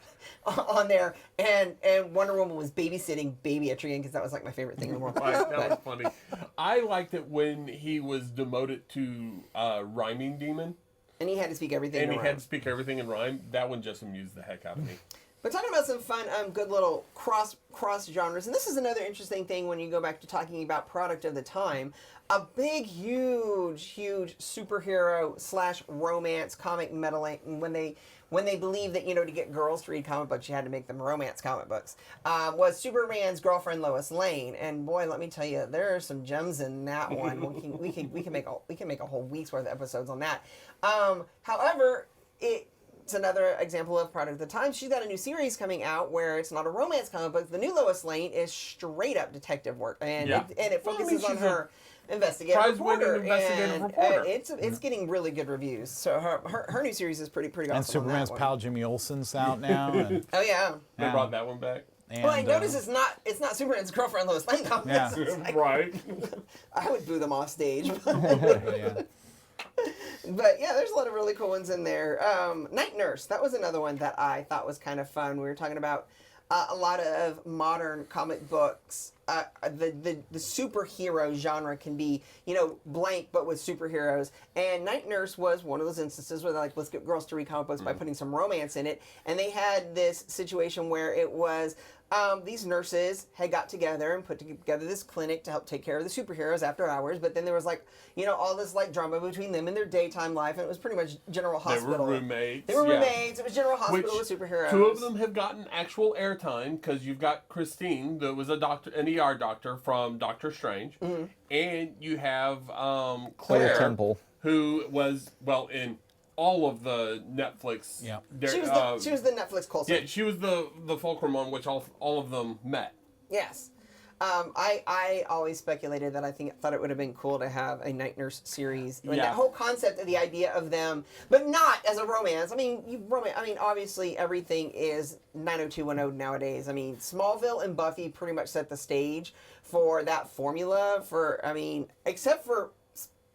on there, and Wonder Woman was babysitting baby Etrigan because that was like my favorite thing in the world. Right, that was funny. I liked it when he was demoted to rhyming demon. And he had to speak everything. And in he rhyme. had to speak everything in rhyme. That one just amused the heck out of me. But talking about some fun, good little cross genres, and this is another interesting thing when you go back to talking about product of the time. A big, huge superhero / romance comic meddling when they believed that, to get girls to read comic books, you had to make them romance comic books, was Superman's girlfriend Lois Lane. And boy, let me tell you, there are some gems in that one. we can make a whole week's worth of episodes on that. However, it's another example of product of the time. She's got a new series coming out where it's not a romance comic book. The new Lois Lane is straight up detective work, and it focuses on her investigative reporter. It's getting really good reviews. So her new series is pretty awesome. And Superman's pal Jimmy Olsen's out now. And, oh yeah, they brought that one back. And, well, I notice it's not Superman's girlfriend Lois Lane comics. Yeah. Like, right. I would boo them off stage. Yeah. But yeah, there's a lot of really cool ones in there. Night Nurse, that was another one that I thought was kind of fun. We were talking about a lot of modern comic books. The superhero genre can be, blank, but with superheroes. And Night Nurse was one of those instances where they're like, let's get girls to read comic books by putting some romance in it. And they had this situation where it was these nurses had got together and put together this clinic to help take care of the superheroes after hours. But then there was all this drama between them in their daytime life. And it was pretty much General Hospital. They were roommates. They were roommates. It was General Hospital with superheroes. Two of them have gotten actual airtime because you've got Christine, that was an ER doctor from Doctor Strange. Mm-hmm. And you have Claire Temple, who was, in all of the Netflix. Yeah. She was the Netflix Coulson. Yeah, she was the fulcrum on which all of them met. Yes. I always speculated that I thought it would have been cool to have a Night Nurse series. I mean, that whole concept of the idea of them, but not as a romance. I mean, obviously everything is 90210 nowadays. I mean, Smallville and Buffy pretty much set the stage for that formula except for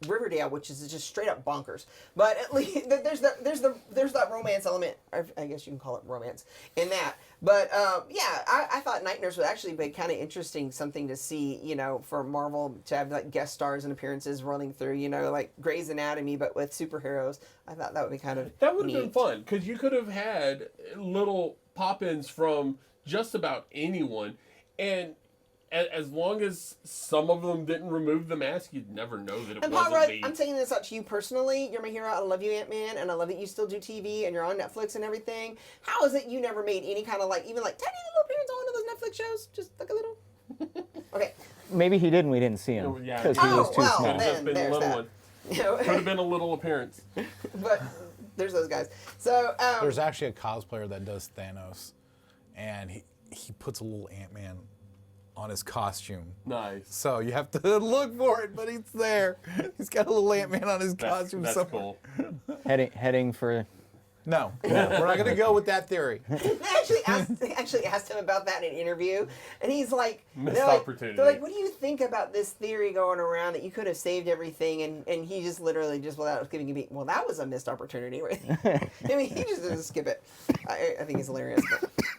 Riverdale, which is just straight up bonkers. But at least there's that romance element. I guess you can call it romance in that. But I thought Night Nurse would actually be kind of interesting, something to see, for Marvel to have guest stars and appearances running through, like Grey's Anatomy, but with superheroes. I thought that would be kind of that would have been fun because you could have had little pop-ins from just about anyone, and as long as some of them didn't remove the mask, you'd never know that it and wasn't Paul, me. I'm saying this out to you personally. You're my hero. I love you, Ant-Man, and I love that you still do TV and you're on Netflix and everything. How is it you never made any kind of even tiny little appearance on one of those Netflix shows? Just like a little. Okay. Maybe he did and we didn't see him because he was too small. Could have been a little one. Could have been a little appearance. But there's those guys. So there's actually a cosplayer that does Thanos, and he puts a little Ant-Man on his costume. Nice. So you have to look for it, but it's there. He's got a little Ant-Man on his costume that's somewhere. Cool. Heading for... No, we're not going to go with that theory. They actually asked him about that in an interview, and he's like, Missed opportunity. They're like, what do you think about this theory going around that you could have saved everything? And he just literally without giving me, well, that was a missed opportunity. I mean, he just doesn't skip it. I think he's hilarious.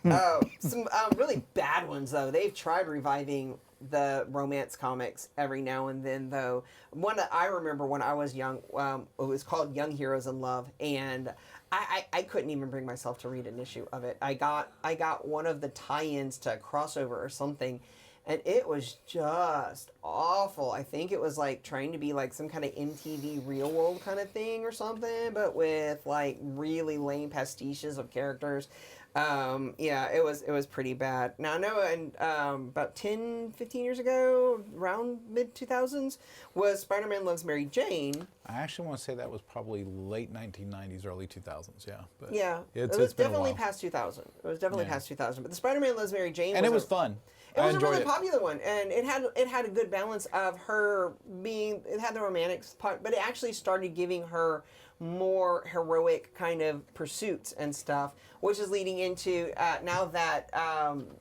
But, some really bad ones though. They've tried reviving the romance comics every now and then though. One that I remember when I was young, it was called Young Heroes in Love, and I couldn't even bring myself to read an issue of it. I got one of the tie-ins to a crossover or something, and it was just awful. I think it was trying to be some kind of MTV Real World kind of thing or something, but with really lame pastiches of characters. It was pretty bad. Now I know about 10, 15 years ago, around mid-2000s, was Spider-Man Loves Mary Jane. I actually want to say that was probably late 1990s, early 2000s, yeah. But yeah, it was definitely past 2000. It was definitely past 2000. But the Spider-Man Loves Mary Jane and it was fun. It was a really popular one, and it had a good balance of her it had the romantic part, but it actually started giving her more heroic kind of pursuits and stuff, which is leading into now that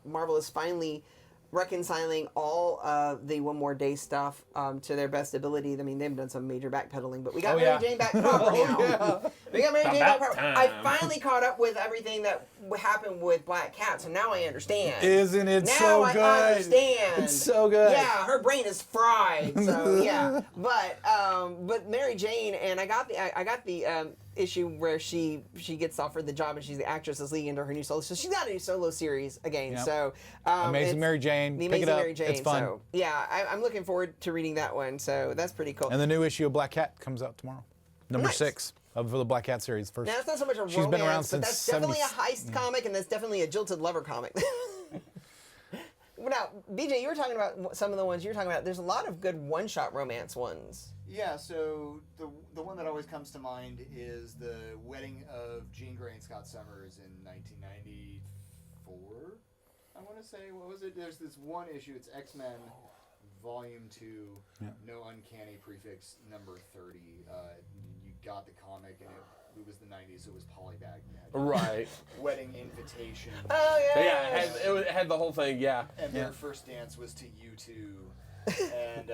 Marvel is finally reconciling all of the One More Day stuff to their best ability. I mean, they've done some major backpedaling, but we got Mary Jane back proper now. We got Mary Jane About Black Power. time. I finally caught up with everything that happened with Black Cat, so now I understand. Isn't it now so I good? understand. It's so good. Yeah, her brain is fried. So yeah, but Mary Jane, and I got the issue where she gets offered the job and she's the actress that's leading into her new solo. So she's got a new solo series again. Yep. So Amazing Mary Jane. The Pick Amazing it up. Mary Jane. It's fun. So yeah, I'm looking forward to reading that one. So that's pretty cool. And the new issue of Black Cat comes out tomorrow. Number Nice. 6 of the Black Cat series. First. Now it's not so much a She's romance, been around but since that's definitely a 70 heist comic, and that's definitely a jilted lover comic. Now, BJ, you were talking about some of the ones you were talking about. There's a lot of good one-shot romance ones. Yeah, so the one that always comes to mind is the wedding of Jean Grey and Scott Summers in 1994. I want to say, what was it? There's this one issue. It's X-Men Volume 2, no uncanny prefix number 30. You got the comic, and it was the 90s, so it was polybag magic. Right. Wedding invitation. Oh, yeah. Yeah, it had the whole thing, yeah. And their first dance was to U2. And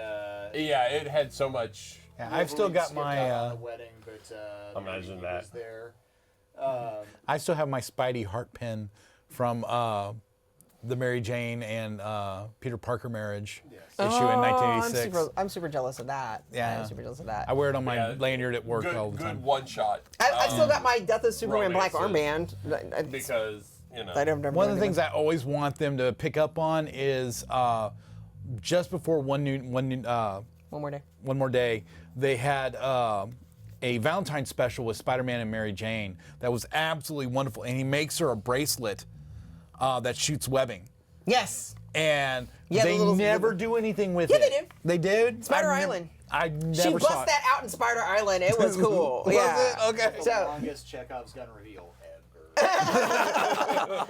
yeah, it had so much. Yeah, I've still got skipped my. out on the wedding, but Imagine he that. was there. I still have my Spidey heart pin from the Mary Jane and Peter Parker marriage issue in 1986. I'm super jealous of that. Yeah. I'm super jealous of that. I wear it on my lanyard at work all the Good time. one shot. I've still got my Death of Superman Black romances. Armband. Because, you know. I don't One of the things I always want them to pick up on is just before One More Day, they had a Valentine's special with Spider-Man and Mary Jane that was absolutely wonderful, and he makes her a bracelet that shoots webbing. Yes. And Yeah, they never do anything with it. Yeah, they do. They did? Spider Island. I never She saw bust it. that out in Spider Island. It was cool. Was yeah. it? Okay. The So longest Chekhov's gun reveal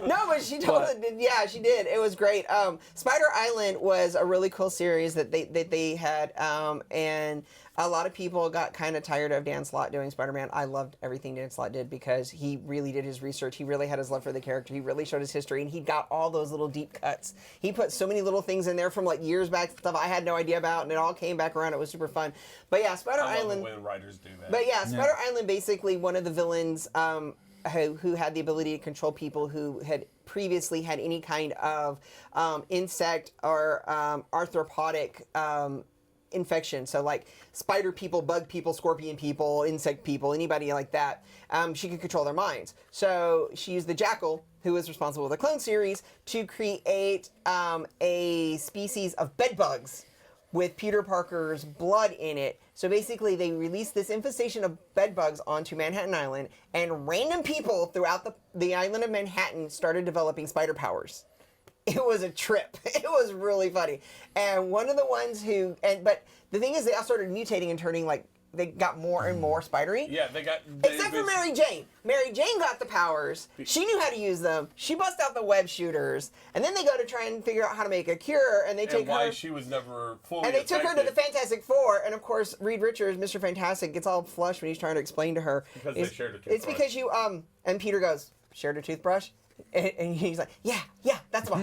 no, but she totally did. Yeah, she did. It was great. Spider Island was a really cool series that they had, and a lot of people got kind of tired of Dan Slott doing Spider-Man. I loved everything Dan Slott did because he really did his research. He really had his love for the character. He really showed his history, and he got all those little deep cuts. He put so many little things in there from like years back, stuff I had no idea about, and it all came back around. It was super fun. But yeah, Spider I love Island. when writers do that. But yeah, Spider Island, basically one of the villains who had the ability to control people who had previously had any kind of insect or arthropodic infection. So like spider people, bug people, scorpion people, insect people, anybody like that. She could control their minds. So she used the Jackal, who was responsible for the clone series, to create a species of bedbugs with Peter Parker's blood in it. So basically they released this infestation of bedbugs onto Manhattan Island, and random people throughout the island of Manhattan started developing spider powers. It was a trip. It was really funny. And one of the ones but the thing is they all started mutating and turning like, they got more and more spidery. Yeah, Except for Mary Jane. Mary Jane got the powers. She knew how to use them. She bust out the web shooters. And then they go to try and figure out how to make a cure. And they take why her. she was never fully And they took her to the affected. Fantastic Four. And of course, Reed Richards, Mr. Fantastic, gets all flushed when he's trying to explain to her. Because they shared a It's toothbrush. because you, and Peter goes, shared a toothbrush? And he's like, yeah, that's why.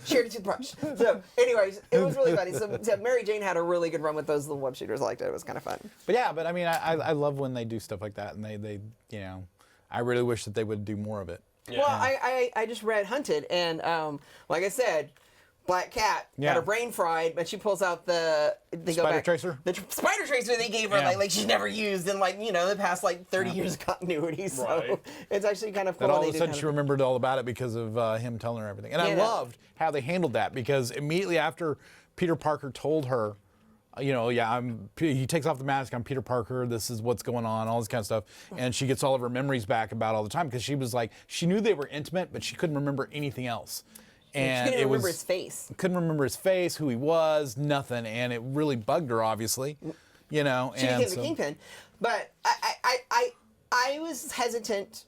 Shared a toothbrush. So, anyways, it was really funny. So Mary Jane had a really good run with those little web shooters. I liked it. It was kind of fun. But yeah, I mean, I love when they do stuff like that, and they you know, I really wish that they would do more of it. Yeah. Well, I just read Hunted, and like I said, Black Cat got her brain fried, but she pulls out the Spider tracer? The spider tracer they gave her, like she's never used in the past 30 years of continuity. So Right. it's actually kind of cool. That all they of a did sudden kind she remembered all about it because of him telling her everything. And I Yeah. loved how they handled that, because immediately after Peter Parker told her, he takes off the mask, I'm Peter Parker, this is what's going on, all this kind of stuff. And she gets all of her memories back about all the time, because she was like, she knew they were intimate, but she couldn't remember anything else. And she couldn't it remember was, his face. Couldn't remember his face, who he was, nothing. And it really bugged her, obviously. You know. She became the Kingpin. But I was hesitant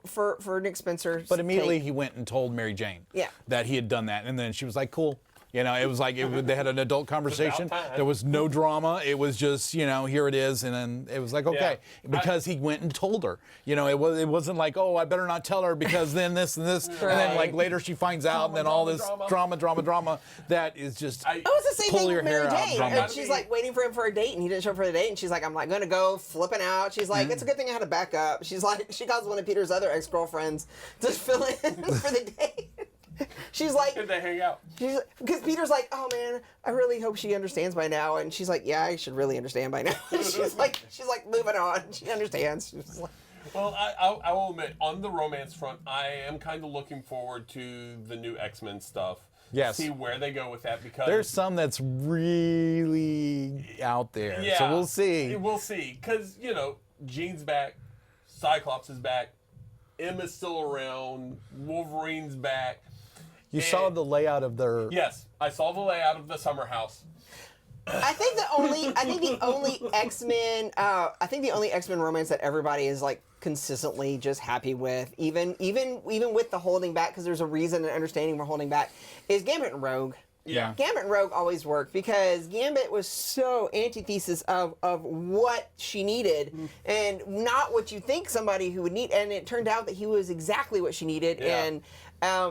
for Nick Spencer. But immediately he went and told Mary Jane Yeah. that he had done that. And then she was like, cool. You know, it was like they had an adult conversation. There was no drama. It was just, you know, here it is, and then it was like, okay, because he went and told her. You know, it wasn't like, oh, I better not tell her because then this and this, and then like later she finds out, and then all this drama. That is just It was the same pull thing your with Mary hair out. Jane. drama. And she's like waiting for him for a date, and he didn't show up for the date. And she's like, I'm like gonna go flipping out. She's like, it's a good thing I had a backup. She's like, she calls one of Peter's other ex-girlfriends to fill in for the date. She's like, Did they hang out? Because Peter's like, oh man, I really hope she understands by now. And she's like, yeah, I should really understand by now. And she's like moving on. She understands. She's like, Well, I will admit, on the romance front, I am kind of looking forward to the new X-Men stuff. Yes. See where they go with that, because There's some that's really out there. yeah, So we'll see. We'll see, because you know, Jean's back, Cyclops is back, Emma's still around, Wolverine's back. You saw the layout of their. Yes, I saw the layout of the summer house. I think the only X-Men romance that everybody is like consistently just happy with, even with the holding back, because there's a reason and understanding for holding back, is Gambit and Rogue. Yeah. Gambit and Rogue always worked because Gambit was so antithesis of what she needed and not what you think somebody who would need, and it turned out that he was exactly what she needed. Yeah. And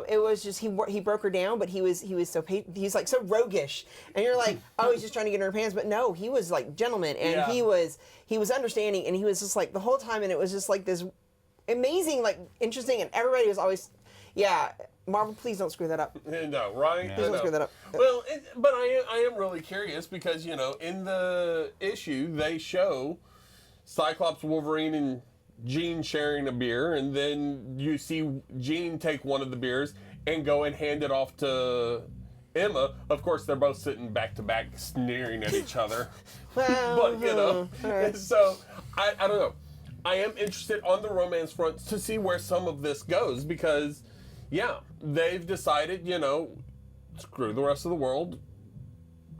it was just he broke her down, but he was he's like so roguish, and you're like, oh, he's just trying to get in her pants, but no, he was like gentleman, and he was understanding, and he was just like the whole time, and it was just like this amazing, like interesting, and everybody was always, Marvel, please don't screw that up. No, right? Please don't screw that up. Well, but I am really curious because, you know, in the issue, they show Cyclops, Wolverine, and Jean sharing a beer, and then you see Jean take one of the beers and go and hand it off to Emma. Of course, they're both sitting back to back sneering at each other. Well, but, you know, right. So I don't know. I am interested on the romance front to see where some of this goes because, yeah, they've decided, you know, screw the rest of the world,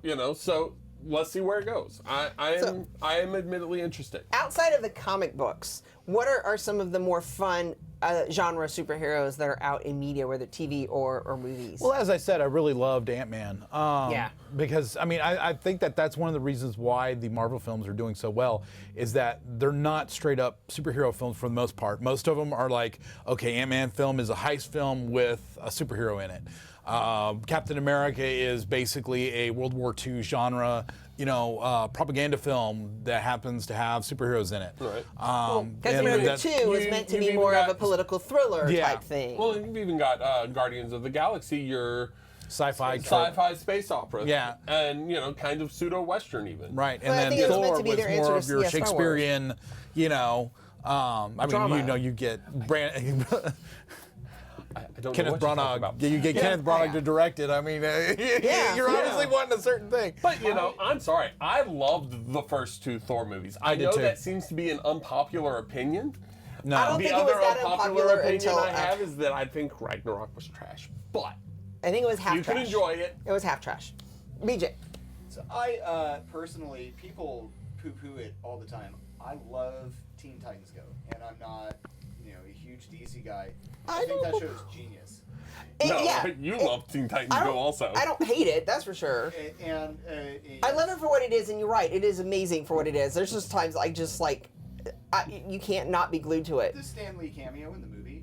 you know, so let's see where it goes. I am admittedly interested. Outside of the comic books, what are some of the more fun genre superheroes that are out in media, whether TV or movies? Well, as I said, I really loved Ant-Man. Yeah. Because, I mean, I think that's one of the reasons why the Marvel films are doing so well, is that they're not straight up superhero films for the most part. Most of them are like, okay, Ant-Man film is a heist film with a superhero in it. Captain America is basically a World War II genre, you know, propaganda film that happens to have superheroes in it. Right. Captain America 2 was meant to be more of a political thriller type thing. Well, you've even got Guardians of the Galaxy, your sci-fi space opera. Yeah. And, you know, kind of pseudo-Western even. Right. And then Thor was more of your Shakespearean, you know, I mean, you know, you get Kenneth Branagh. You get Kenneth Branagh to direct it. I mean, you're obviously wanting a certain thing. But, you know, I'm sorry. I loved the first two Thor movies. I did know too. that seems to be an unpopular opinion. No. I don't The think it other was that unpopular unpopular opinion until I have is that I think Ragnarok was trash. But I think it was half you trash. can enjoy it. It was half trash. BJ. So I personally, people poo-poo it all the time. I love Teen Titans Go, and I'm not, you know, a huge DC guy. I think that show is genius. You love Teen Titans Go also. I don't hate it, that's for sure. And I love it for what it is, and you're right, it is amazing for what it is. There's just times I just like, you can't not be glued to it. The Stan Lee cameo in the movie,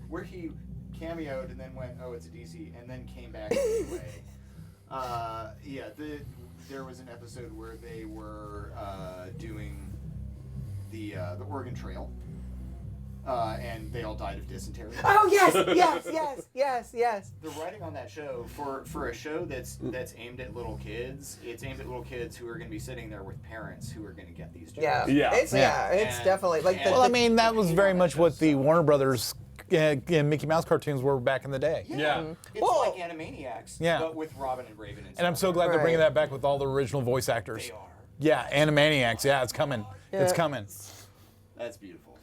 where he cameoed and then went, oh, it's a DC, and then came back anyway. There was an episode where they were doing the Oregon Trail. And they all died of dysentery. Oh yes. The writing on that show for a show that's aimed at little kids, it's aimed at little kids who are going to be sitting there with parents who are going to get these jokes. It's definitely like. Well, I mean, that was very much what the Warner Brothers and Mickey Mouse cartoons were back in the day. Yeah. It's like Animaniacs, but with Robin and Raven and And I'm so glad they're bringing that back with all the original voice actors. They are. Yeah, Animaniacs. Yeah, it's coming. Yeah. It's coming. That's beautiful.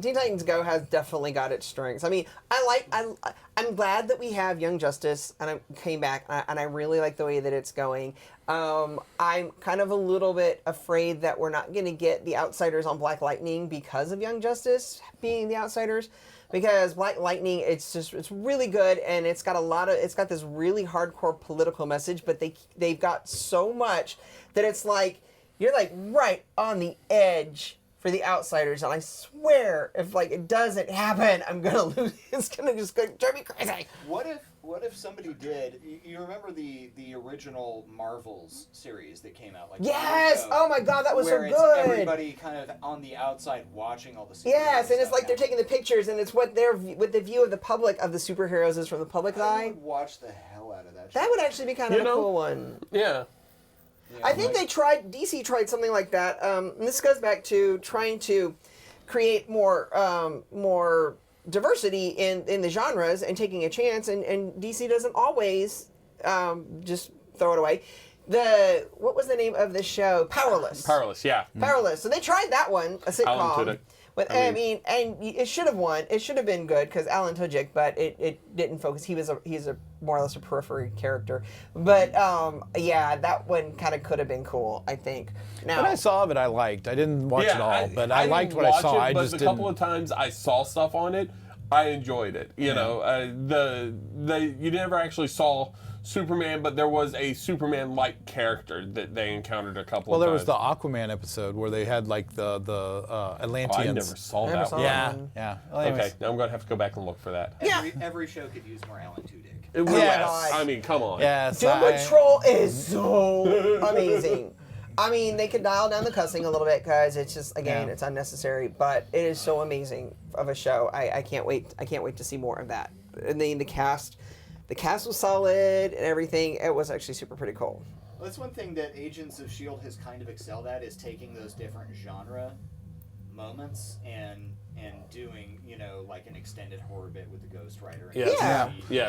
Teen Titans Go has definitely got its strengths. I mean, I'm glad that we have Young Justice and I came back, and I really like the way that it's going. I'm kind of a little bit afraid that we're not going to get the Outsiders on Black Lightning because of Young Justice being the Outsiders. Because Black Lightning, it's really good, and it's got this really hardcore political message, but they've got so much that it's like you're like right on the edge for the Outsiders, and I swear if like it doesn't happen, I'm gonna lose. It's gonna just drive me crazy. What if somebody did? You remember the original Marvels series that came out like yes! Oh my God, that was so where good. It's everybody kind of on the outside watching all the superheroes. Yes, and it's like they're taking the pictures, and it's what the view of the public of the superheroes is from the public's eye. I would watch the hell out of that. That would actually be kind of a cool one. Yeah. I think DC tried something like that. And this goes back to trying to create more diversity in the genres and taking a chance, and DC doesn't always just throw it away. What was the name of the show? Powerless. Powerless, yeah. Powerless. So they tried that one, a sitcom. Alan Tudyk. I mean, and it should have won. It should have been good because Alan Tudyk, but it didn't focus. He's a more or less a periphery character. But yeah, that one kind of could have been cool, I think. Now, what I saw of it, I liked. I didn't watch it all, but I liked what I saw. I just didn't. A couple of times I saw stuff on it, I enjoyed it. You know, you never actually saw Superman, but there was a Superman-like character that they encountered a couple of times. Well, there was the Aquaman episode where they had like the Atlanteans. I never saw that one. Yeah. Well, okay, now I'm going to have to go back and look for that. Every show could use more Alan Tudyk. Yes, I mean, come on. Yes, Doom Patrol is so amazing. I mean, they could dial down the cussing a little bit because it's just, again, it's unnecessary. But it is so amazing of a show. I can't wait. I can't wait to see more of that. And then the cast was solid and everything. It was actually pretty cool. Well, that's one thing that Agents of S.H.I.E.L.D. has kind of excelled at, is taking those different genre moments and doing, like an extended horror bit with the Ghost Rider. Yes,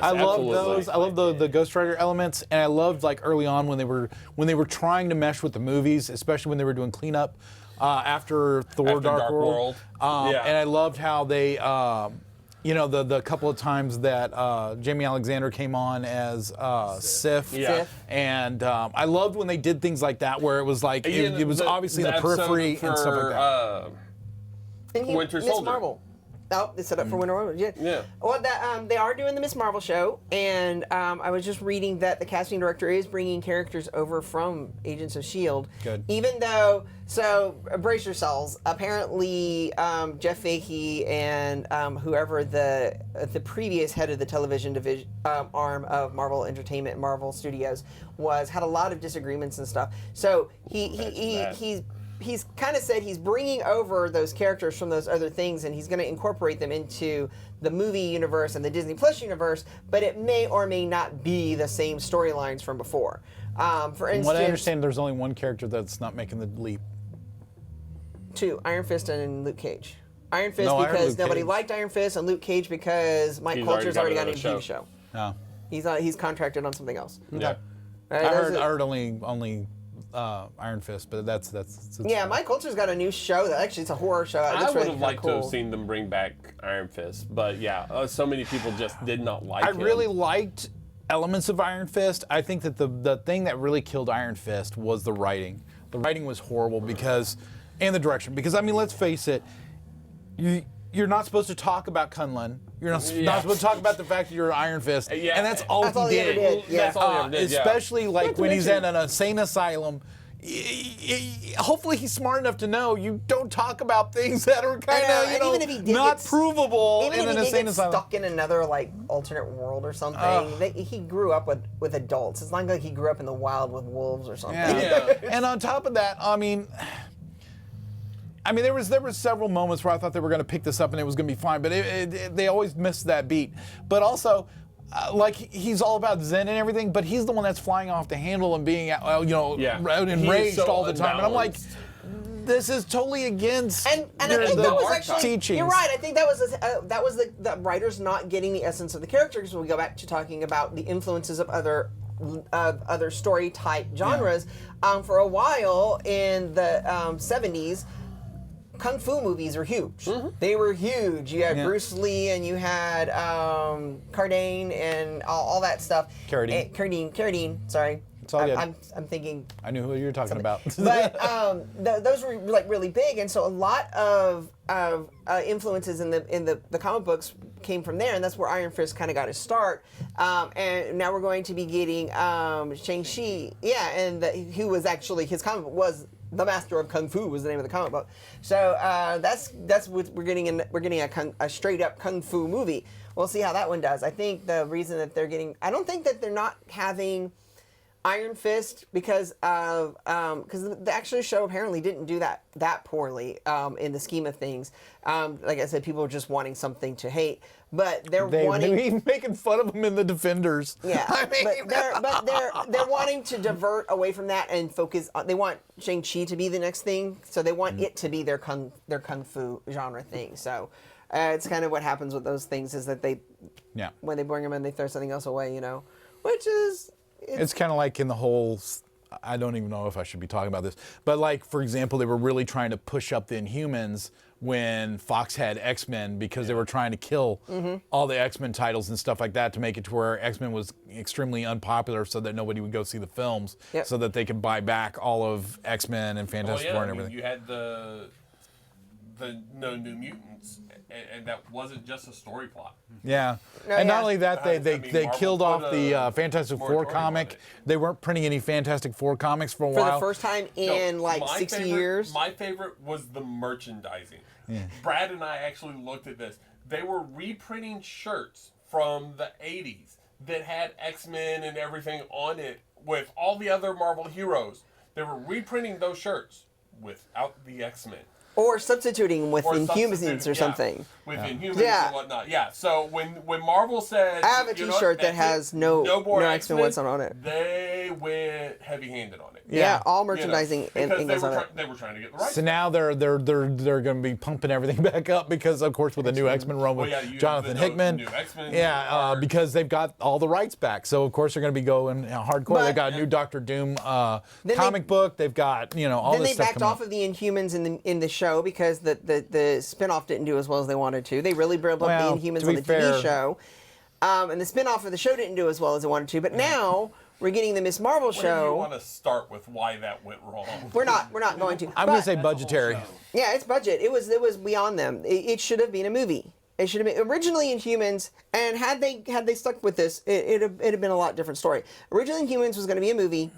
I love those. I love the Ghost Rider elements, and I loved like early on when they were trying to mesh with the movies, especially when they were doing cleanup after Thor: Dark World. And I loved how they. The couple of times that Jamie Alexander came on as Sif. And I loved when they did things like that, where it was like, it was obviously in the periphery and stuff like that. Winter Soldier. Miss Marvel. Oh, they set up for Winter Soldier. Yeah. Well, they are doing the Miss Marvel show, and I was just reading that the casting director is bringing characters over from Agents of S.H.I.E.L.D. Good. Even though, so brace yourselves. Apparently, Jeff Fahey and whoever the previous head of the television division arm of Marvel Entertainment, Marvel Studios, had a lot of disagreements and stuff. So he's kind of said he's bringing over those characters from those other things, and he's going to incorporate them into the movie universe and the Disney Plus universe, but it may or may not be the same storylines from before. For instance, From what I understand, there's only one character that's not making the leap. Two, Iron Fist and Luke Cage. Iron Fist because nobody liked Iron Fist, and Luke Cage because Mike Colter's already got a TV show. No. He's contracted on something else. Yeah. I heard only Iron Fist, but that's yeah, Mike Colter's got a new show that actually it's a horror show. I would have liked cool. to have seen them bring back Iron Fist, but yeah, so many people just did not like him. I really liked elements of Iron Fist. I think that the thing that really killed Iron Fist was the writing. The writing was horrible and the direction. Because, I mean, let's face it, you're not supposed to talk about Kunlun. You're not supposed to talk about the fact that you're an Iron Fist. And that's all he did. That's all he ever did. Especially like when he's in an insane asylum. Hopefully he's smart enough to know you don't talk about things that are kind of not provable in an insane asylum. Stuck in another like alternate world or something. He grew up with adults. It's not like he grew up in the wild with wolves or something. Yeah. And on top of that, I mean, there were several moments where I thought they were going to pick this up and it was going to be fine, but they always missed that beat. But also, like he's all about Zen and everything, but he's the one that's flying off the handle and being enraged all the time. And I'm like, this is totally against and I think that was actually teachings. You're right. I think that was the writers not getting the essence of the characters. When we go back to talking about the influences of other story type genres, for a while in the 70s. kung fu movies are huge. They were huge. You had Bruce Lee and you had Cardane and all that stuff. Carradine. Sorry. It's all good. I'm thinking. I knew who you were talking about. But those were like really big, and so a lot of influences in the comic books came from there, and that's where Iron Fist kind of got his start. And now we're going to be getting Shang-Chi, and who was actually his comic book was The Master of Kung Fu was the name of the comic book. So that's what we're getting. We're getting a straight up kung fu movie. We'll see how that one does. I think the reason that they're getting, I don't think that they're not having Iron Fist because the actual show apparently didn't do that poorly in the scheme of things. Like I said, people are just wanting something to hate, but they were even making fun of them in the Defenders. Yeah, but they're wanting to divert away from that and focus. They want Shang-Chi to be the next thing, so they want it to be their kung fu genre thing. So it's kind of what happens with those things is that when they bring them in, they throw something else away, which is. It's kind of like in the whole, I don't even know if I should be talking about this, but like, for example, they were really trying to push up the Inhumans when Fox had X-Men because they were trying to kill all the X-Men titles and stuff like that to make it to where X-Men was extremely unpopular so that nobody would go see the films so that they could buy back all of X-Men and Fantastic Four and everything. You had the no New Mutants, and that wasn't just a story plot. Yeah, and not only that, they killed off the Fantastic Four comic. They weren't printing any Fantastic Four comics for a while. For the first time in 60 years. My favorite was the merchandising. Yeah. Brad and I actually looked at this. They were reprinting shirts from the 80s that had X-Men and everything on it with all the other Marvel heroes. They were reprinting those shirts without the X-Men. Or substituting with Inhumans or something. With Inhumans and whatnot. Yeah. So when Marvel said, I have a T-shirt that has no X-Men ones on it. They went heavy-handed on it. Yeah, all merchandising because and they were trying to get the rights. So now they're going to be pumping everything back up because, of course, with the new X-Men run with Jonathan Hickman. New X-Men, because they've got all the rights back. So of course they're going to be going hardcore. They've got a new Doctor Doom comic book. They've got all this stuff. Then they backed off of the Inhumans in the show because the spin-off didn't do as well as they wanted to. They really built up the Inhumans on the TV show, and the spin-off of the show didn't do as well as they wanted to. But now we're getting the Miss Marvel show. Where do you want to start with why that went wrong? We're not going to. I'm going to say budgetary. Yeah, it's budget. It was beyond them. It should have been a movie. It should have been originally Inhumans, and had they stuck with this, it'd have been a lot different story. Originally Inhumans was going to be a movie,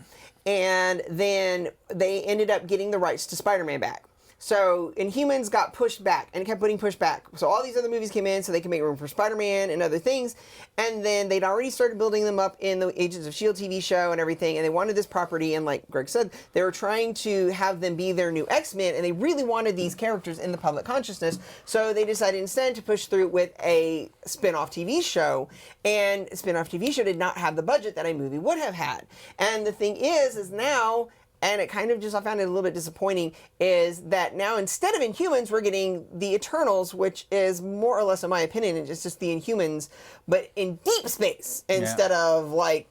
and then they ended up getting the rights to Spider-Man back. So Inhumans got pushed back and kept getting pushed back. So all these other movies came in so they could make room for Spider-Man and other things. And then they'd already started building them up in the Agents of S.H.I.E.L.D. TV show and everything. And they wanted this property. And like Greg said, they were trying to have them be their new X-Men. And they really wanted these characters in the public consciousness. So they decided instead to push through with a spin-off TV show. And a spin-off TV show did not have the budget that a movie would have had. And the thing is now... And it kind of I found it a little bit disappointing, is that now instead of Inhumans, we're getting the Eternals, which is more or less, in my opinion, it's just the Inhumans, but in deep space instead of like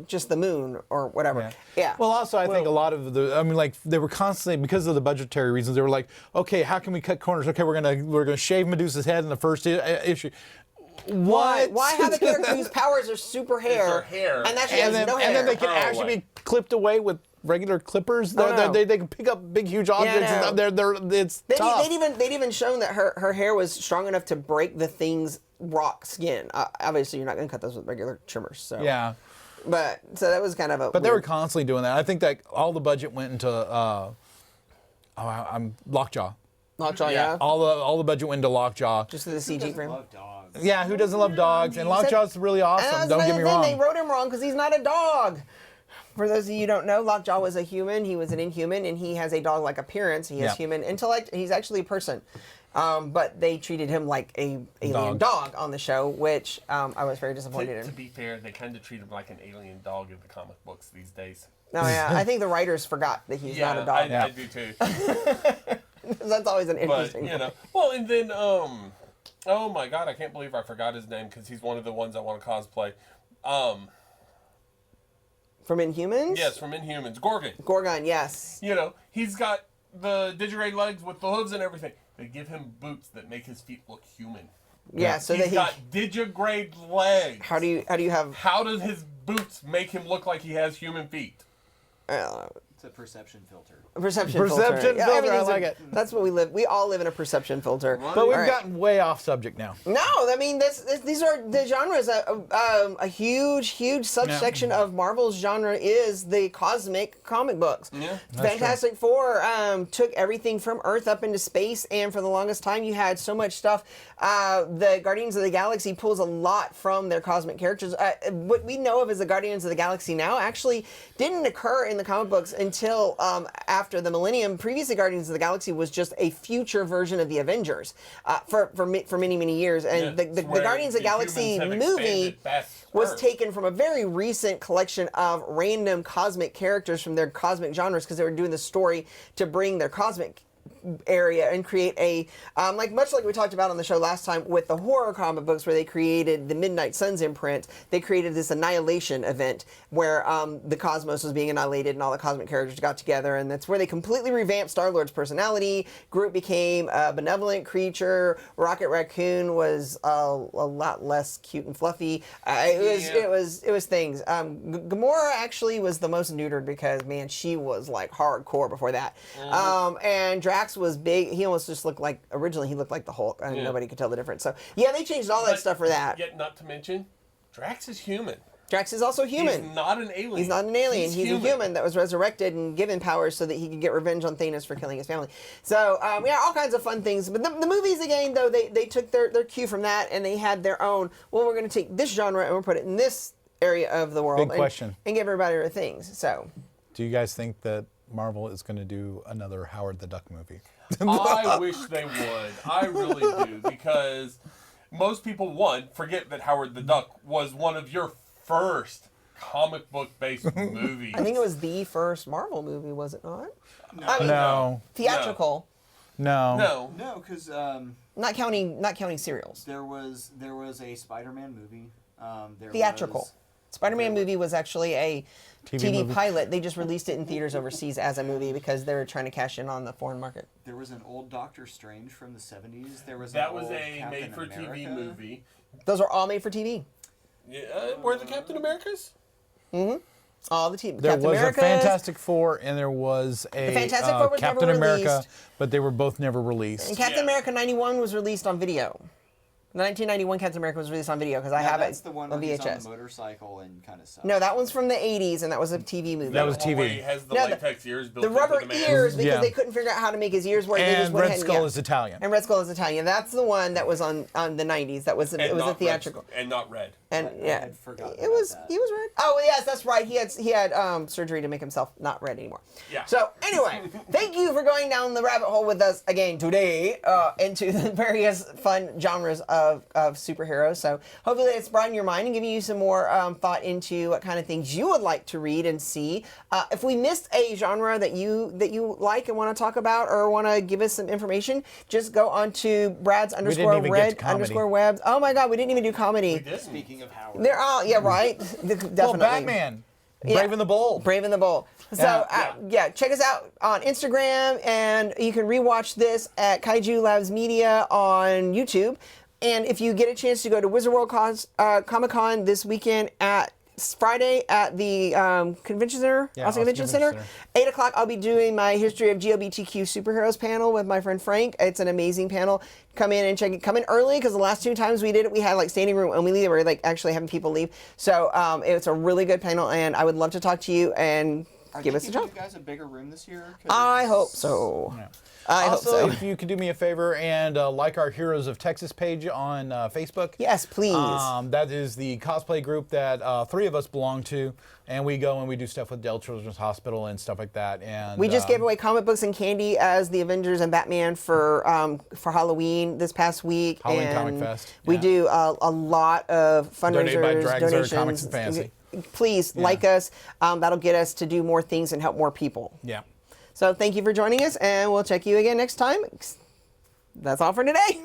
just the moon or whatever. Yeah. Well, also, I think a lot of they were constantly, because of the budgetary reasons, they were like, okay, how can we cut corners? Okay, we're gonna shave Medusa's head in the first issue. What? Why have a character whose powers are super hair? And that's no hair. And then they can actually be clipped away with regular clippers. They can pick up big, huge objects. It's tough. They'd even shown that her hair was strong enough to break the thing's rock skin. Obviously, you're not going to cut those with regular trimmers. So. Yeah. But so that was kind of a. But they were constantly doing that. I think that all the budget went into Lockjaw. Lockjaw, yeah. All the budget went into Lockjaw. Just for the CG frame. Yeah, who doesn't love dogs? And Lockjaw's really awesome. Don't get me wrong. They wrote him wrong because he's not a dog. For those of you who don't know, Lockjaw was a human. He was an Inhuman, and he has a dog-like appearance. He has human intellect. He's actually a person. But they treated him like a alien dog on the show, which I was very disappointed in. To be fair, they kind of treat him like an alien dog in the comic books these days. Oh, yeah. I think the writers forgot that he's not a dog. I do too. That's always an interesting thing. Well, and then, oh my God, I can't believe I forgot his name because he's one of the ones I want to cosplay. From Inhumans? Yes, from Inhumans. Gorgon. Gorgon, yes. He's got the digigrade legs with the hooves and everything. They give him boots that make his feet look human. Yeah, so he's got digigrade legs. How does his boots make him look like he has human feet? It's a perception filter. Perception filter. Yeah, I everything's like it. That's what we live. We all live in a perception filter. But we've All right. gotten way off subject now. No, I mean these are the genres. A huge subsection of Marvel's genre is the cosmic comic books. Yeah, Fantastic Four took everything from Earth up into space, and for the longest time you had so much stuff. The Guardians of the Galaxy pulls a lot from their cosmic characters. What we know of as the Guardians of the Galaxy now actually didn't occur in the comic books until after the Millennium. Previously, Guardians of the Galaxy was just a future version of the Avengers for many years, and the Guardians of the Galaxy movie was taken from a very recent collection of random cosmic characters from their cosmic genres because they were doing the story to bring their cosmic area and create a much like we talked about on the show last time with the horror comic books where they created the Midnight Suns imprint. They created this annihilation event where the cosmos was being annihilated and all the cosmic characters got together, and that's where they completely revamped Star-Lord's personality. Groot became a benevolent creature. Rocket Raccoon was a lot less cute and fluffy. It was things. Gamora actually was the most neutered because man, she was like hardcore before that. And Drax was big. He almost just looked like, originally he looked like the Hulk. I mean, nobody could tell the difference. So yeah, they changed all that stuff for that. Yet not to mention, Drax is human. Drax is also human. He's not an alien. He's not an alien. He's a human that was resurrected and given powers so that he could get revenge on Thanos for killing his family. So yeah, all kinds of fun things. But the movies again, though, they took their cue from that and they had their own. Well, we're going to take this genre and we'll put it in this area of the world. Big question. And give everybody their things. So. Do you guys think that Marvel is going to do another Howard the Duck movie? I wish they would. I really do, because most people, forget that Howard the Duck was one of your first comic book based movies. I think it was the first Marvel movie, was it not? No. I mean, No. Theatrical. No. No, because Not counting serials. there was a Spider-Man movie. Theatrical. Spider-Man movie was actually a TV movie. pilot. They just released it in theaters overseas as a movie because they were trying to cash in on the foreign market. There was an old Doctor Strange from the 70s. There was That an was old a Captain made-for-TV America. movie. Those are all made for TV. Yeah, were the Captain Americas? Mm-hmm. All the TV. There Captain was America's, a Fantastic Four and there was a Fantastic Four was Captain never America, released. but they were both never released. And Captain America 91 was released on video. The 1991 Captain America was released on video because I have That's it the one on where he's on VHS. the motorcycle and kind of stuff. No, that one's from the 80s, and that was a TV movie. That was The one where TV. he has the No, latex ears built The rubber into the mask. ears because Yeah. they couldn't figure out how to make his ears work. They just And went Red ahead and- Skull yeah. is Italian. And Red Skull is Italian. That's the one that was on the 90s. That was it was a not theatrical. red, and not red. And I yeah, had forgotten it was about that. he was red. Oh yes, that's right. He had surgery to make himself not red anymore. Yeah. So anyway, thank you for going down the rabbit hole with us again today into the various fun genres of superheroes. So hopefully it's broadened your mind and given you some more thought into what kind of things you would like to read and see. If we missed a genre that you like and want to talk about or want to give us some information, just go on to Brad's _red_webs. Oh my God, we didn't even do comedy. Speaking of Howard. They're all right. Definitely. Well, Batman. Brave and the Bold. Brave and the Bold. So, check us out on Instagram, and you can rewatch this at Kaiju Labs Media on YouTube. And if you get a chance to go to Wizard World Comic Con this weekend at Friday at the Convention Center, Austin Convention Center. 8 o'clock, I'll be doing my History of GLBTQ Superheroes panel with my friend Frank. It's an amazing panel. Come in and check it. Come in early because the last 2 times we did it, we had like standing room only. We were like actually having people leave. So it's a really good panel, and I would love to talk to you and give us a job. You guys a bigger room this year? I hope so. Yeah. I also, hope so. if you could do me a favor and like our Heroes of Texas page on Facebook. Yes, please. That is the cosplay group that 3 of us belong to, and we go and we do stuff with Dell Children's Hospital and stuff like that. And we just gave away comic books and candy as the Avengers and Batman for Halloween this past week. Halloween and Comic Fest. We do a lot of fundraisers, Donated by Dragster donations. Comics and Fantasy. Please like us. That'll get us to do more things and help more people. Yeah. So thank you for joining us, and we'll check you again next time. That's all for today.